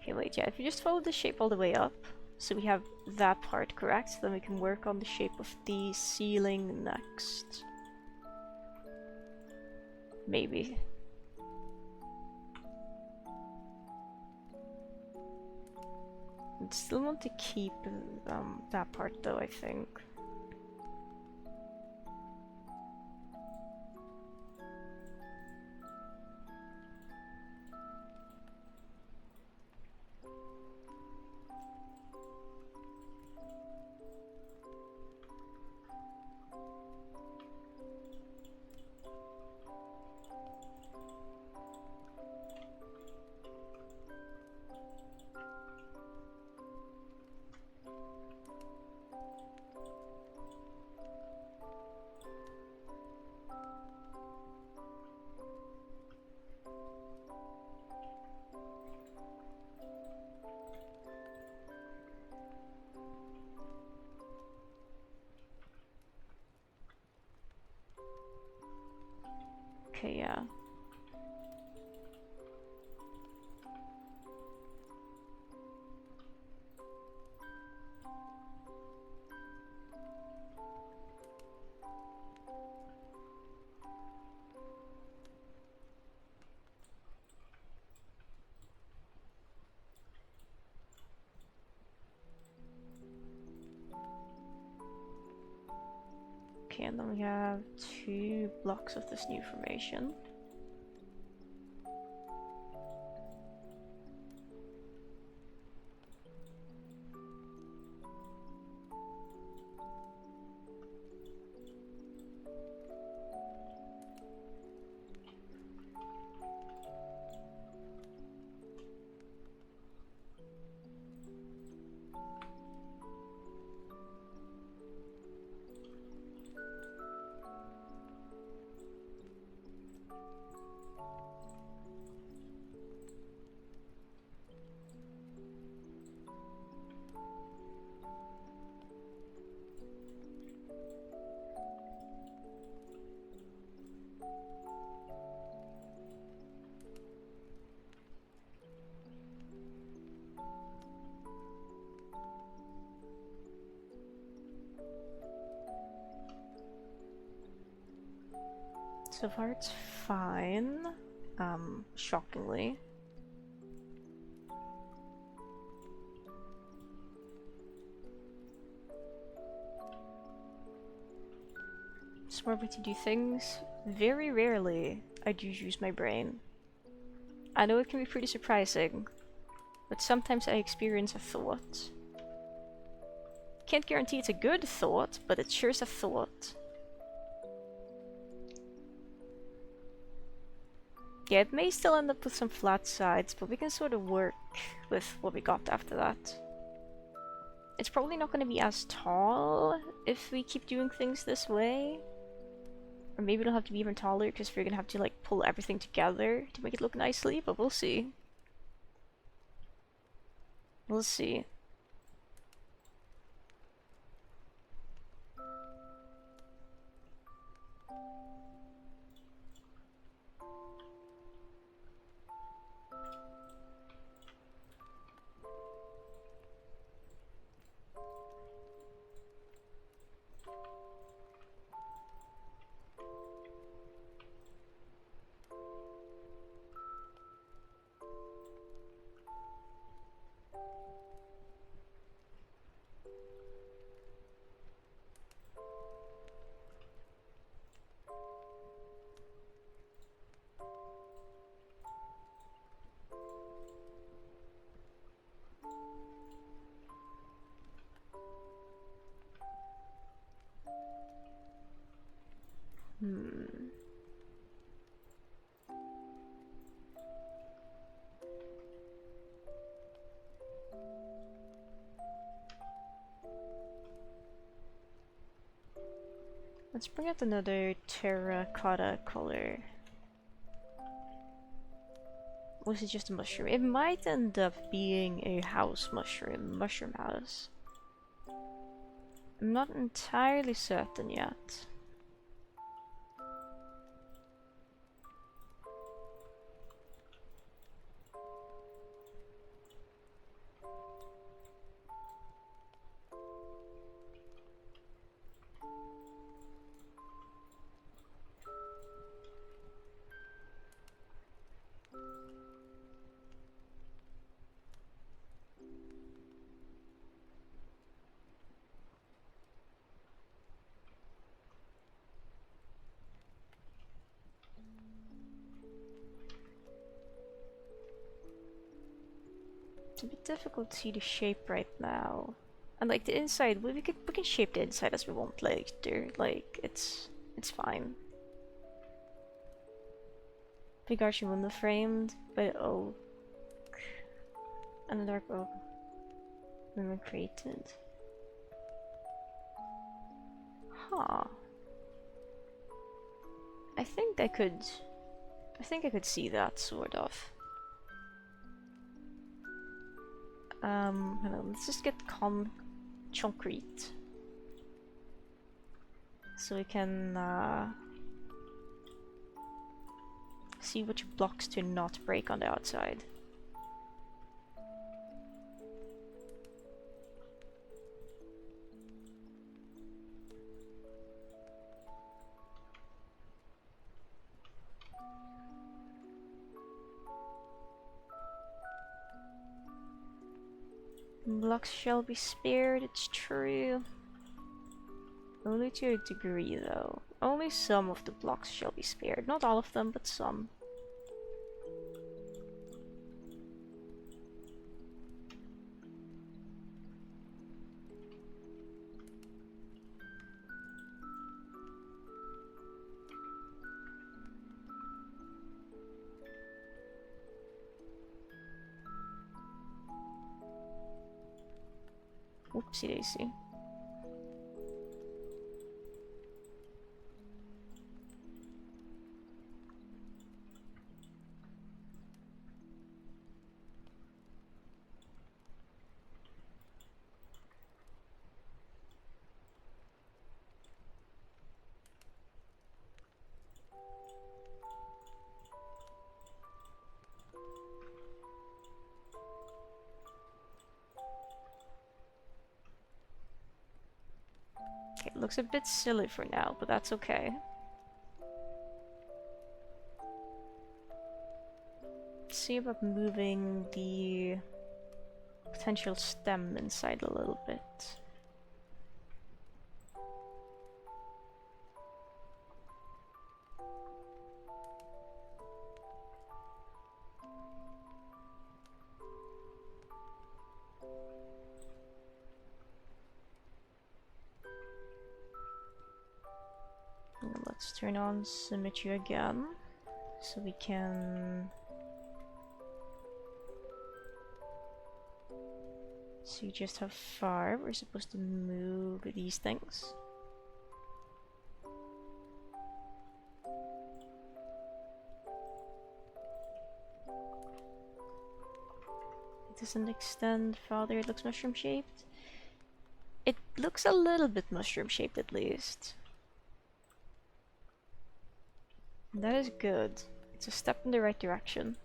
Okay, wait, yeah, if you just follow the shape all the way up, so we have that part correct, then we can work on the shape of the ceiling next. Maybe. I still want to keep that part though, I think. Okay, yeah. Okay, and then we have 2 blocks of this new formation. So far it's fine, shockingly. Smart way to do things. Very rarely I do use my brain. I know it can be pretty surprising, but sometimes I experience a thought. Can't guarantee it's a good thought, but it sure is a thought. Yeah, it may still end up with some flat sides, but we can sort of work with what we got after that. It's probably not going to be as tall if we keep doing things this way. Or maybe it'll have to be even taller because we're going to have to like pull everything together to make it look nicely, but we'll see. We'll see. Let's bring out another terracotta color. Or is it just a mushroom? It might end up being a house mushroom, mushroom house. I'm not entirely certain yet. It's a bit difficult to see the shape right now. And like the inside, we can shape the inside as we want later. Like it's fine. Big arching window framed by oak and a dark oak. Women created. Huh. I think I could see that sort of. Hang on, let's just get concrete. So we can see which blocks to not break on the outside. Blocks shall be spared, it's true. Only to a degree though. Only some of the blocks shall be spared. Not all of them, but some. Oopsie daisy. Okay, it looks a bit silly for now, but that's okay. Let's see about moving the potential stem inside a little bit. Let's turn on symmetry again, so we can see just how far we're supposed to move these things. It doesn't extend farther, it looks mushroom shaped. It looks a little bit mushroom shaped at least. That is good. It's a step in the right direction.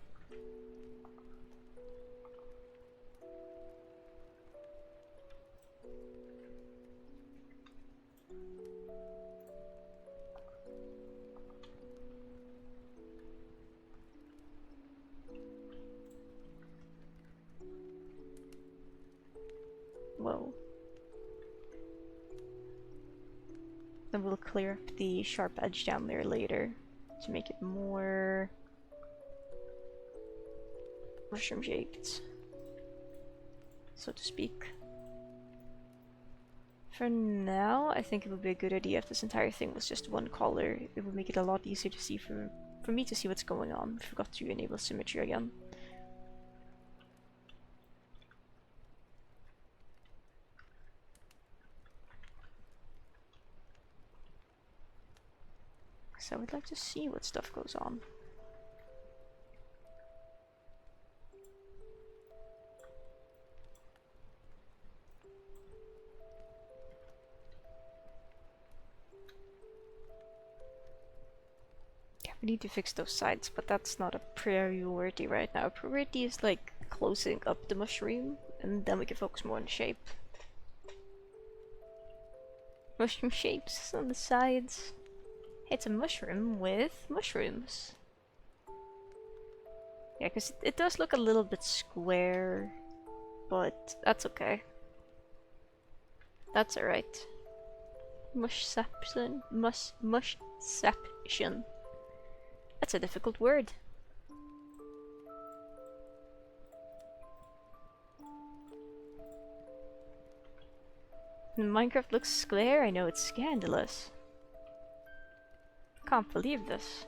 Whoa. Then we'll clear up the sharp edge down there later to make it more mushroom shaped, so to speak. For now, I think it would be a good idea if this entire thing was just one color. It would make it a lot easier to see for me to see what's going on. I forgot to enable symmetry again. So I would like to see what stuff goes on. Yeah, we need to fix those sides, but that's not a priority right now. Priority is like closing up the mushroom, and then we can focus more on the shape. Mushroom shapes on the sides. It's a mushroom with mushrooms. Yeah, because it does look a little bit square, but that's okay. That's alright. Mushception. Mushception. That's a difficult word. Minecraft looks square, I know it's scandalous. Can't believe this.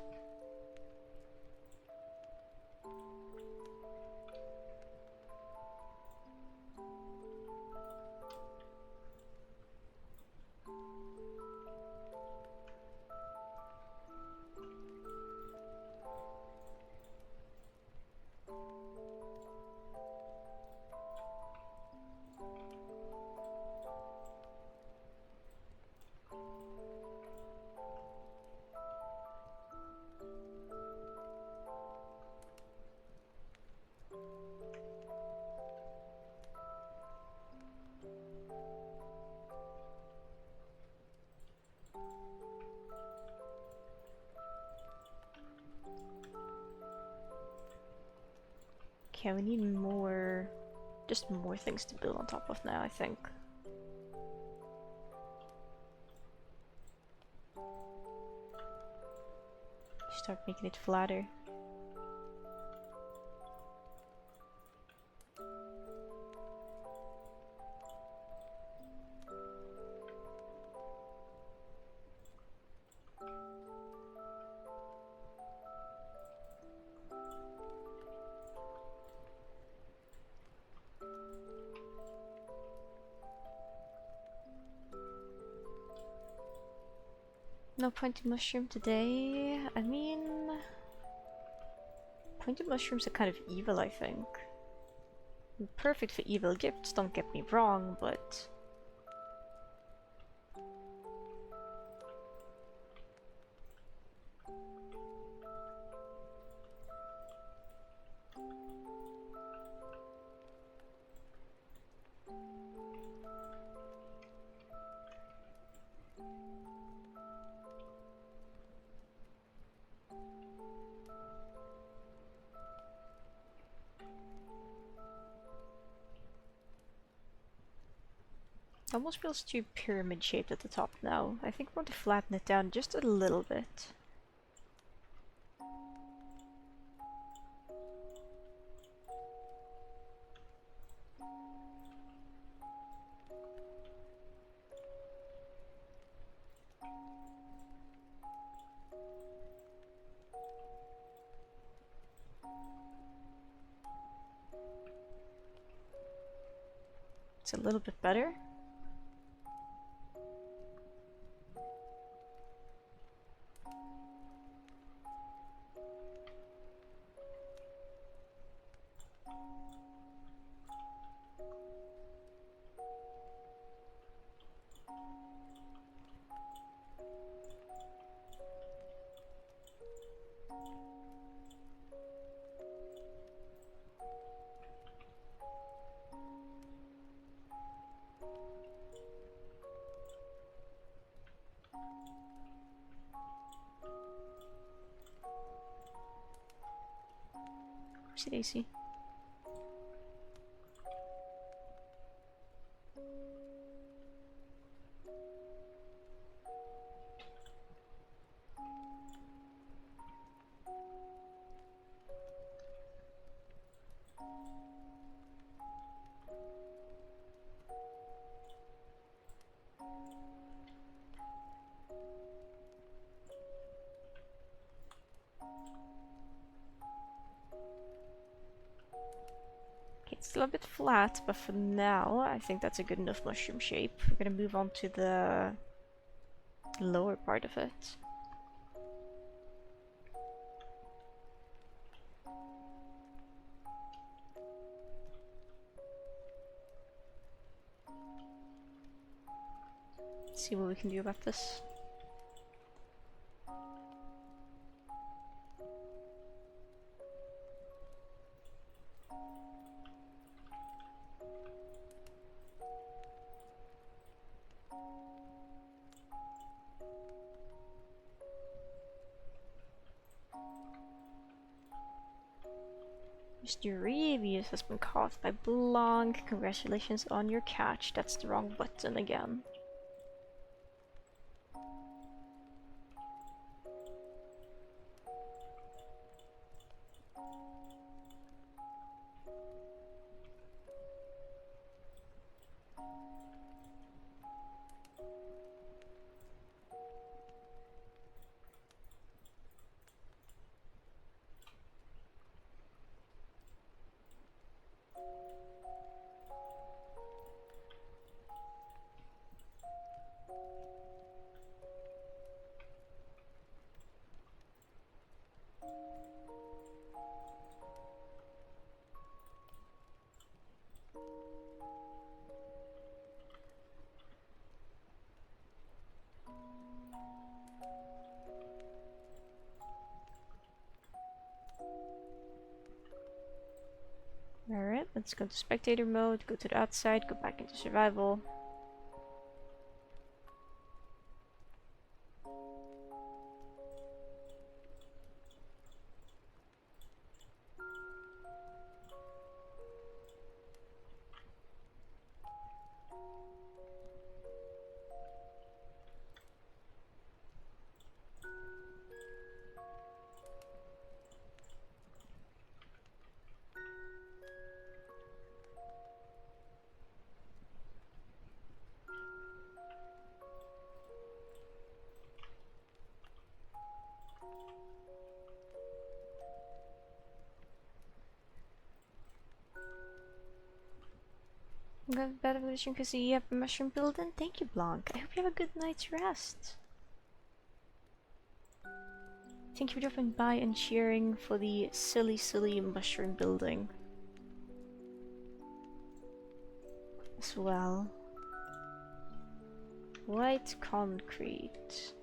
Okay, we need more... just more things to build on top of now, I think. Start making it flatter. No pointed mushroom today. I mean... pointed mushrooms are kind of evil, I think. Perfect for evil gifts, don't get me wrong, but... It almost feels too pyramid shaped at the top now. I think I want to flatten it down just a little bit. It's a little bit better. Daisy. It's still a bit flat, but for now I think that's a good enough mushroom shape. We're gonna move on to the lower part of it. See what we can do about this. Mr. Reeves has been caught by Blanc. Congratulations on your catch. That's the wrong button again. Alright, let's go to spectator mode, go to the outside, go back into survival. I'm going to bed evolution because you have a mushroom building. Thank you, Blanc. I hope you have a good night's rest. Thank you for dropping by and cheering for the silly mushroom building as well. White concrete.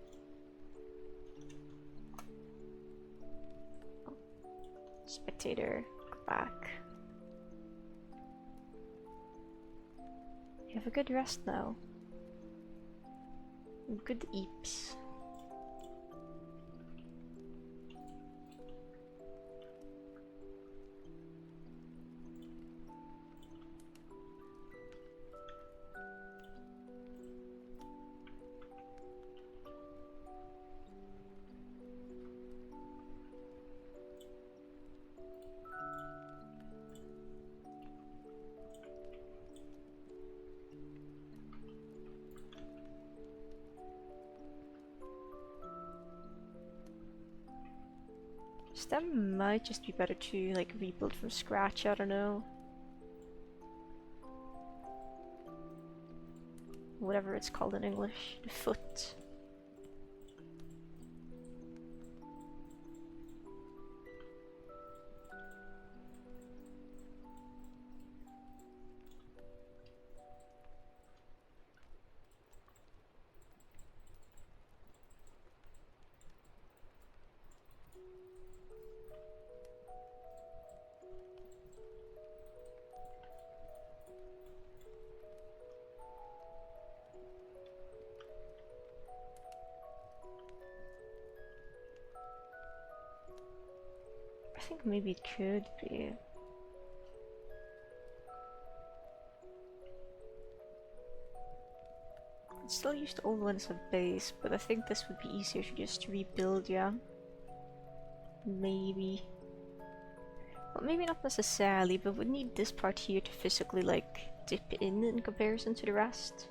Spectator, go back. You have a good rest now. Good eeps. That might just be better to like rebuild from scratch, I don't know. Whatever it's called in English, the foot. I think maybe it could be. I'd still use the old one as a base, but I think this would be easier to just rebuild, yeah. Maybe. Well, maybe not necessarily, but we need this part here to physically like dip in comparison to the rest.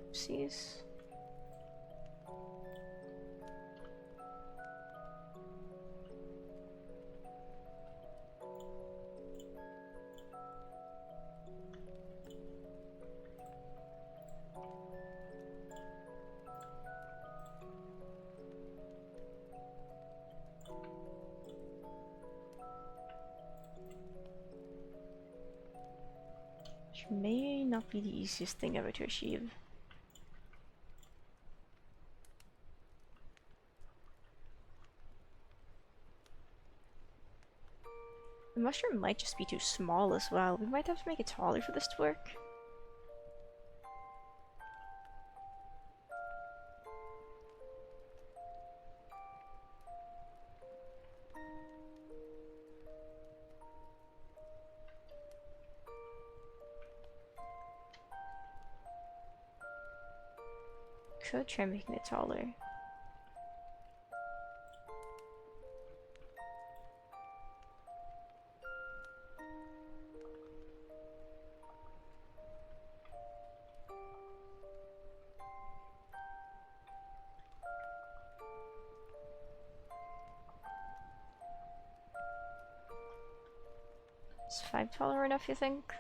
Oopsies. Which may not be the easiest thing ever to achieve. The mushroom might just be too small as well. We might have to make it taller for this to work. Could try making it taller. Is $5 enough, you think?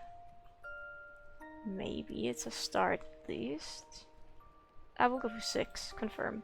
Maybe it's a start at least. I will go for 6, confirm.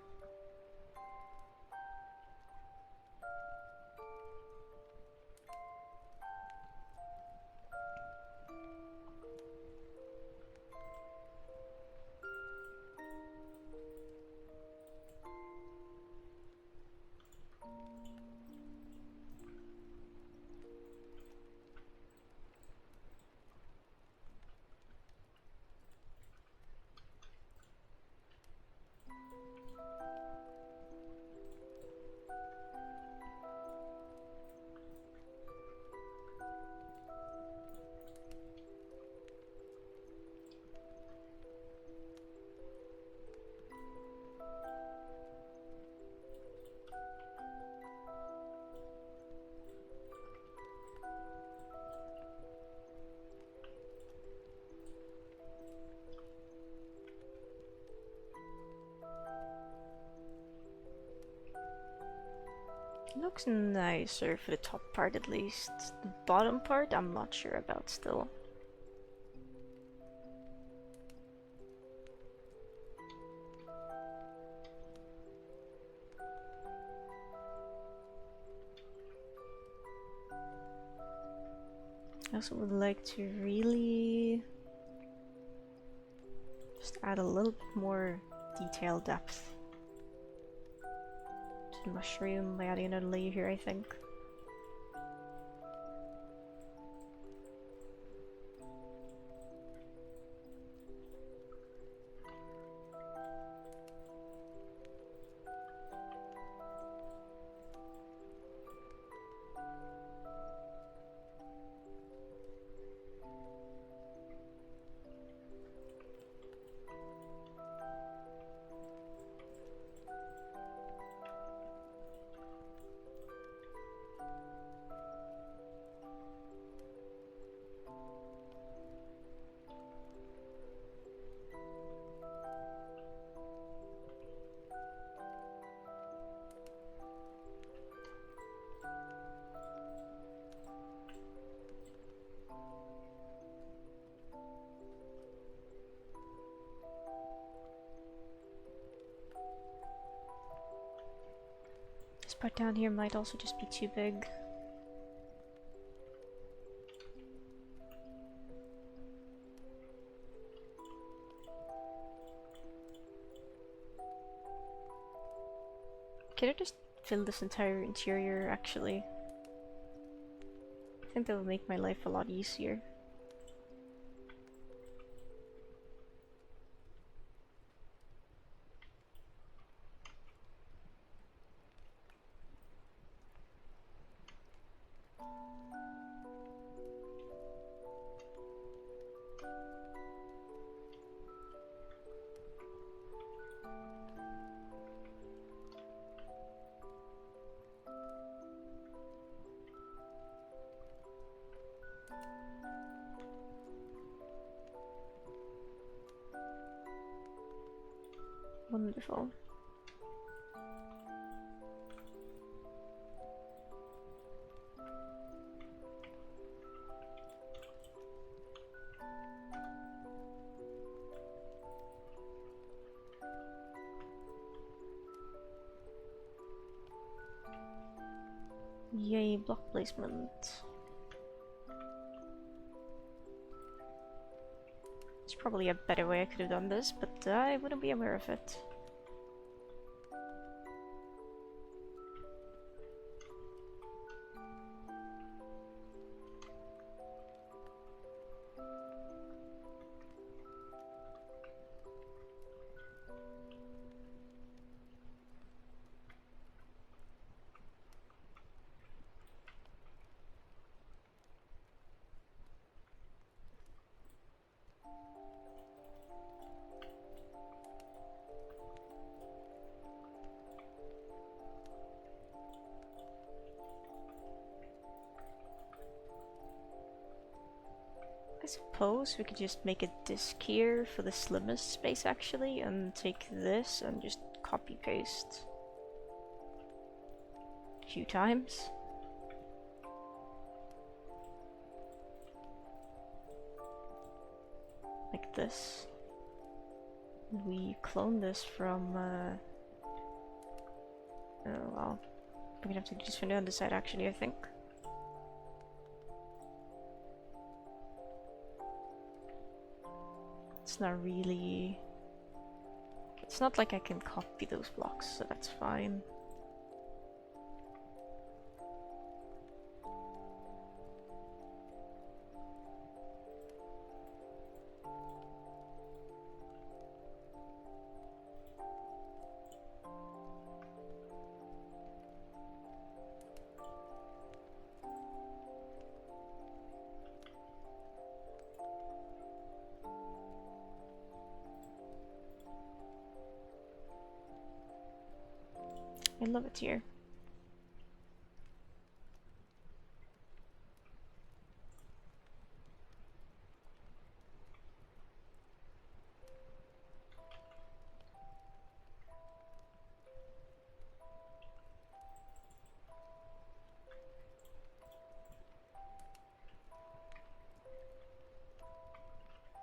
Looks nicer for the top part at least. The bottom part I'm not sure about still. I also would like to really just add a little bit more detail depth to the mushroom by adding another layer here, I think. This part down here might also just be too big. Could I just fill this entire interior actually? I think that would make my life a lot easier. Wonderful. Yay, block placement. There's probably a better way I could have done this, but I wouldn't be aware of it. I suppose we could just make a disk here for the slimmest space actually, and take this and just copy paste a few times. like this. We clone this from, oh well, we're gonna have to do this from the other side actually, I think. It's not really... It's not like I can copy those blocks, so that's fine. I love it here.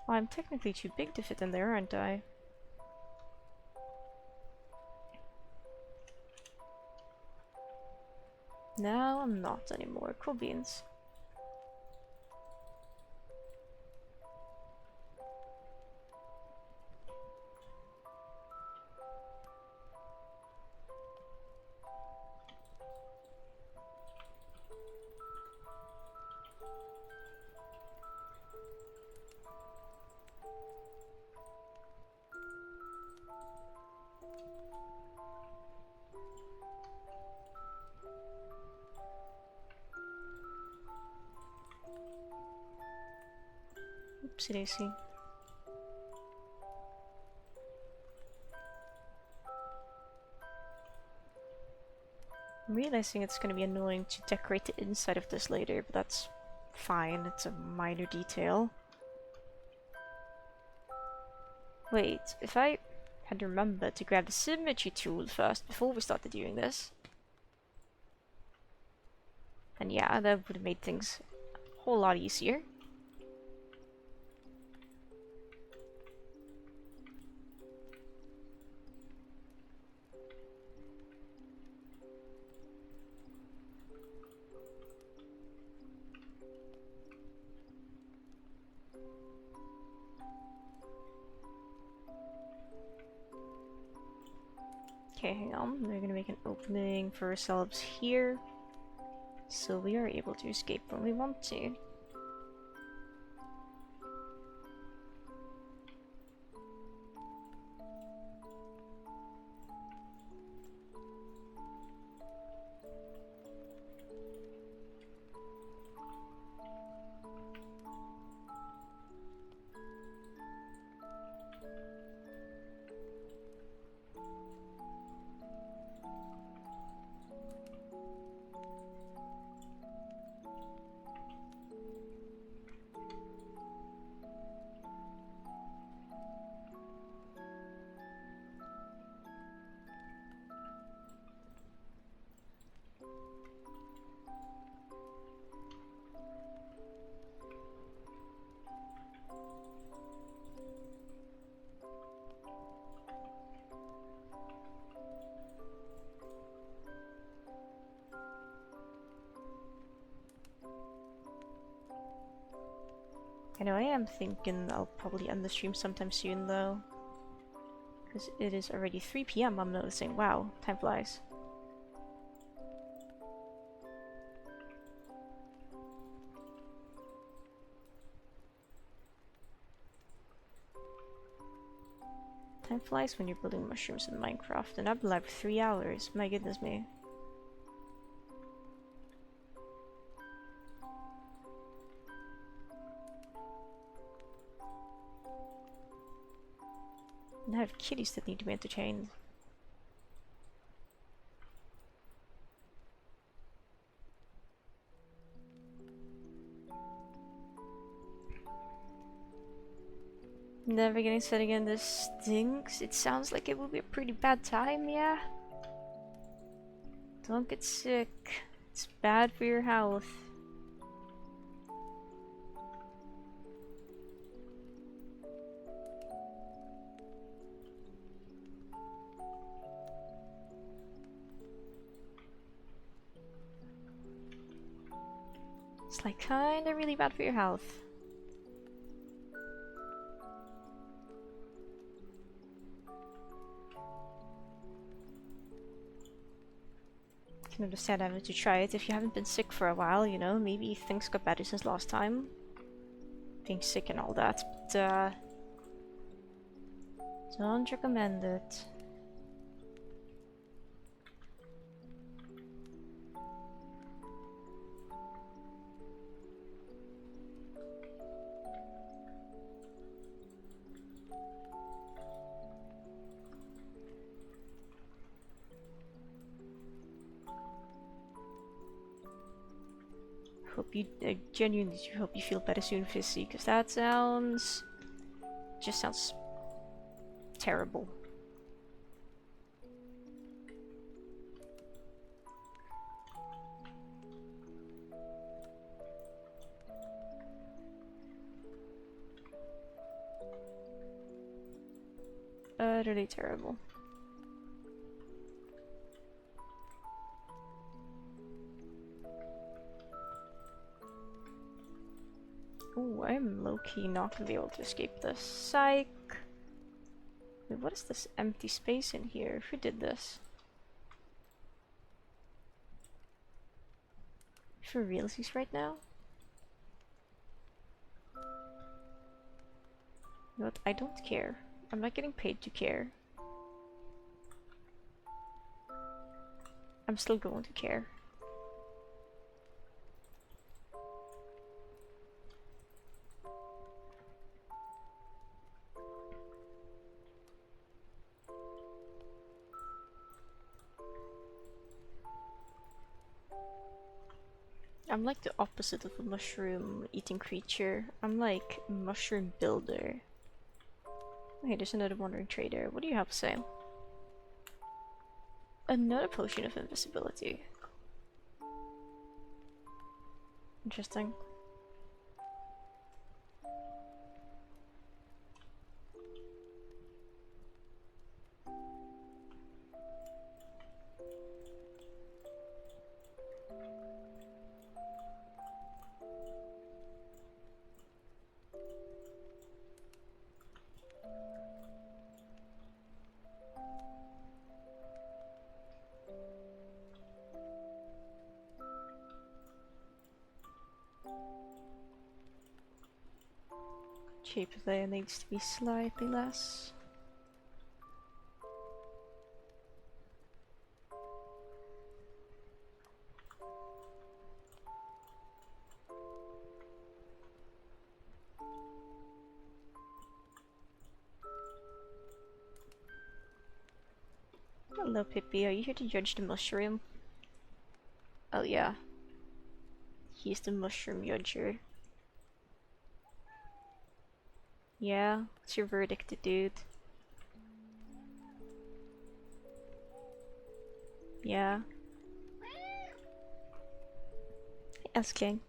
Well, I'm technically too big to fit in there, aren't I? No, I'm not anymore. Cool beans. Oopsie daisy. I'm realizing it's gonna be annoying to decorate the inside of this later, but that's fine, it's a minor detail. Wait, if I had remembered to grab the symmetry tool first before we started doing this, then yeah, that would have made things a whole lot easier. Okay, hang on. We're gonna make an opening for ourselves here, so we are able to escape when we want to. I know I am thinking I'll probably end the stream sometime soon though, because it is already 3 PM. I'm noticing. Wow, time flies. Time flies when you're building mushrooms in Minecraft, and I've been live for 3 hours. My goodness me. And I have kitties that need to be entertained. Never getting set again, this stinks. It sounds like it will be a pretty bad time, yeah? Don't get sick. It's bad for your health. It's like kinda really bad for your health. I can understand having to try it if you haven't been sick for a while, you know, maybe things got better since last time. Being sick and all that, but don't recommend it. Hope you, genuinely hope you feel better soon, Fizzy, because that sounds, just sounds terrible. Utterly terrible. Ooh, I'm low-key not gonna be able to escape this. Psych! Wait, what is this empty space in here? Who did this? For realsies right now? You know what? I don't care. I'm not getting paid to care. I'm still going to care. I'm like the opposite of a mushroom eating creature. I'm like mushroom builder. Okay, there's another wandering trader. What do you have to say? Another potion of invisibility. Interesting. Shape there needs to be slightly less. Hello, Pippi. Are you here to judge the mushroom? Oh yeah. He's the mushroom judger. Yeah? What's your verdict, dude? Yeah? Asking.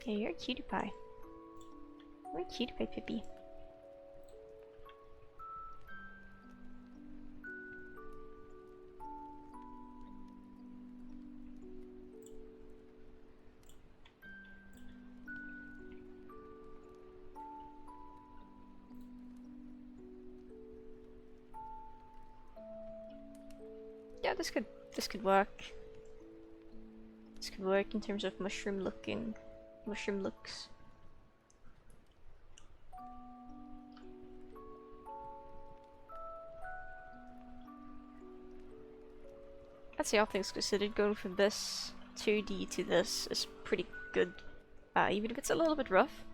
Yeah, you're a cutie pie. You're a cutie pie, Pippi. Yeah, this could work. This could work in terms of mushroom looks. I'd say all things considered, going from this 2D to this is pretty good, even if it's a little bit rough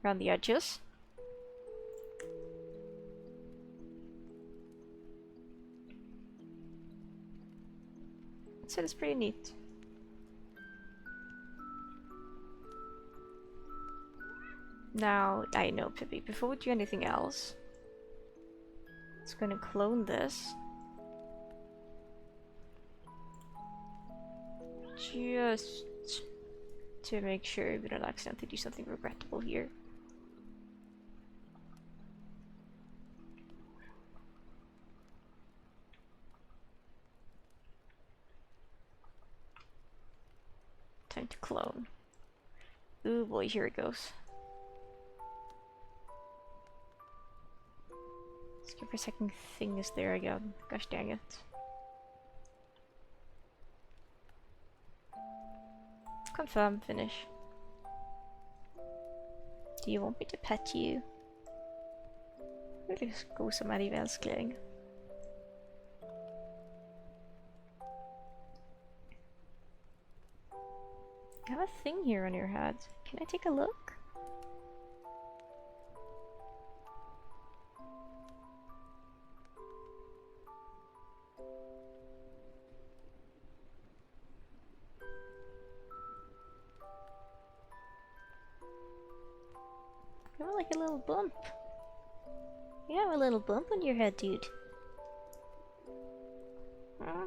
around the edges. I'd say it's pretty neat. Now, I know, Pippi, before we do anything else, it's going to clone this. Just to make sure we don't accidentally do something regrettable here. Time to clone. Ooh boy, here it goes. Skip for a second thing is there again. Gosh dang it. Confirm, finish. Do you want me to pet you? Really god som är i älskling. You have a thing here on your head. Can I take a look? You have like a little bump. You have a little bump on your head, dude. Huh?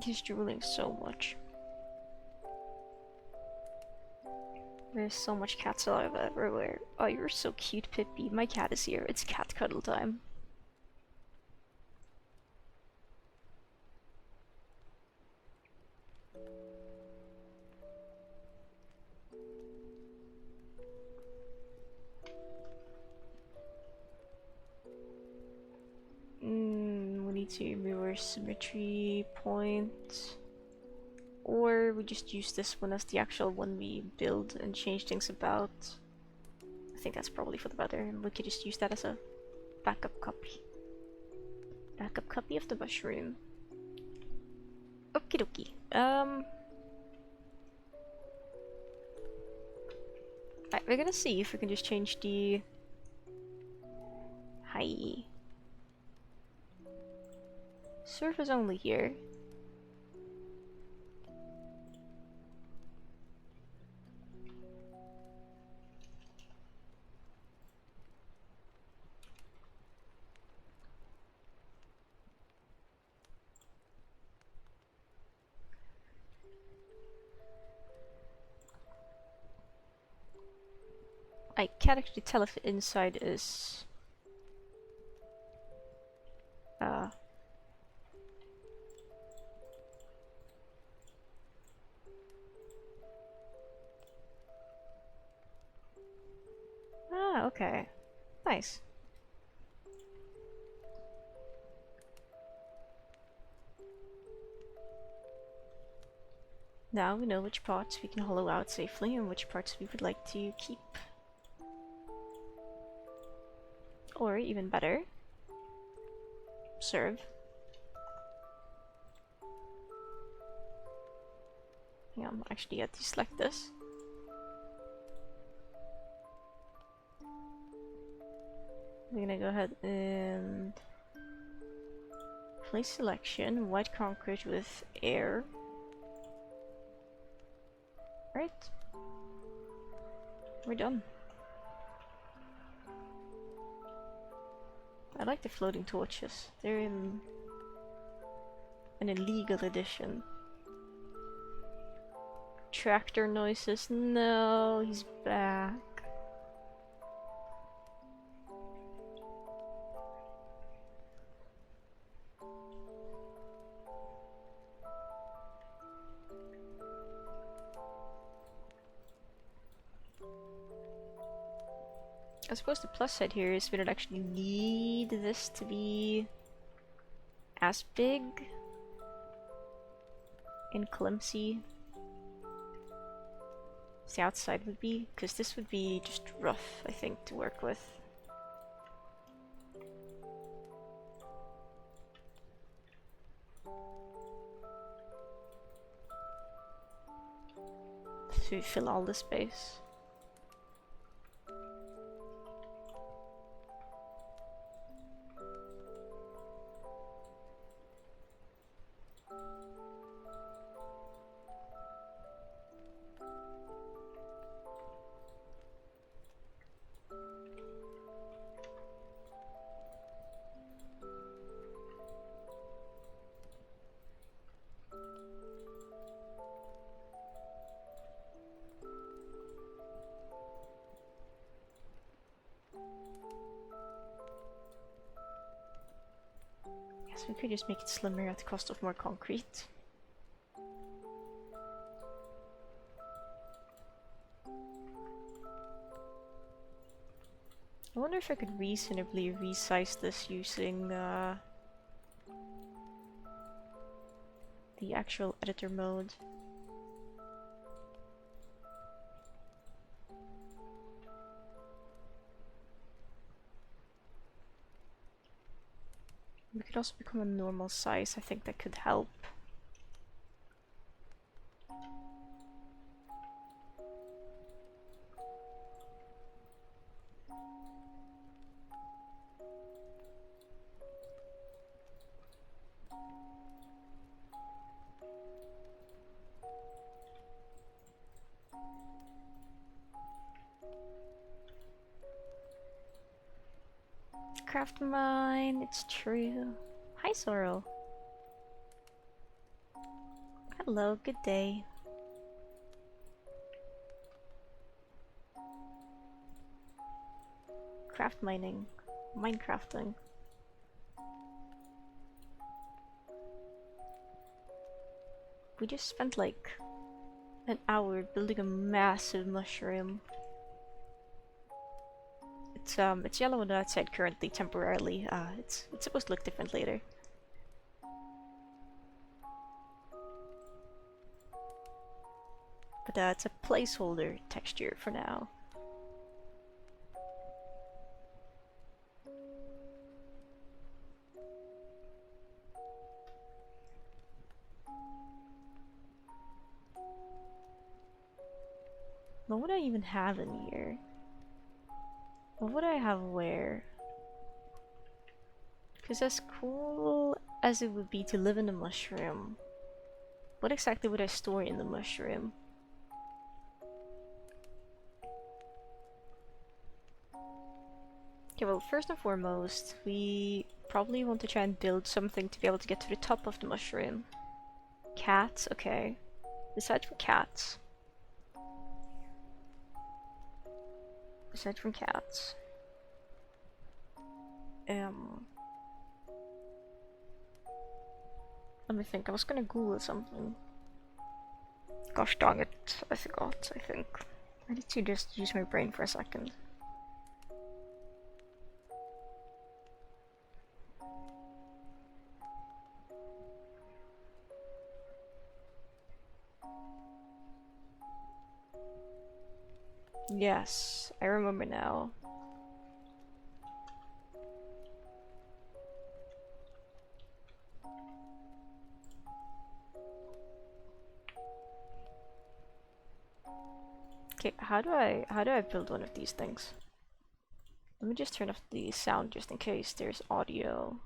He's drooling so much. There's so much cat saliva everywhere. Oh, you're so cute, Pippi. My cat is here. It's cat cuddle time. We need to move our symmetry point. Or we just use this one as the actual one we build and change things about. I think that's probably for the better, and we could just use that as a backup copy. Backup copy of the mushroom. Okie dokie. Right, we're gonna see if we can just change the... Hi. Surface only here. I can't actually tell if the inside is... Ah, okay. Nice. Now we know which parts we can hollow out safely and which parts we would like to keep. Or, even better, serve. Yeah, I'm actually going to select this. We're gonna go ahead and place selection, white concrete with air. Right. We're done. I like the floating torches. They're in an illegal edition. Tractor noises. No, he's back. I suppose the plus side here is we don't actually need this to be as big and clumsy as the outside would be, because this would be just rough, I think, to work with. To fill all the space. So we could just make it slimmer at the cost of more concrete. I wonder if I could reasonably resize this using the actual editor mode. We could also become a normal size. I think that could help. Craft mine, it's true. Hi, Sorrel. Hello, good day. Craft mining. Minecrafting. We just spent like an hour building a massive mushroom. It's yellow on the outside currently, temporarily. It's supposed to look different later. But it's a placeholder texture for now. What would I even have in here? What would I have where? Because as cool as it would be to live in a mushroom, what exactly would I store in the mushroom? Okay, well, first and foremost, we probably want to try and build something to be able to get to the top of the mushroom. Cats, okay. Aside from cats. Aside from cats. Let me think, I was gonna Google something. Gosh dang it, I forgot, I think. I need to just use my brain for a second. Yes, I remember now. Okay, how do I build one of these things? Let me just turn off the sound just in case there's audio.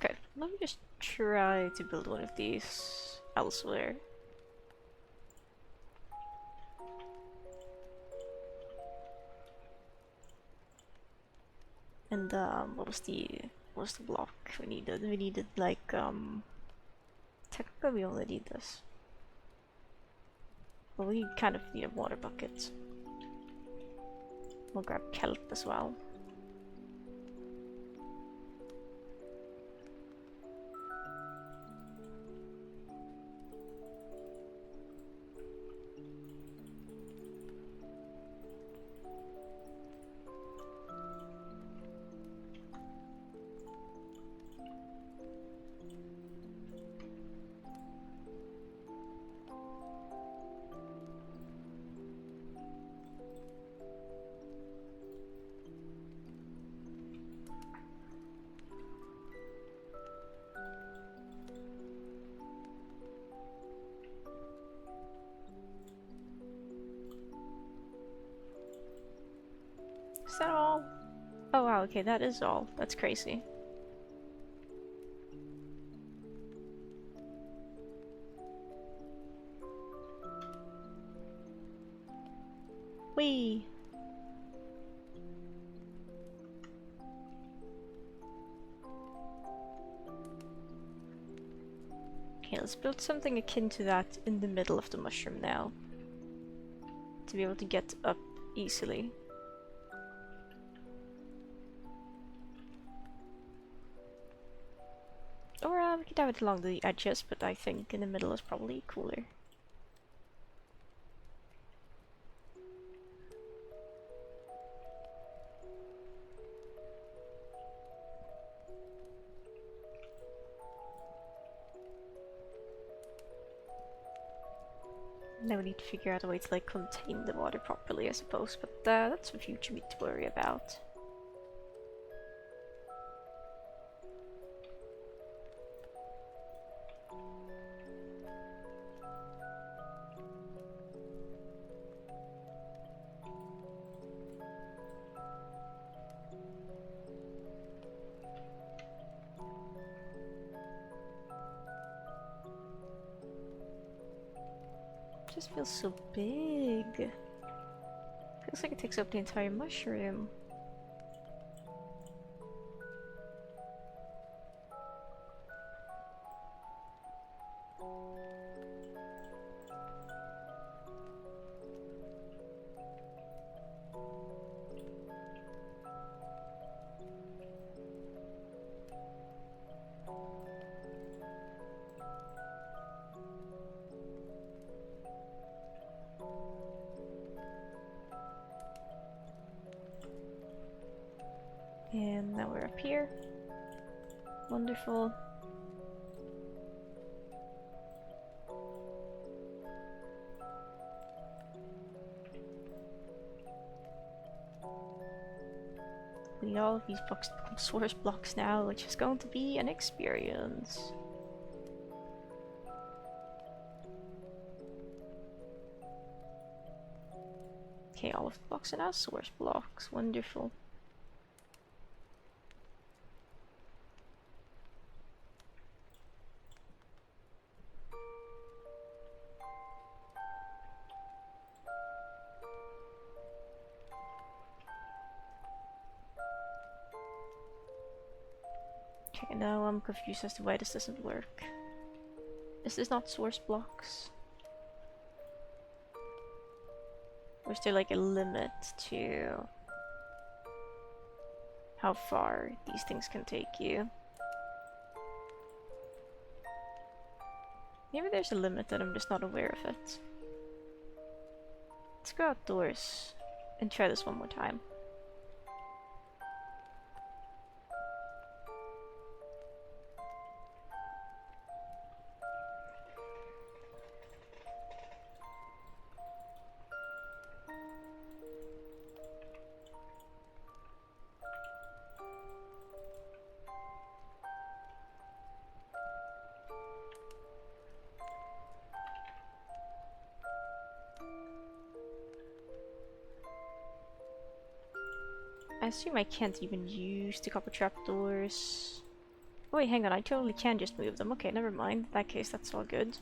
Okay, let me just try to build one of these elsewhere. And what was the block we needed? We needed like technically we only need this. But we kind of need a water bucket. We'll grab kelp as well. Is that all? Oh wow, okay, that is all. That's crazy. Whee! Okay, let's build something akin to that in the middle of the mushroom now. To be able to get up easily. Or we could have it along the edges, but I think in the middle is probably cooler. Now we need to figure out a way to like contain the water properly, I suppose, but that's for future me to worry about. It just feels so big. Feels like it takes up the entire mushroom. And now we're up here. Wonderful. We need all of these blocks to become source blocks now, which is going to be an experience. Okay, all of the blocks are now source blocks. Wonderful. Okay, now I'm confused as to why this doesn't work. Is this not source blocks? Or is there like a limit to how far these things can take you? Maybe there's a limit that I'm just not aware of it. Let's go outdoors and try this one more time. I assume I can't even use the copper trapdoors. Oh wait, hang on, I totally can just move them. Okay, never mind. In that case, that's all good.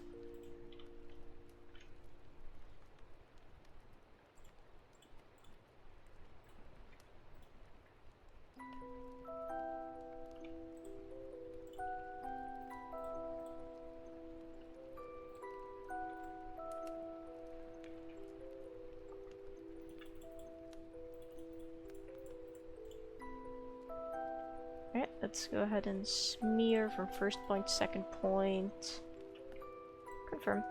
Alright, let's go ahead and smear from first point to second point. Confirm.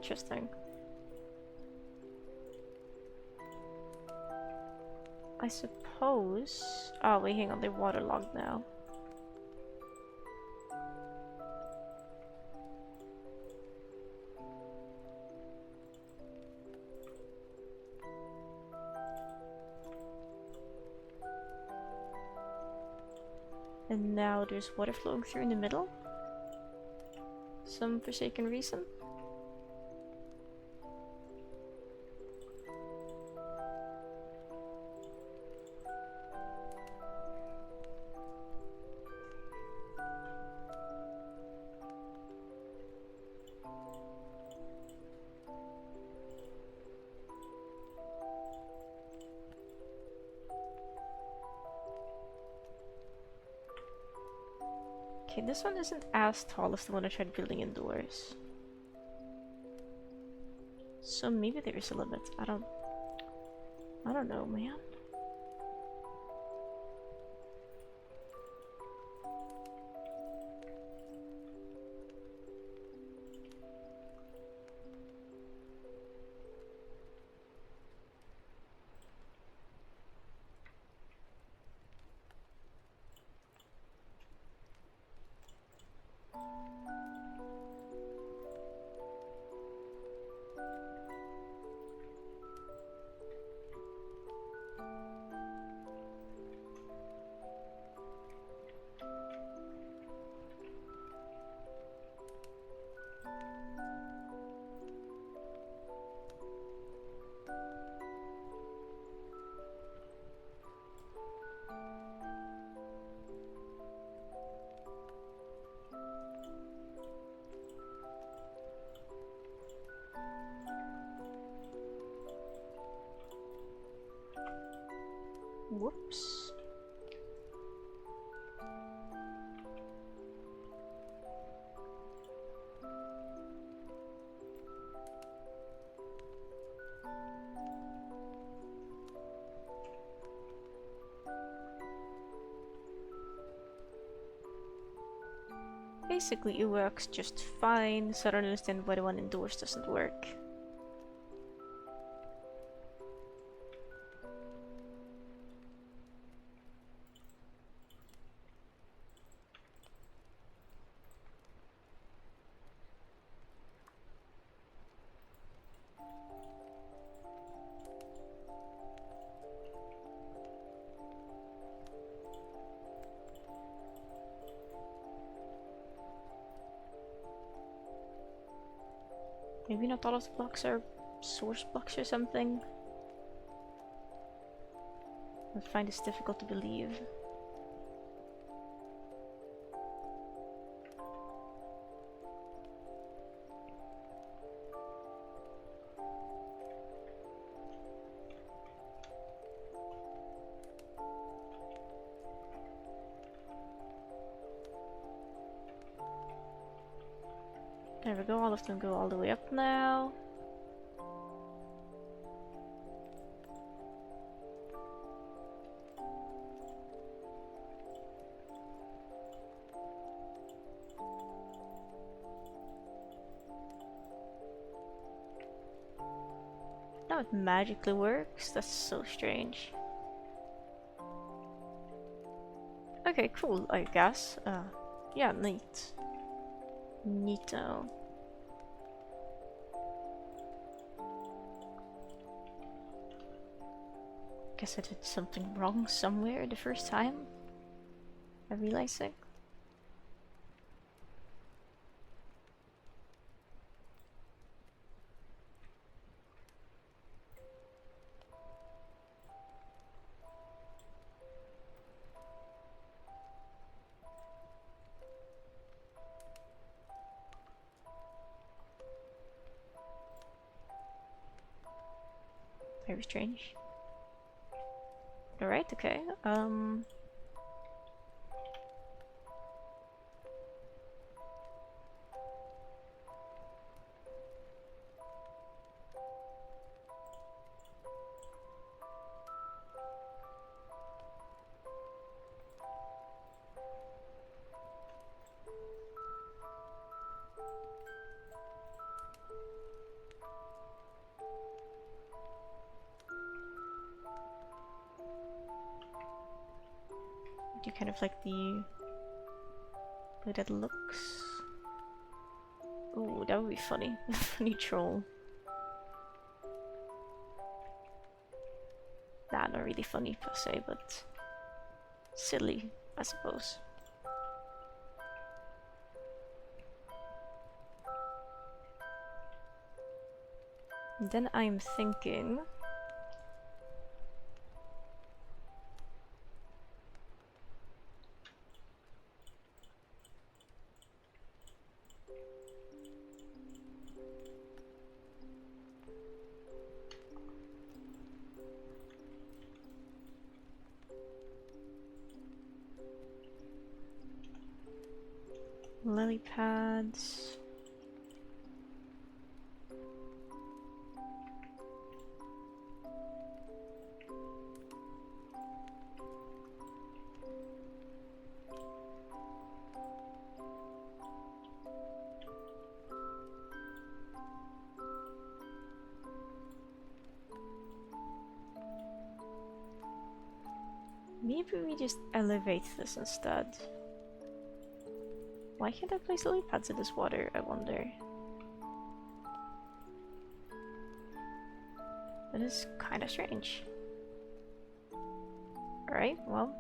interesting. I suppose... Oh wait, hang on, they're waterlogged now. And now there's water flowing through in the middle. Some forsaken reason. Okay, this one isn't as tall as the one I tried building indoors. So maybe there is a limit. I don't know, man. Whoops. Basically, it works just fine, so I don't understand why the one indoors doesn't work. Maybe not all of the blocks are source blocks or something. I find this difficult to believe. There we go, all of them go all the way up now. Now it magically works, that's so strange. Okay, cool, I guess. Yeah, neat. Neato. Guess I did something wrong somewhere the first time. I realized it. Very strange. Alright, okay. do kind of like the way that looks. Ooh, that would be funny. Funny troll. Nah, not really funny per se, but silly, I suppose. And then I'm thinking... lily pads. Maybe we just elevate this instead. Why can't I place lily pads in this water, I wonder? That is kinda strange. Alright, well.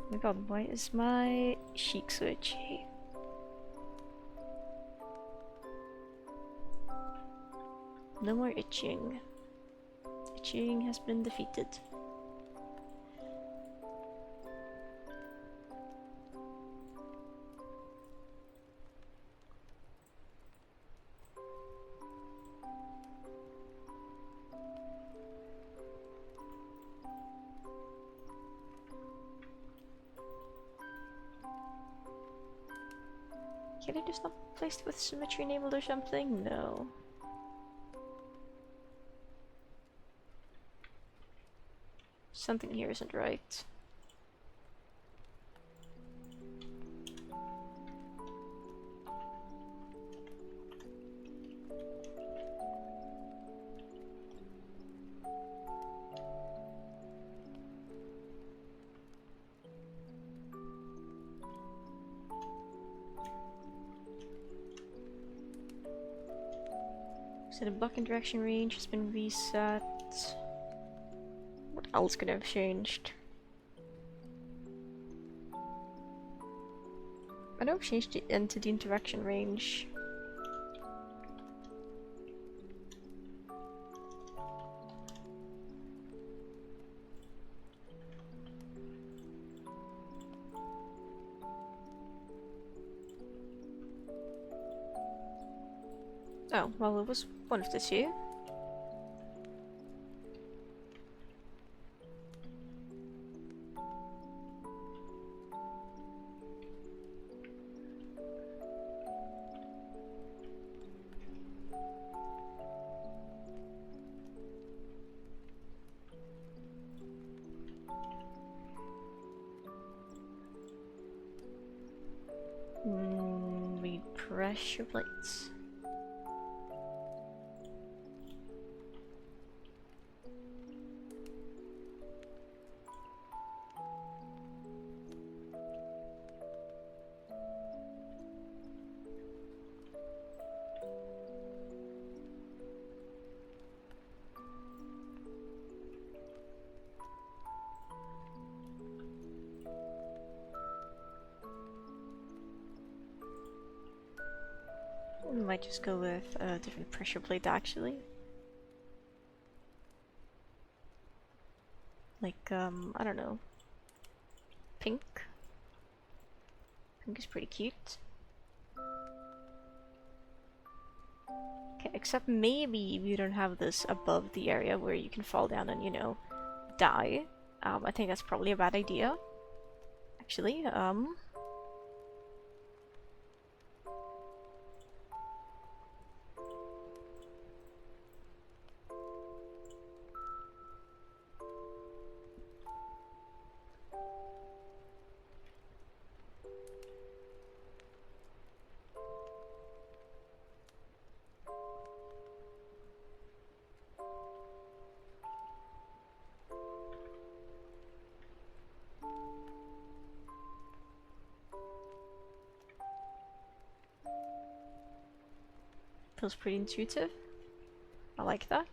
Oh my god, why is my cheek so itchy? No more itching. Itching has been defeated. Can I just not place it with symmetry enabled or something? No. Something here isn't right. So the bucket direction range has been reset. What else could have changed? I know I've changed it into the interaction range. Oh, well, it was one of the two. Read pressure plates. We might just go with a different pressure plate actually. Like, I don't know. Pink? Pink is pretty cute. Okay, except maybe we don't have this above the area where you can fall down and, you know, die. I think that's probably a bad idea. Actually, feels pretty intuitive. I like that.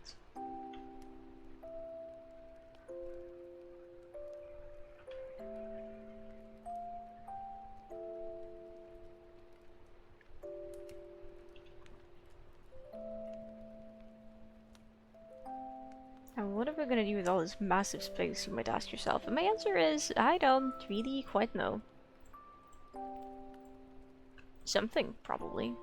And what are we gonna do with all this massive space, you might ask yourself? And my answer is, I don't really quite know. Something, probably.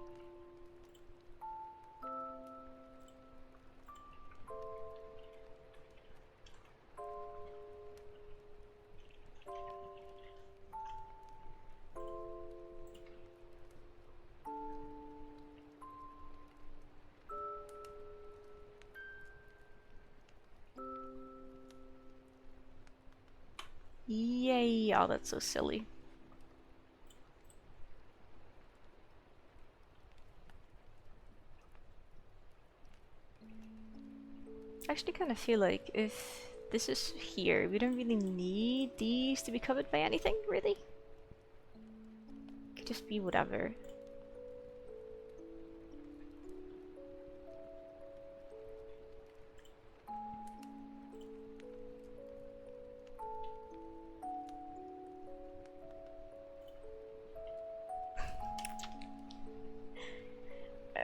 Yay! Oh, that's so silly. I actually kind of feel like if this is here, we don't really need these to be covered by anything, really. It could just be whatever.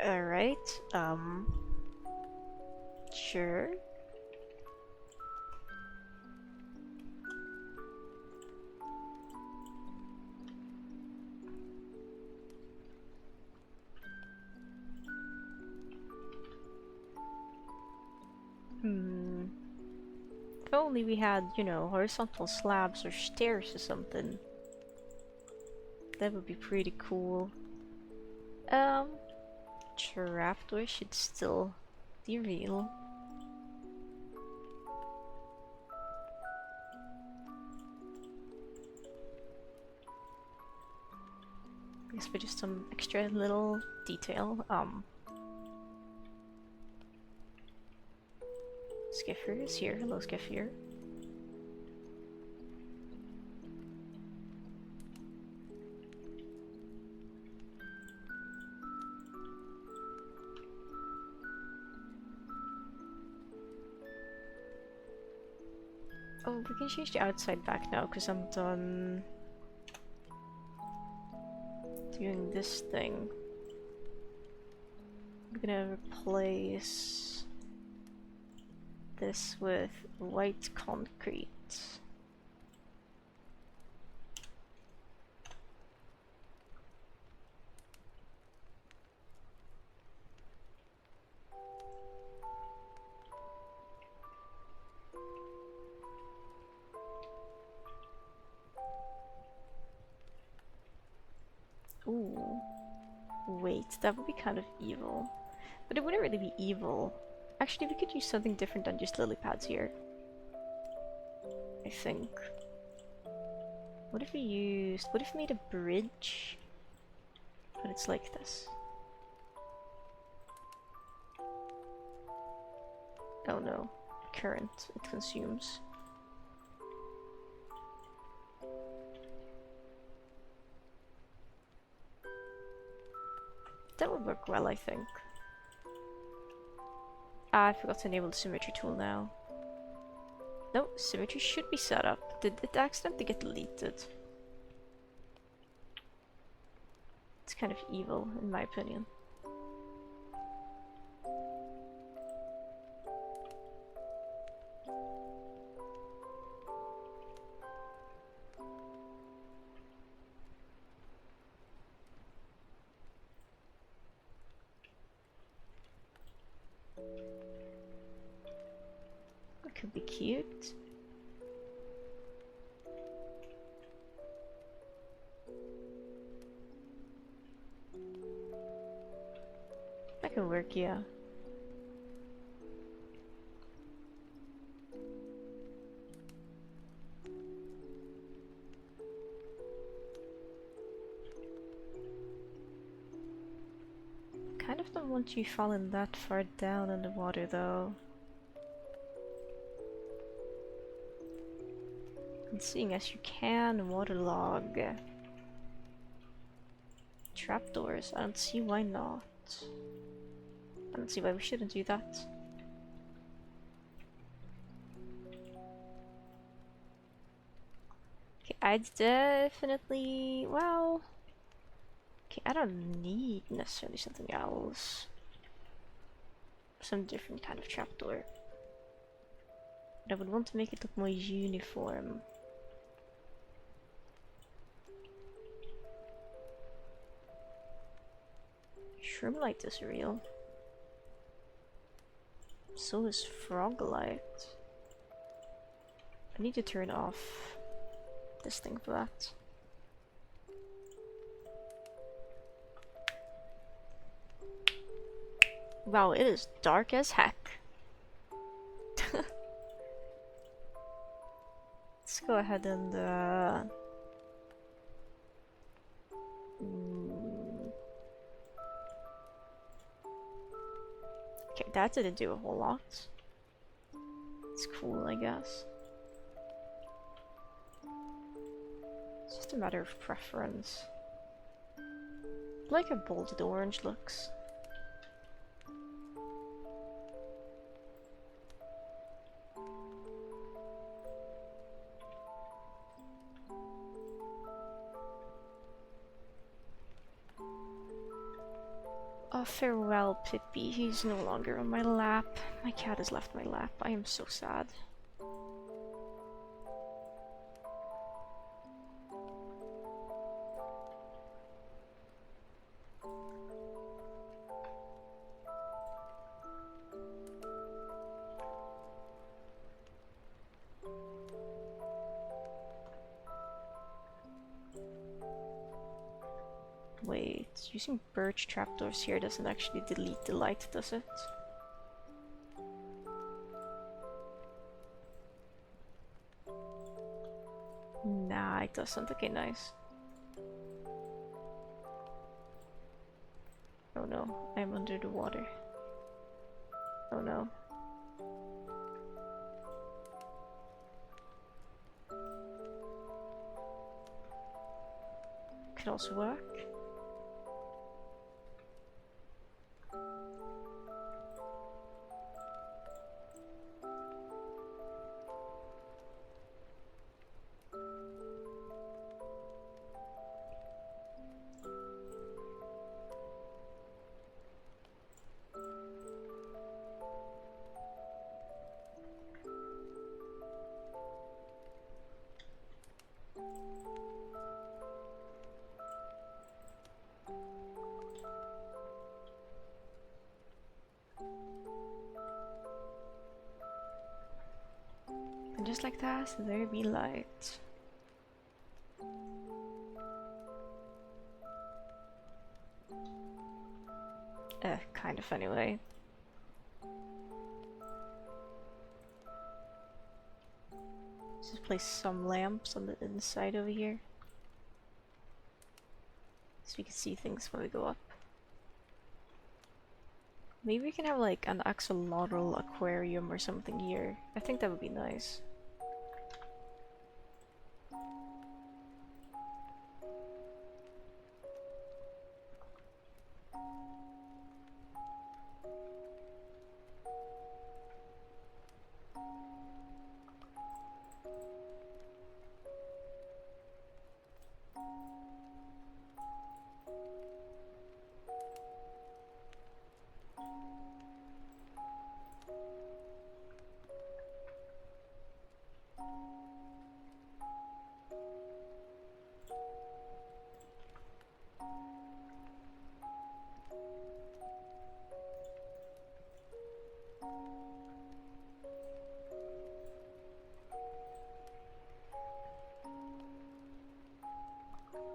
Alright, sure. If only we had, you know, horizontal slabs or stairs or something. That would be pretty cool. Trapdoor should still derail. I guess for just some extra little detail. Skiffer is here. Hello, Skiffer. Oh, we can change the outside back now because I'm done doing this thing. I'm gonna replace this with white concrete. Ooh. Wait, that would be kind of evil. But it wouldn't really be evil. Actually, we could use something different than just lily pads here. I think. What if we made a bridge? But it's like this. Oh no. Current it consumes. That would work well, I think. Ah, I forgot to enable the symmetry tool now. No, symmetry should be set up. Did it accidentally get deleted? It's kind of evil, in my opinion. That could be cute. can work, yeah. Kind of don't want you falling that far down in the water though. And seeing as you can waterlog trapdoors, I don't see why not. I don't see why we shouldn't do that. Okay, I'd definitely, well, okay, I don't need necessarily something else. Some different kind of trapdoor. But I would want to make it look more uniform. Shroomlight is real. So is Froglight. I need to turn off this thing for that. Wow, it is dark as heck. Let's go ahead and okay, that didn't do a whole lot. It's cool, I guess. It's just a matter of preference. I like how bolted orange looks. Oh, farewell, Pippi. He's no longer on my lap. My cat has left my lap. I am so sad. Wait, using birch trapdoors here doesn't actually delete the light, does it? Nah, it doesn't. Okay, nice. Oh no, I'm under the water. Oh no. Could also work. And just like that, there be light. Kind of anyway. Let's just place some lamps on the inside over here. So we can see things when we go up. Maybe we can have like an axolotl aquarium or something here. I think that would be nice.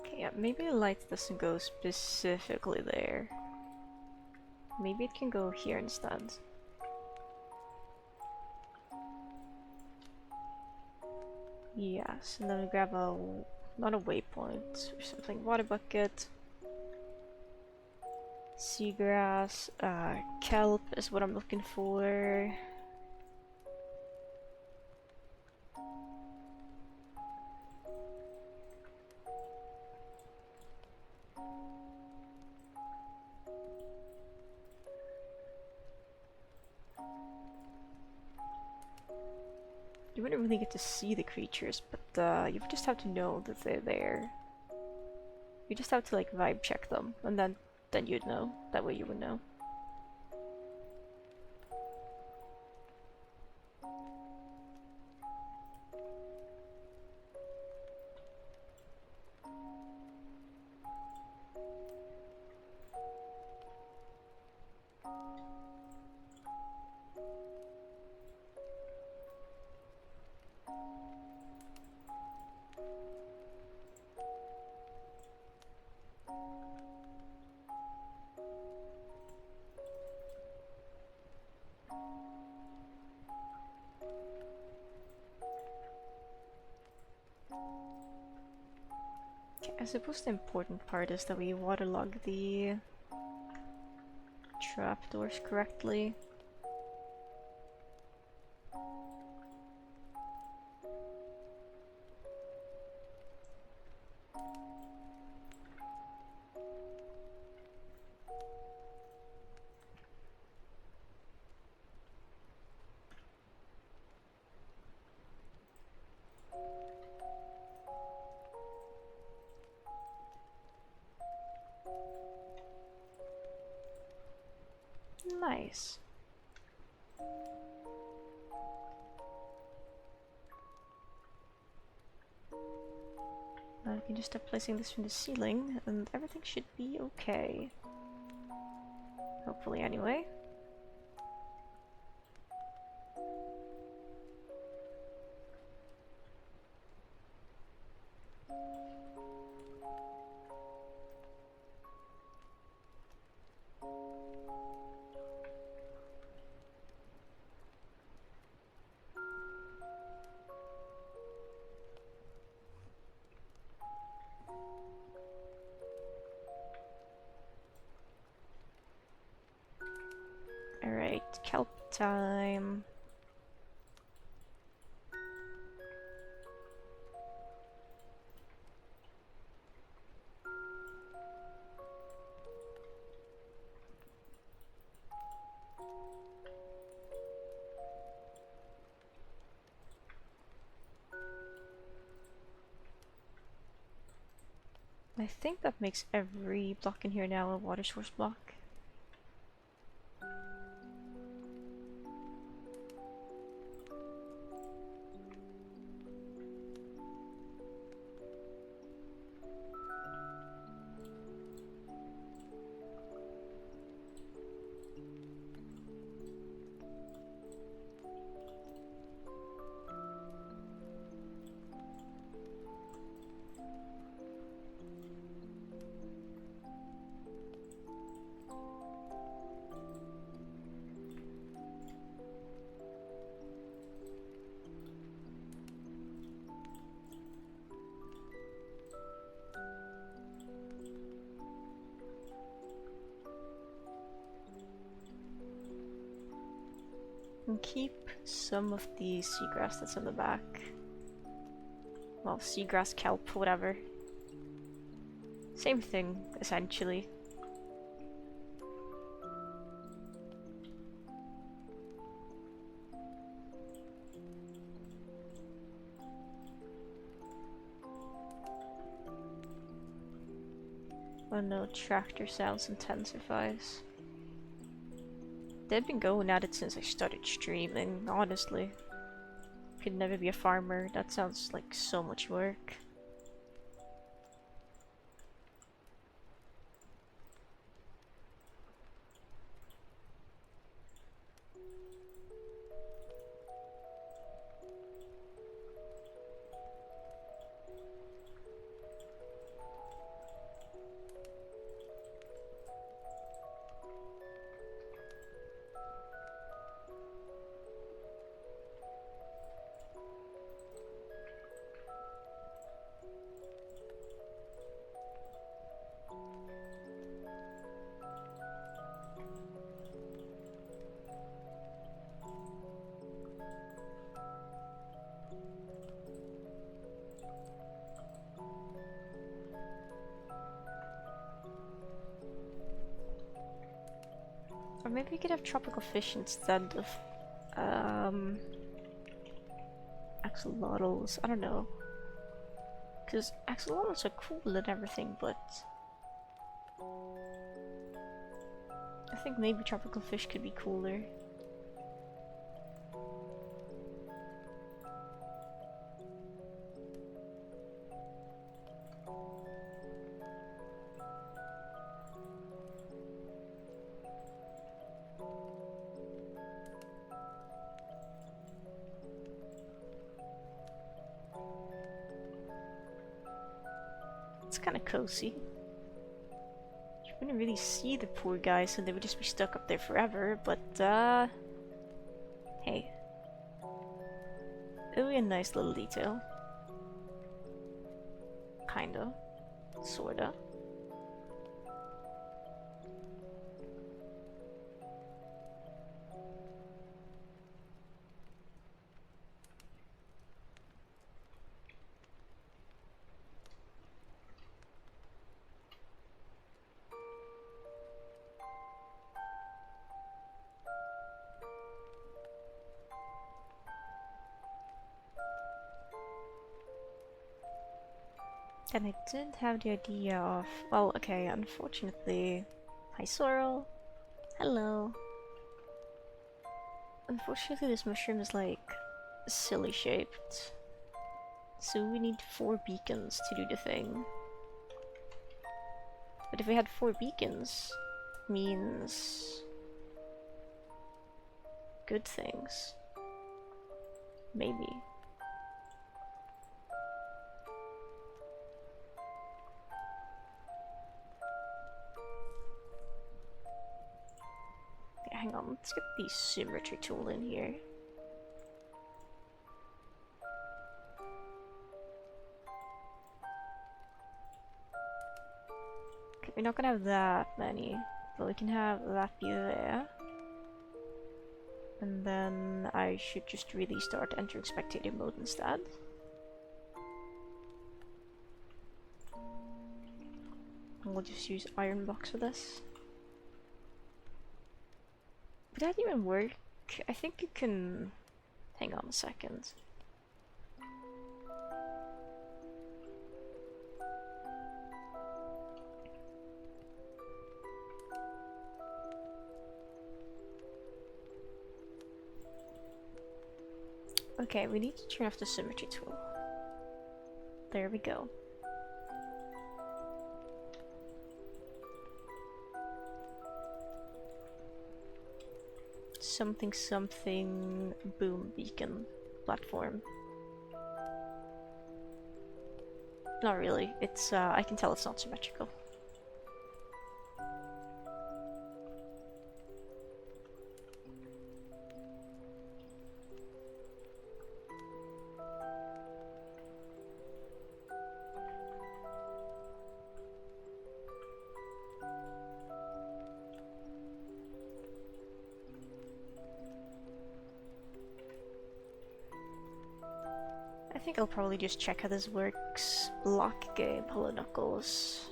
Okay, yeah, maybe the light doesn't go specifically there. maybe it can go here instead. Yes, and then we grab not a waypoint or something. Water bucket. Seagrass. Kelp is what I'm looking for. You wouldn't really get to see the creatures, but you just have to know that they're there. You just have to like vibe check them, and then you'd know. That way you would know. I suppose the important part is that we waterlog the trapdoors correctly. Nice. Now we can just start placing this from the ceiling, and everything should be okay. Hopefully, anyway. Alright, kelp time. I think that makes every block in here now a water source block. And keep some of the seagrass that's in the back. Well, seagrass, kelp, whatever. Same thing, essentially. Oh no, tractor sounds intensifies. They've been going at it since I started streaming, honestly. Could never be a farmer, that sounds like so much work. maybe we could have tropical fish instead of axolotls. I don't know. Because axolotls are cool and everything, but I think maybe tropical fish could be cooler. It's kind of cozy. You wouldn't really see the poor guys, so they would just be stuck up there forever, but hey. It'll be a nice little detail. Kinda. Sorta. And I did have the idea of, well, okay, unfortunately, hi Sorrel, hello. Unfortunately this mushroom is like silly shaped, so we need 4 beacons to do the thing. But if we had 4 beacons, means good things. Maybe. Hang on, let's get the symmetry tool in here. Okay, we're not gonna have that many, but we can have that be there. And then I should just really start entering spectator mode instead. And we'll just use iron blocks for this. Would that even work? I think you can... Hang on a second. Okay, we need to turn off the symmetry tool. There we go. Something something boom beacon platform. Not really, it's I can tell it's not symmetrical. I think I'll probably just check how this works. Block game, Hollow Knuckles.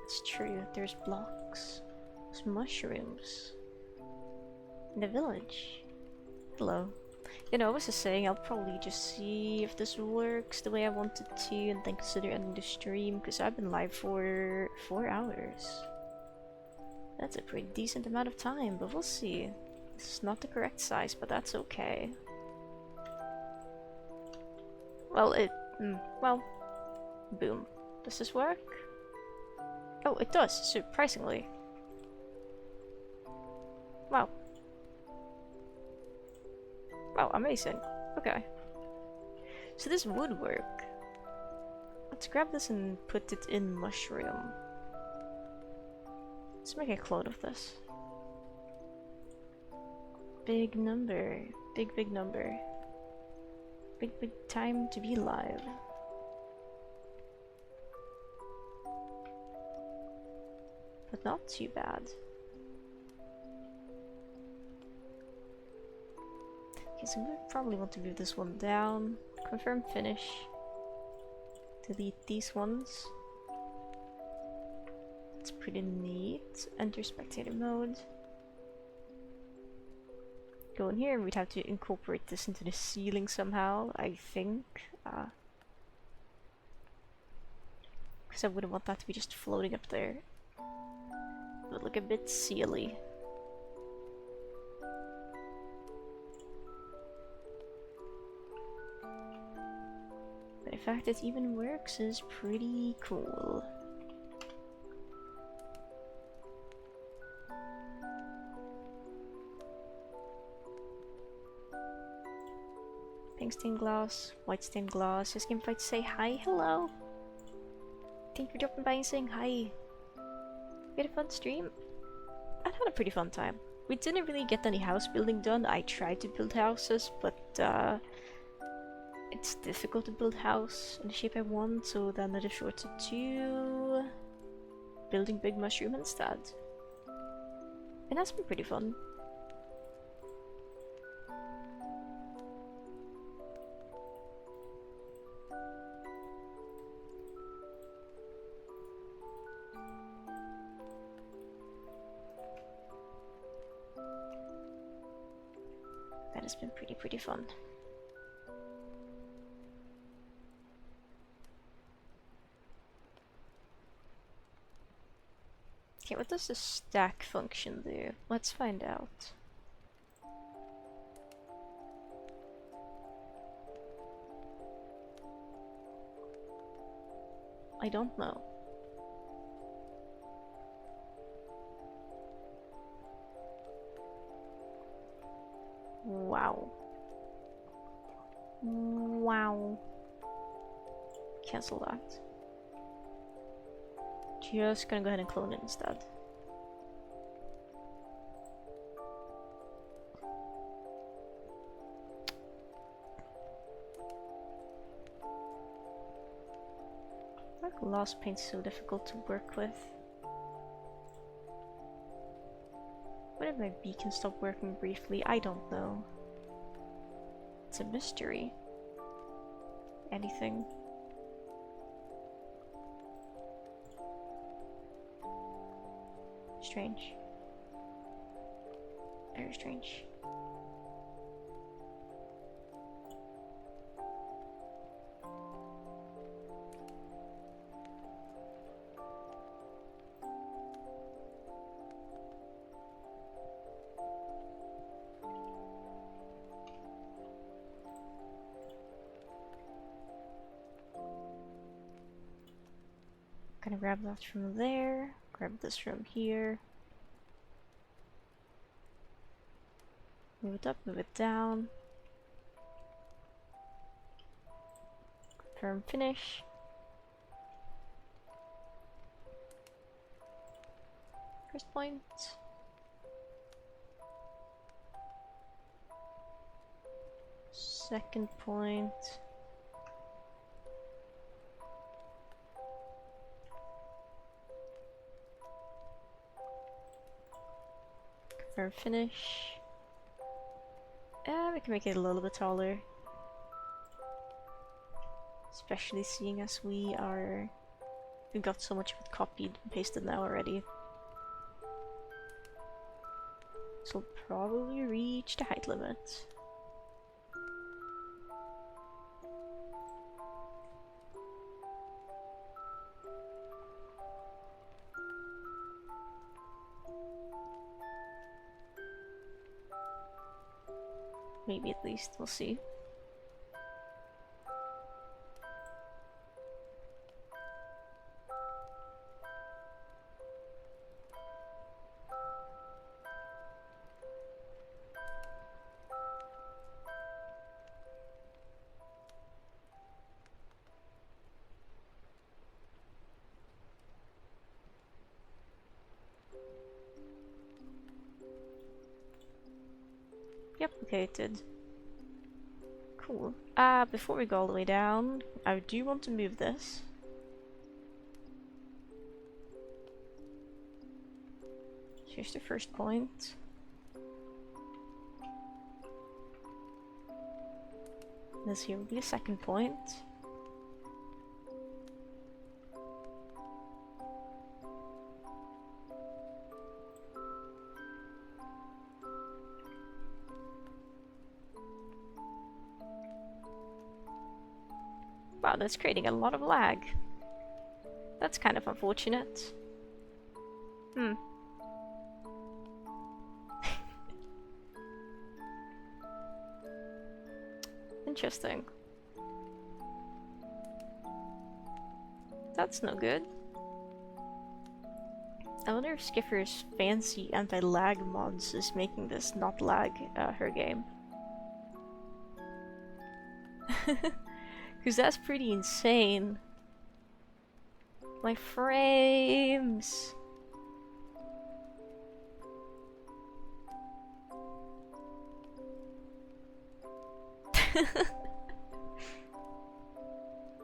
It's true, there's blocks. There's mushrooms. In the village. Hello. You know, I was just saying, I'll probably just see if this works the way I want it to and then consider ending the stream, because I've been live for 4 hours. That's a pretty decent amount of time, but we'll see. This is not the correct size, but that's okay. Well, well, boom. Does this work? Oh, it does, surprisingly. Wow. Wow, amazing. Okay. So this would work. Let's grab this and put it in mushroom. Let's make a clone of this. Big number. Big, big number. Big, big time to be live. But not too bad. Okay, so we probably want to move this one down. Confirm finish. Delete these ones. It's pretty neat. Enter spectator mode. go in here, and we'd have to incorporate this into the ceiling somehow, I think. Because I wouldn't want that to be just floating up there. It would look a bit silly. But the fact it even works is pretty cool. Pink stained glass, white stained glass. Just came by to say hi, hello. Thank you for dropping by and saying hi. We had a fun stream. I had a pretty fun time. We didn't really get any house building done. I tried to build houses, but it's difficult to build house in the shape I want, so then I resorted to building big mushroom instead. And that's been pretty fun. That has been pretty fun. Okay, what does the stack function do? Let's find out. I don't know. Wow. Wow. Cancel that. Just gonna go ahead and clone it instead. Why are glass paints so difficult to work with? What if my beacon stopped working briefly? I don't know. It's a mystery. Anything? Strange. Very strange. Gonna grab that from there, grab this from here. Move it up, move it down. Confirm finish. First point. Second point. Confirm finish. We can make it a little bit taller. Especially seeing as we've got so much of it copied and pasted now already. So we'll probably reach the height limit. Maybe at least, we'll see. Yep, okay, it did. Cool. Before we go all the way down, I do want to move this. Here's the first point. This here will be a second point. Wow, that's creating a lot of lag. That's kind of unfortunate. Hmm. Interesting. That's no good. I wonder if Skiffer's fancy anti-lag mods is making this not lag her game. Because that's pretty insane. My frames!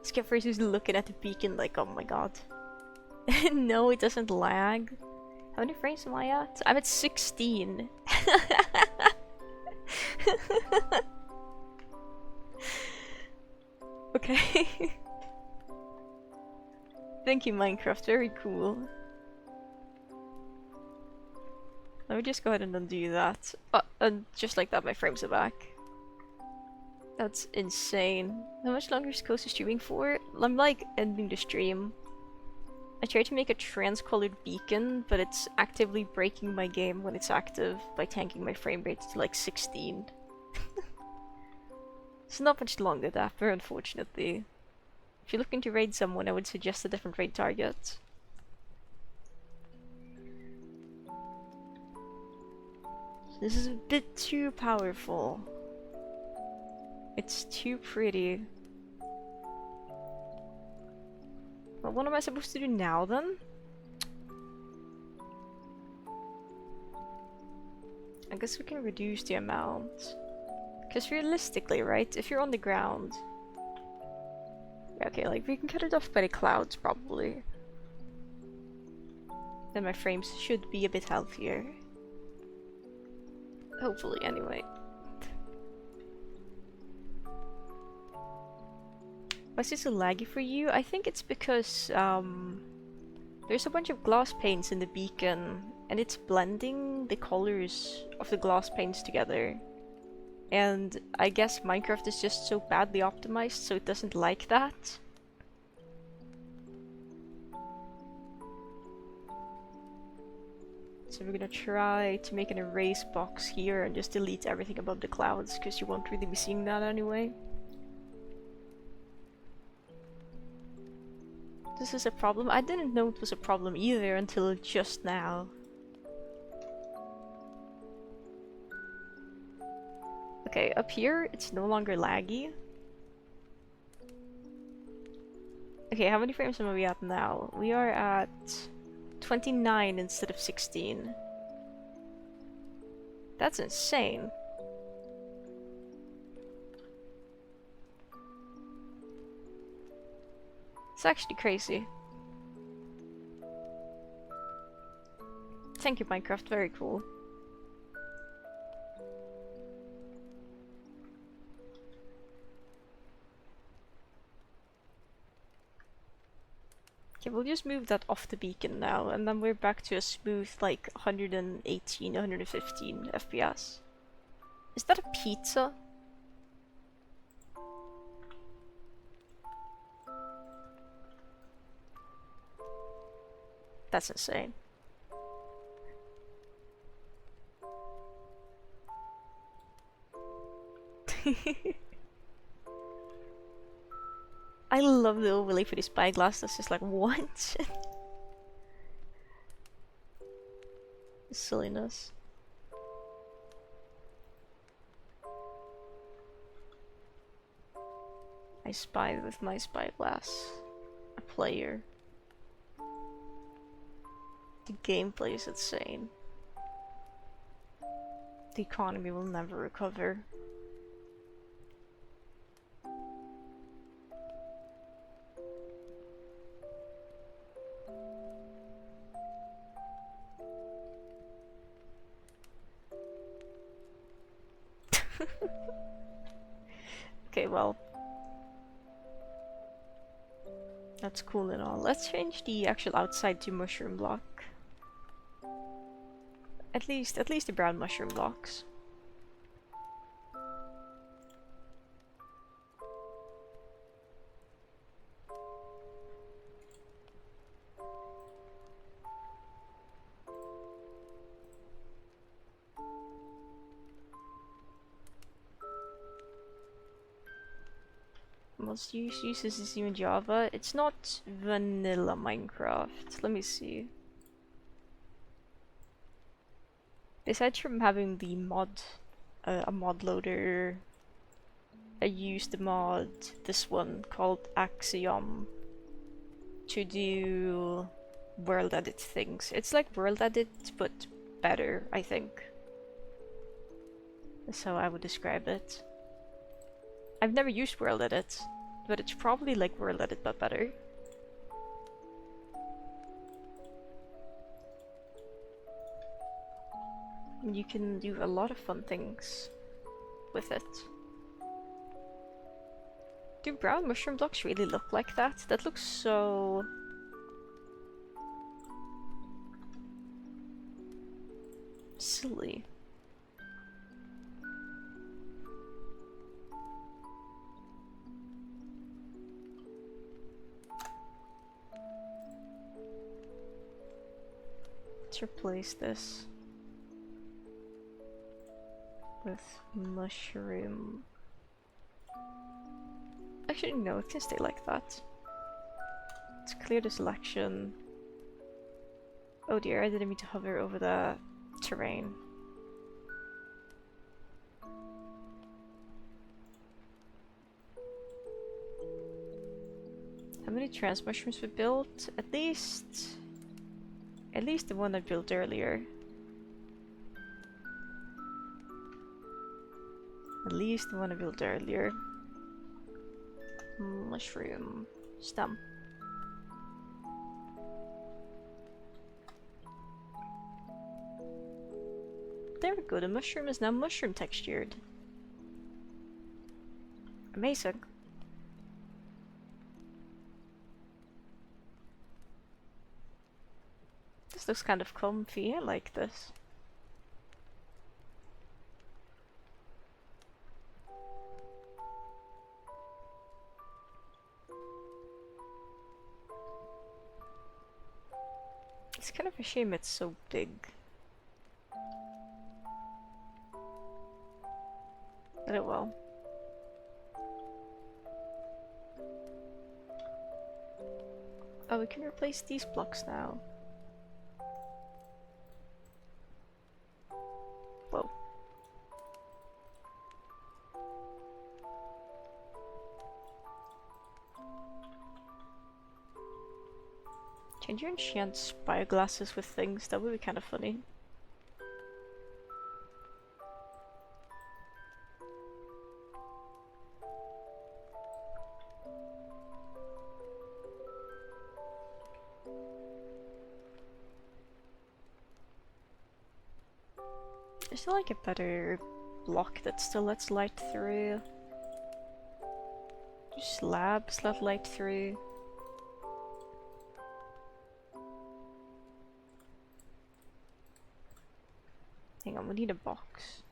Skipper's just looking at the beacon like, oh my god. No, it doesn't lag. How many frames am I at? I'm at 16. Okay. Thank you, Minecraft. Very cool. Let me just go ahead and undo that. And just like that, my frames are back. That's insane. How much longer is Coast streaming for? I'm like ending the stream. I tried to make a trans-colored beacon, but it's actively breaking my game when it's active by tanking my frame rate to like 16. It's not much longer after, unfortunately. If you're looking to raid someone, I would suggest a different raid target. This is a bit too powerful. It's too pretty. Well, what am I supposed to do now then? I guess we can reduce the amount. Because realistically, right, if you're on the ground... Yeah, okay, like we can cut it off by the clouds probably. Then my frames should be a bit healthier. Hopefully, anyway. Why is this so laggy for you? I think it's because there's a bunch of glass panes in the beacon and it's blending the colors of the glass panes together. And I guess Minecraft is just so badly optimized so it doesn't like that. So we're gonna try to make an erase box here and just delete everything above the clouds because you won't really be seeing that anyway. This is a problem? I didn't know it was a problem either until just now. Okay, up here it's no longer laggy. Okay, how many frames are we at now? We are at 29 instead of 16. That's insane. It's actually crazy. Thank you, Minecraft. Very cool. Okay, we'll just move that off the beacon now, and then we're back to a smooth, like, 118, 115 FPS. Is that a pizza? That's insane. I love the overlay for the spyglass. That's just like, what? Silliness. I spied with my spyglass a player. The gameplay is insane. The economy will never recover. Okay, well. That's cool and all. Let's change the actual outside to mushroom block. At least the brown mushroom blocks. Most uses is even Java. It's not vanilla Minecraft. Let me see. Besides from having the mod, a mod loader, I used the mod, this one called Axiom, to do world edit things. It's like world edit, but better, I think. That's how I would describe it. I've never used world edit, but it's probably like world edit but better. You can do a lot of fun things with it. Do brown mushroom blocks really look like that? That looks so... silly. Let's replace this with mushroom. Actually, no, it can stay like that. Let's clear the selection. Oh dear, I didn't mean to hover over the terrain. How many trans mushrooms we built? At least the one I built earlier. At least the one I built earlier. Mushroom stem. There we go, the mushroom is now mushroom textured. Amazing. This looks kind of comfy, I like this. It's kind of a shame it's so big. But it will. Oh, we can replace these blocks now. Whoa. Change your enchant spyglasses with things, that would be kind of funny. Is there like a better block that still lets light through? Do slabs let light through? Hang on, we need a box.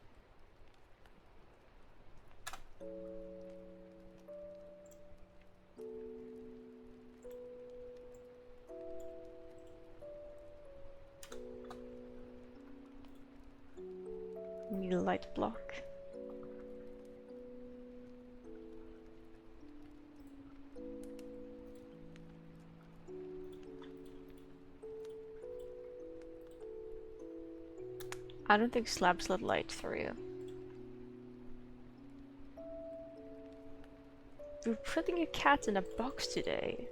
Need a light block. I don't think slabs let light through. You're putting your cat in a box today.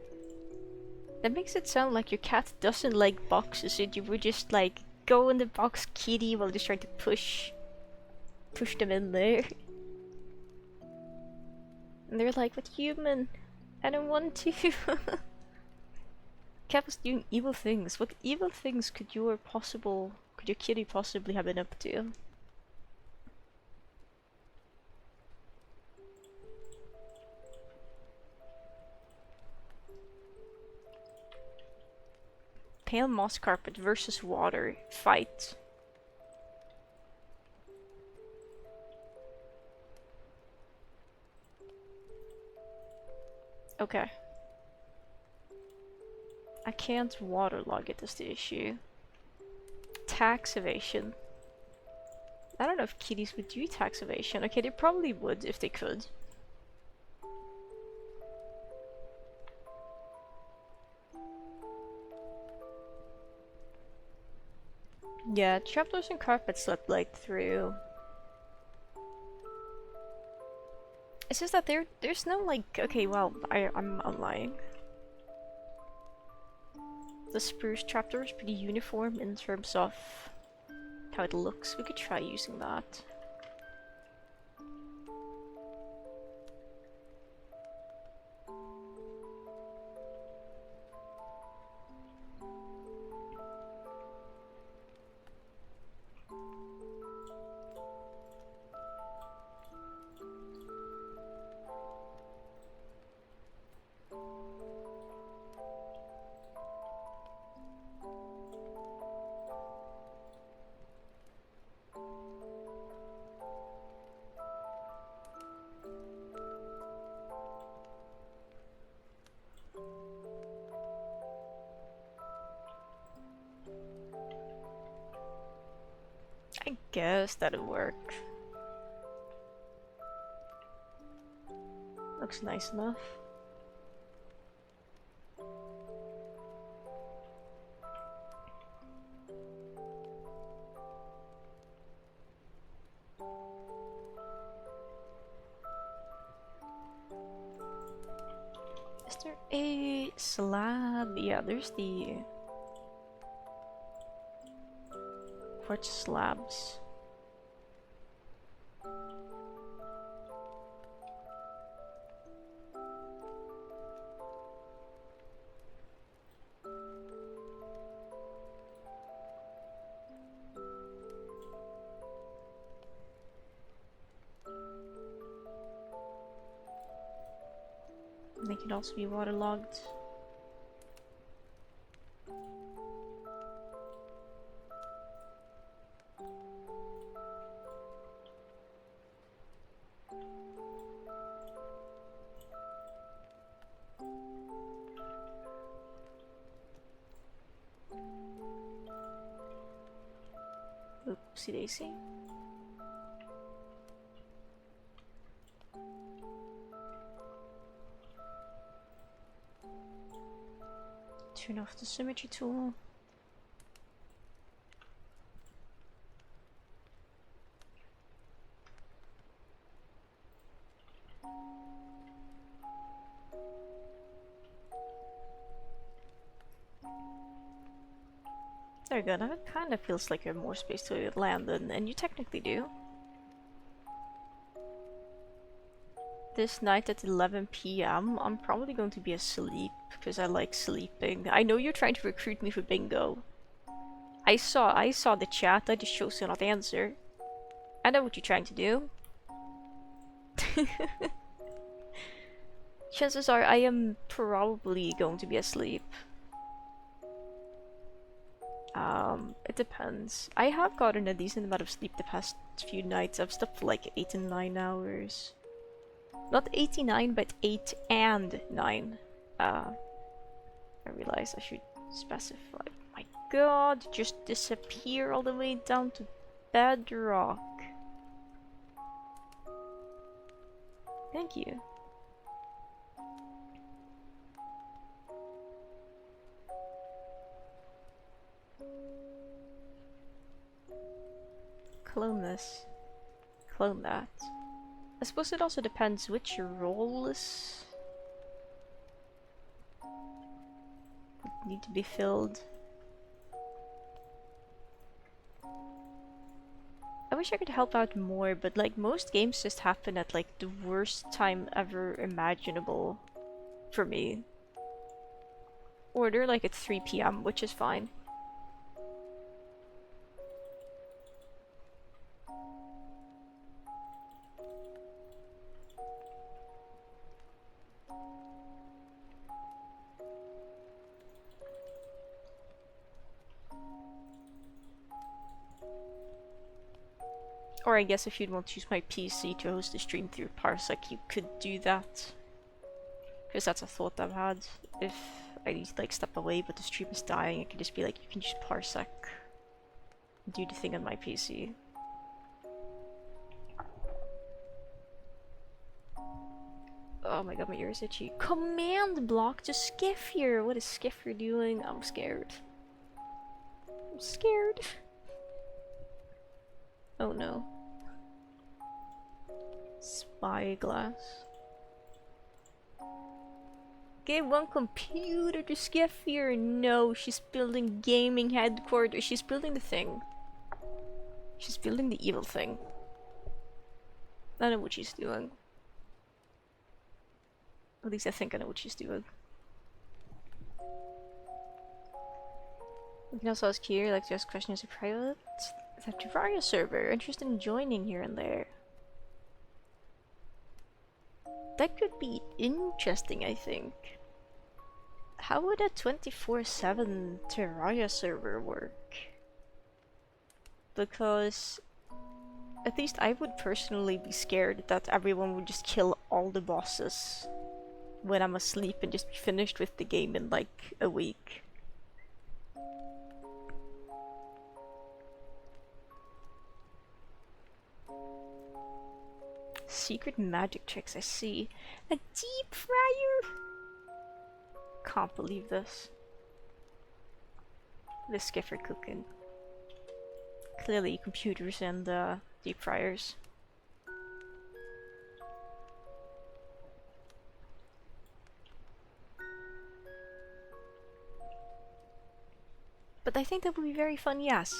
That makes it sound like your cat doesn't like boxes and you would just like go in the box kitty while just trying to push them in there. And they're like, but human, I don't want to. Cat was doing evil things. What evil things could your kitty possibly have been up to? Pale moss carpet versus water. Fight. Okay. I can't waterlog it, is the issue. Tax evasion. I don't know if kitties would do tax evasion. Okay, they probably would if they could. Yeah, trapdoors and carpets let light through. It's just that there's no like, okay, well, I'm lying. The spruce trapdoor is pretty uniform in terms of how it looks. We could try using that. I guess that'll work. Looks nice enough. Is there a slab? Yeah, there's the quartz slabs. They can also be waterlogged. Oopsie daisy. Turn off the symmetry tool. There you go, now it kind of feels like you have more space to land than, and you technically do. This night at 11 PM, I'm probably going to be asleep, because I like sleeping. I know you're trying to recruit me for bingo. I saw the chat, I just chose to not answer. I know what you're trying to do. Chances are I am probably going to be asleep. It depends. I have gotten a decent amount of sleep the past few nights. I've slept for like 8 and 9 hours. Not 89, but 8 and 9. I realize I should specify. My god, just disappear all the way down to bedrock. Thank you. Clone this. Clone that. I suppose it also depends which role is would need to be filled. I wish I could help out more, but like most games just happen at like the worst time ever imaginable for me. Or they're like at 3 PM, which is fine. Or I guess if you'd want to use my PC to host the stream through Parsec, you could do that. Because that's a thought I've had. If I need to like step away but the stream is dying, I could just be like, you can use Parsec and do the thing on my PC. Oh my god, my ear is itchy. Command block to Skifir! What is Skifir doing? I'm scared. I'm scared. Oh no. Spyglass. Get one computer to Skeffir. No, she's building gaming headquarters. She's building the thing. She's building the evil thing. I know what she's doing. At least I think I know what she's doing. You can also ask here, like to ask questions in private. The Terraria server, interested in joining here and there. That could be interesting, I think. How would a 24/7 Terraria server work? Because at least I would personally be scared that everyone would just kill all the bosses when I'm asleep and just be finished with the game in like a week. Secret magic tricks, I see. A deep fryer? Can't believe this. The Skiffer cooking. Clearly computers and deep fryers. But I think that would be very fun, yes.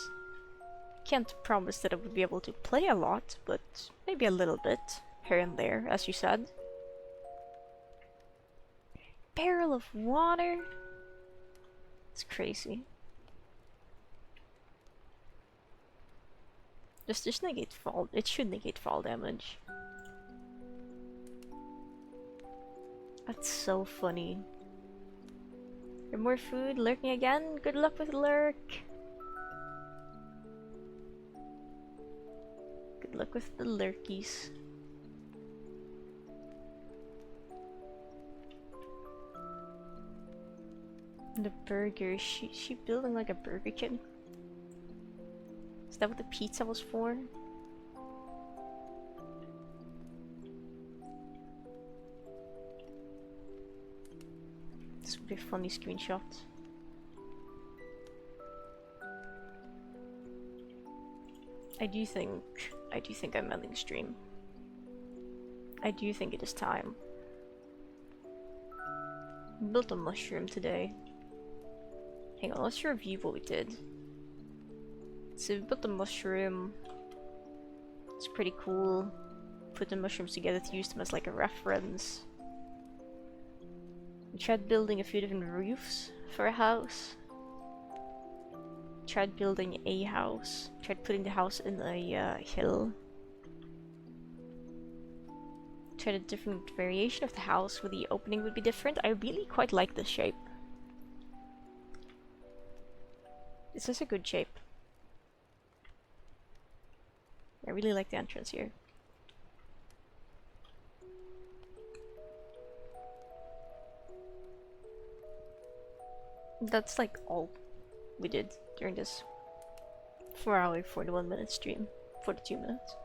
Can't promise that I would be able to play a lot, but maybe a little bit, here and there, as you said. Barrel of water? It's crazy. Just negate fall. It should negate fall damage. That's so funny. There more food lurking again? Good luck with lurk. Good luck with the lurkies. And the burger, is she building like a Burger King? Is that what the pizza was for? This would be a funny screenshot. I do think I'm ending stream. I do think it is time. Built a mushroom today. Hang on, let's review what we did. So we built the mushroom. It's pretty cool. Put the mushrooms together to use them as like a reference. We tried building a few different roofs for a house. Tried building a house. Tried putting the house in a hill. Tried a different variation of the house where the opening would be different. I really quite like this shape. This is a good shape. I really like the entrance here. That's like all we did during this 4-hour, 41-minute stream. 42 minutes.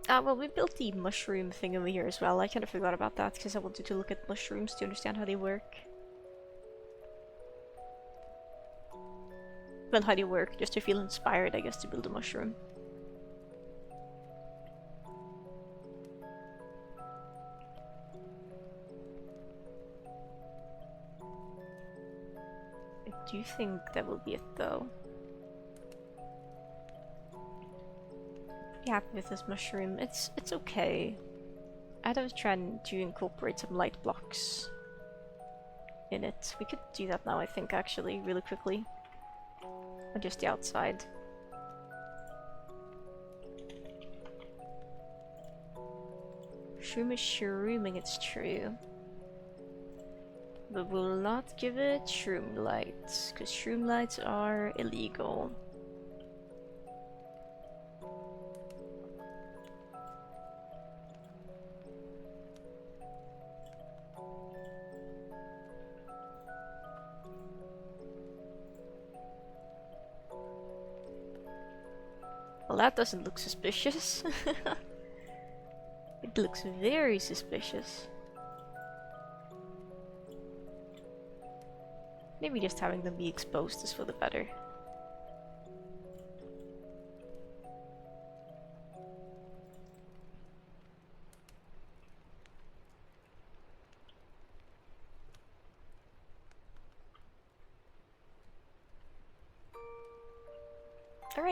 Well, we built the mushroom thing over here as well. I kind of forgot about that because I wanted to look at mushrooms to understand how they work. Well, how they work, just to feel inspired, I guess, to build a mushroom. I do think that will be it, though. Happy with this mushroom. It's okay. I was trying to incorporate some light blocks in it. We could do that now, I think, actually, really quickly. Or just the outside. Shroom is shrooming, it's true. But we'll not give it shroom lights, because shroom lights are illegal. Well, that doesn't look suspicious. It looks very suspicious. Maybe just having them be exposed is for the better.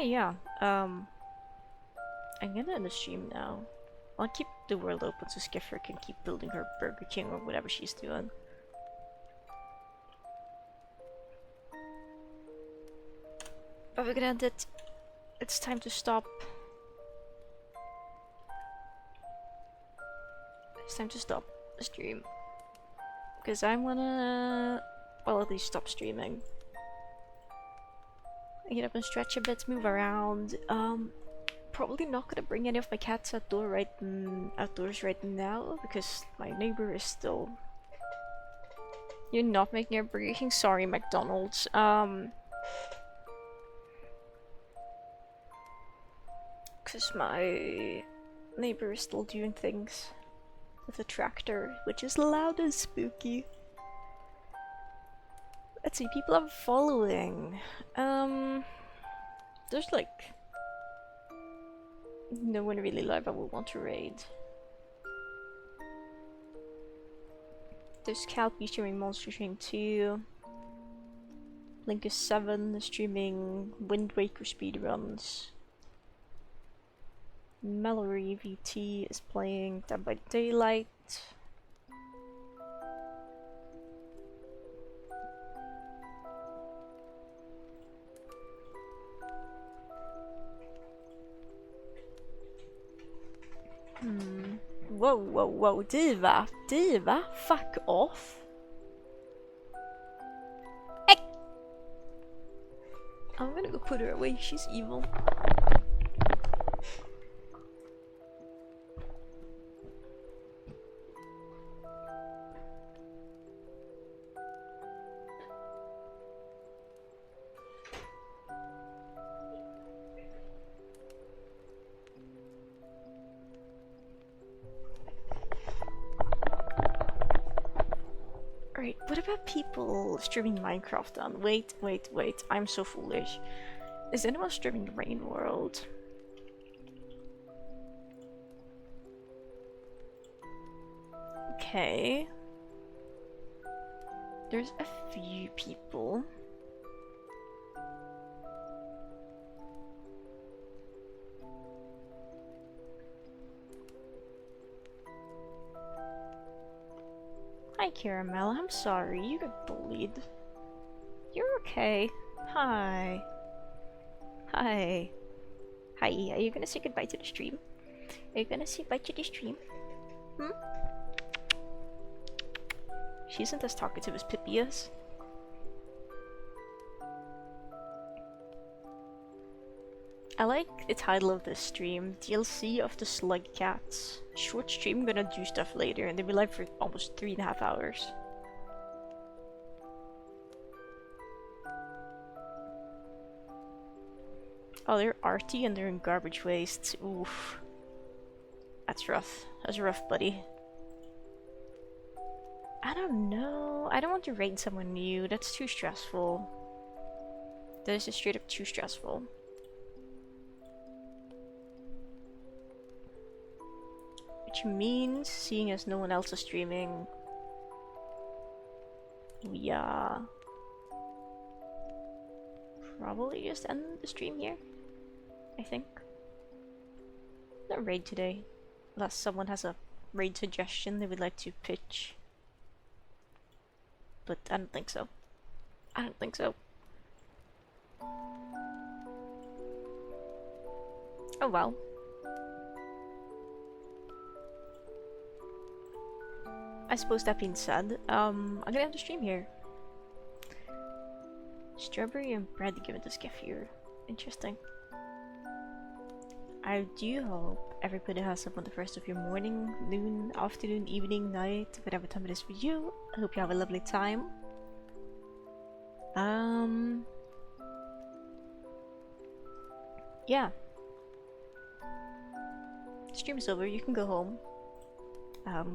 Anyway, yeah. I'm gonna end the stream now. I'll keep the world open so Skiffer can keep building her Burger King or whatever she's doing. But we're gonna end it. It's time to stop. It's time to stop the stream. Because I'm gonna... well, at least stop streaming. Get up and stretch a bit, move around. Probably not gonna bring any of my cats outdoors right now because my neighbor is still... You're not making a Burger King? Sorry, McDonald's. Because my neighbor is still doing things with a tractor, which is loud and spooky. Let's see, people I'm following. There's like no one really live I would want to raid. There's Calpy streaming Monster Train 2. Linkus7 streaming Wind Waker speedruns. Mallory VT is playing Dead by Daylight. Whoa, whoa, whoa, Diva! Diva, fuck off! Hey! I'm gonna go put her away, she's evil. Right, what about people streaming Minecraft then? Wait, wait, wait, I'm so foolish. Is anyone streaming Rain World? Okay. There's a few people. Hi Caramel, I'm sorry, you got bullied. You're okay. Hi. Hi. Hi, are you gonna say goodbye to the stream? Are you gonna say bye to the stream? Hmm? She isn't as talkative as Pippi is. I like the title of this stream, DLC of the Slug Cats. Short stream, gonna do stuff later, and they'll be live for almost 3.5 hours. Oh, they're arty and they're in garbage waste. Oof. That's rough. That's rough, buddy. I don't know. I don't want to raid someone new. That's too stressful. That is just straight up too stressful. Which means, seeing as no one else is streaming, we probably just end the stream here, I think. No raid today, unless someone has a raid suggestion they would like to pitch. But I don't think so. I don't think so. Oh well. I suppose that being said, I'm gonna end the stream here. Strawberry and bread given this gift here. Interesting. I do hope everybody has a wonderful of your morning, noon, afternoon, evening, night, whatever time it is for you. I hope you have a lovely time. Yeah. The stream is over, you can go home.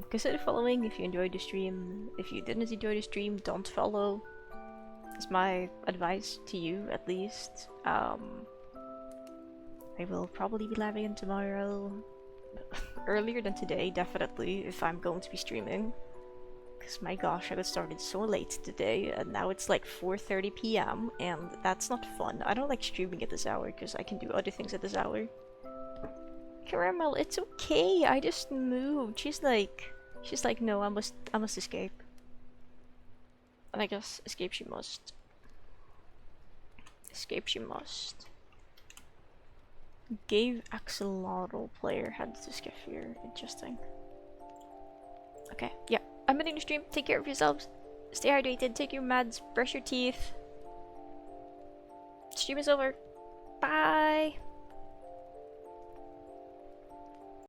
Consider following if you enjoyed the stream. If you didn't enjoy the stream, don't follow. It's my advice to you, at least. I will probably be live again tomorrow. Earlier than today, definitely, if I'm going to be streaming. Because my gosh, I got started so late today, and now it's like 4:30 p.m. and that's not fun. I don't like streaming at this hour because I can do other things at this hour. Caramel, it's okay. I just moved. She's like, no, I must escape. And I guess escape she must. Escape she must. Gave axolotl player had to skip here. Interesting. Okay, yeah. I'm ending the stream. Take care of yourselves. Stay hydrated. Take your meds. Brush your teeth. Stream is over. Bye.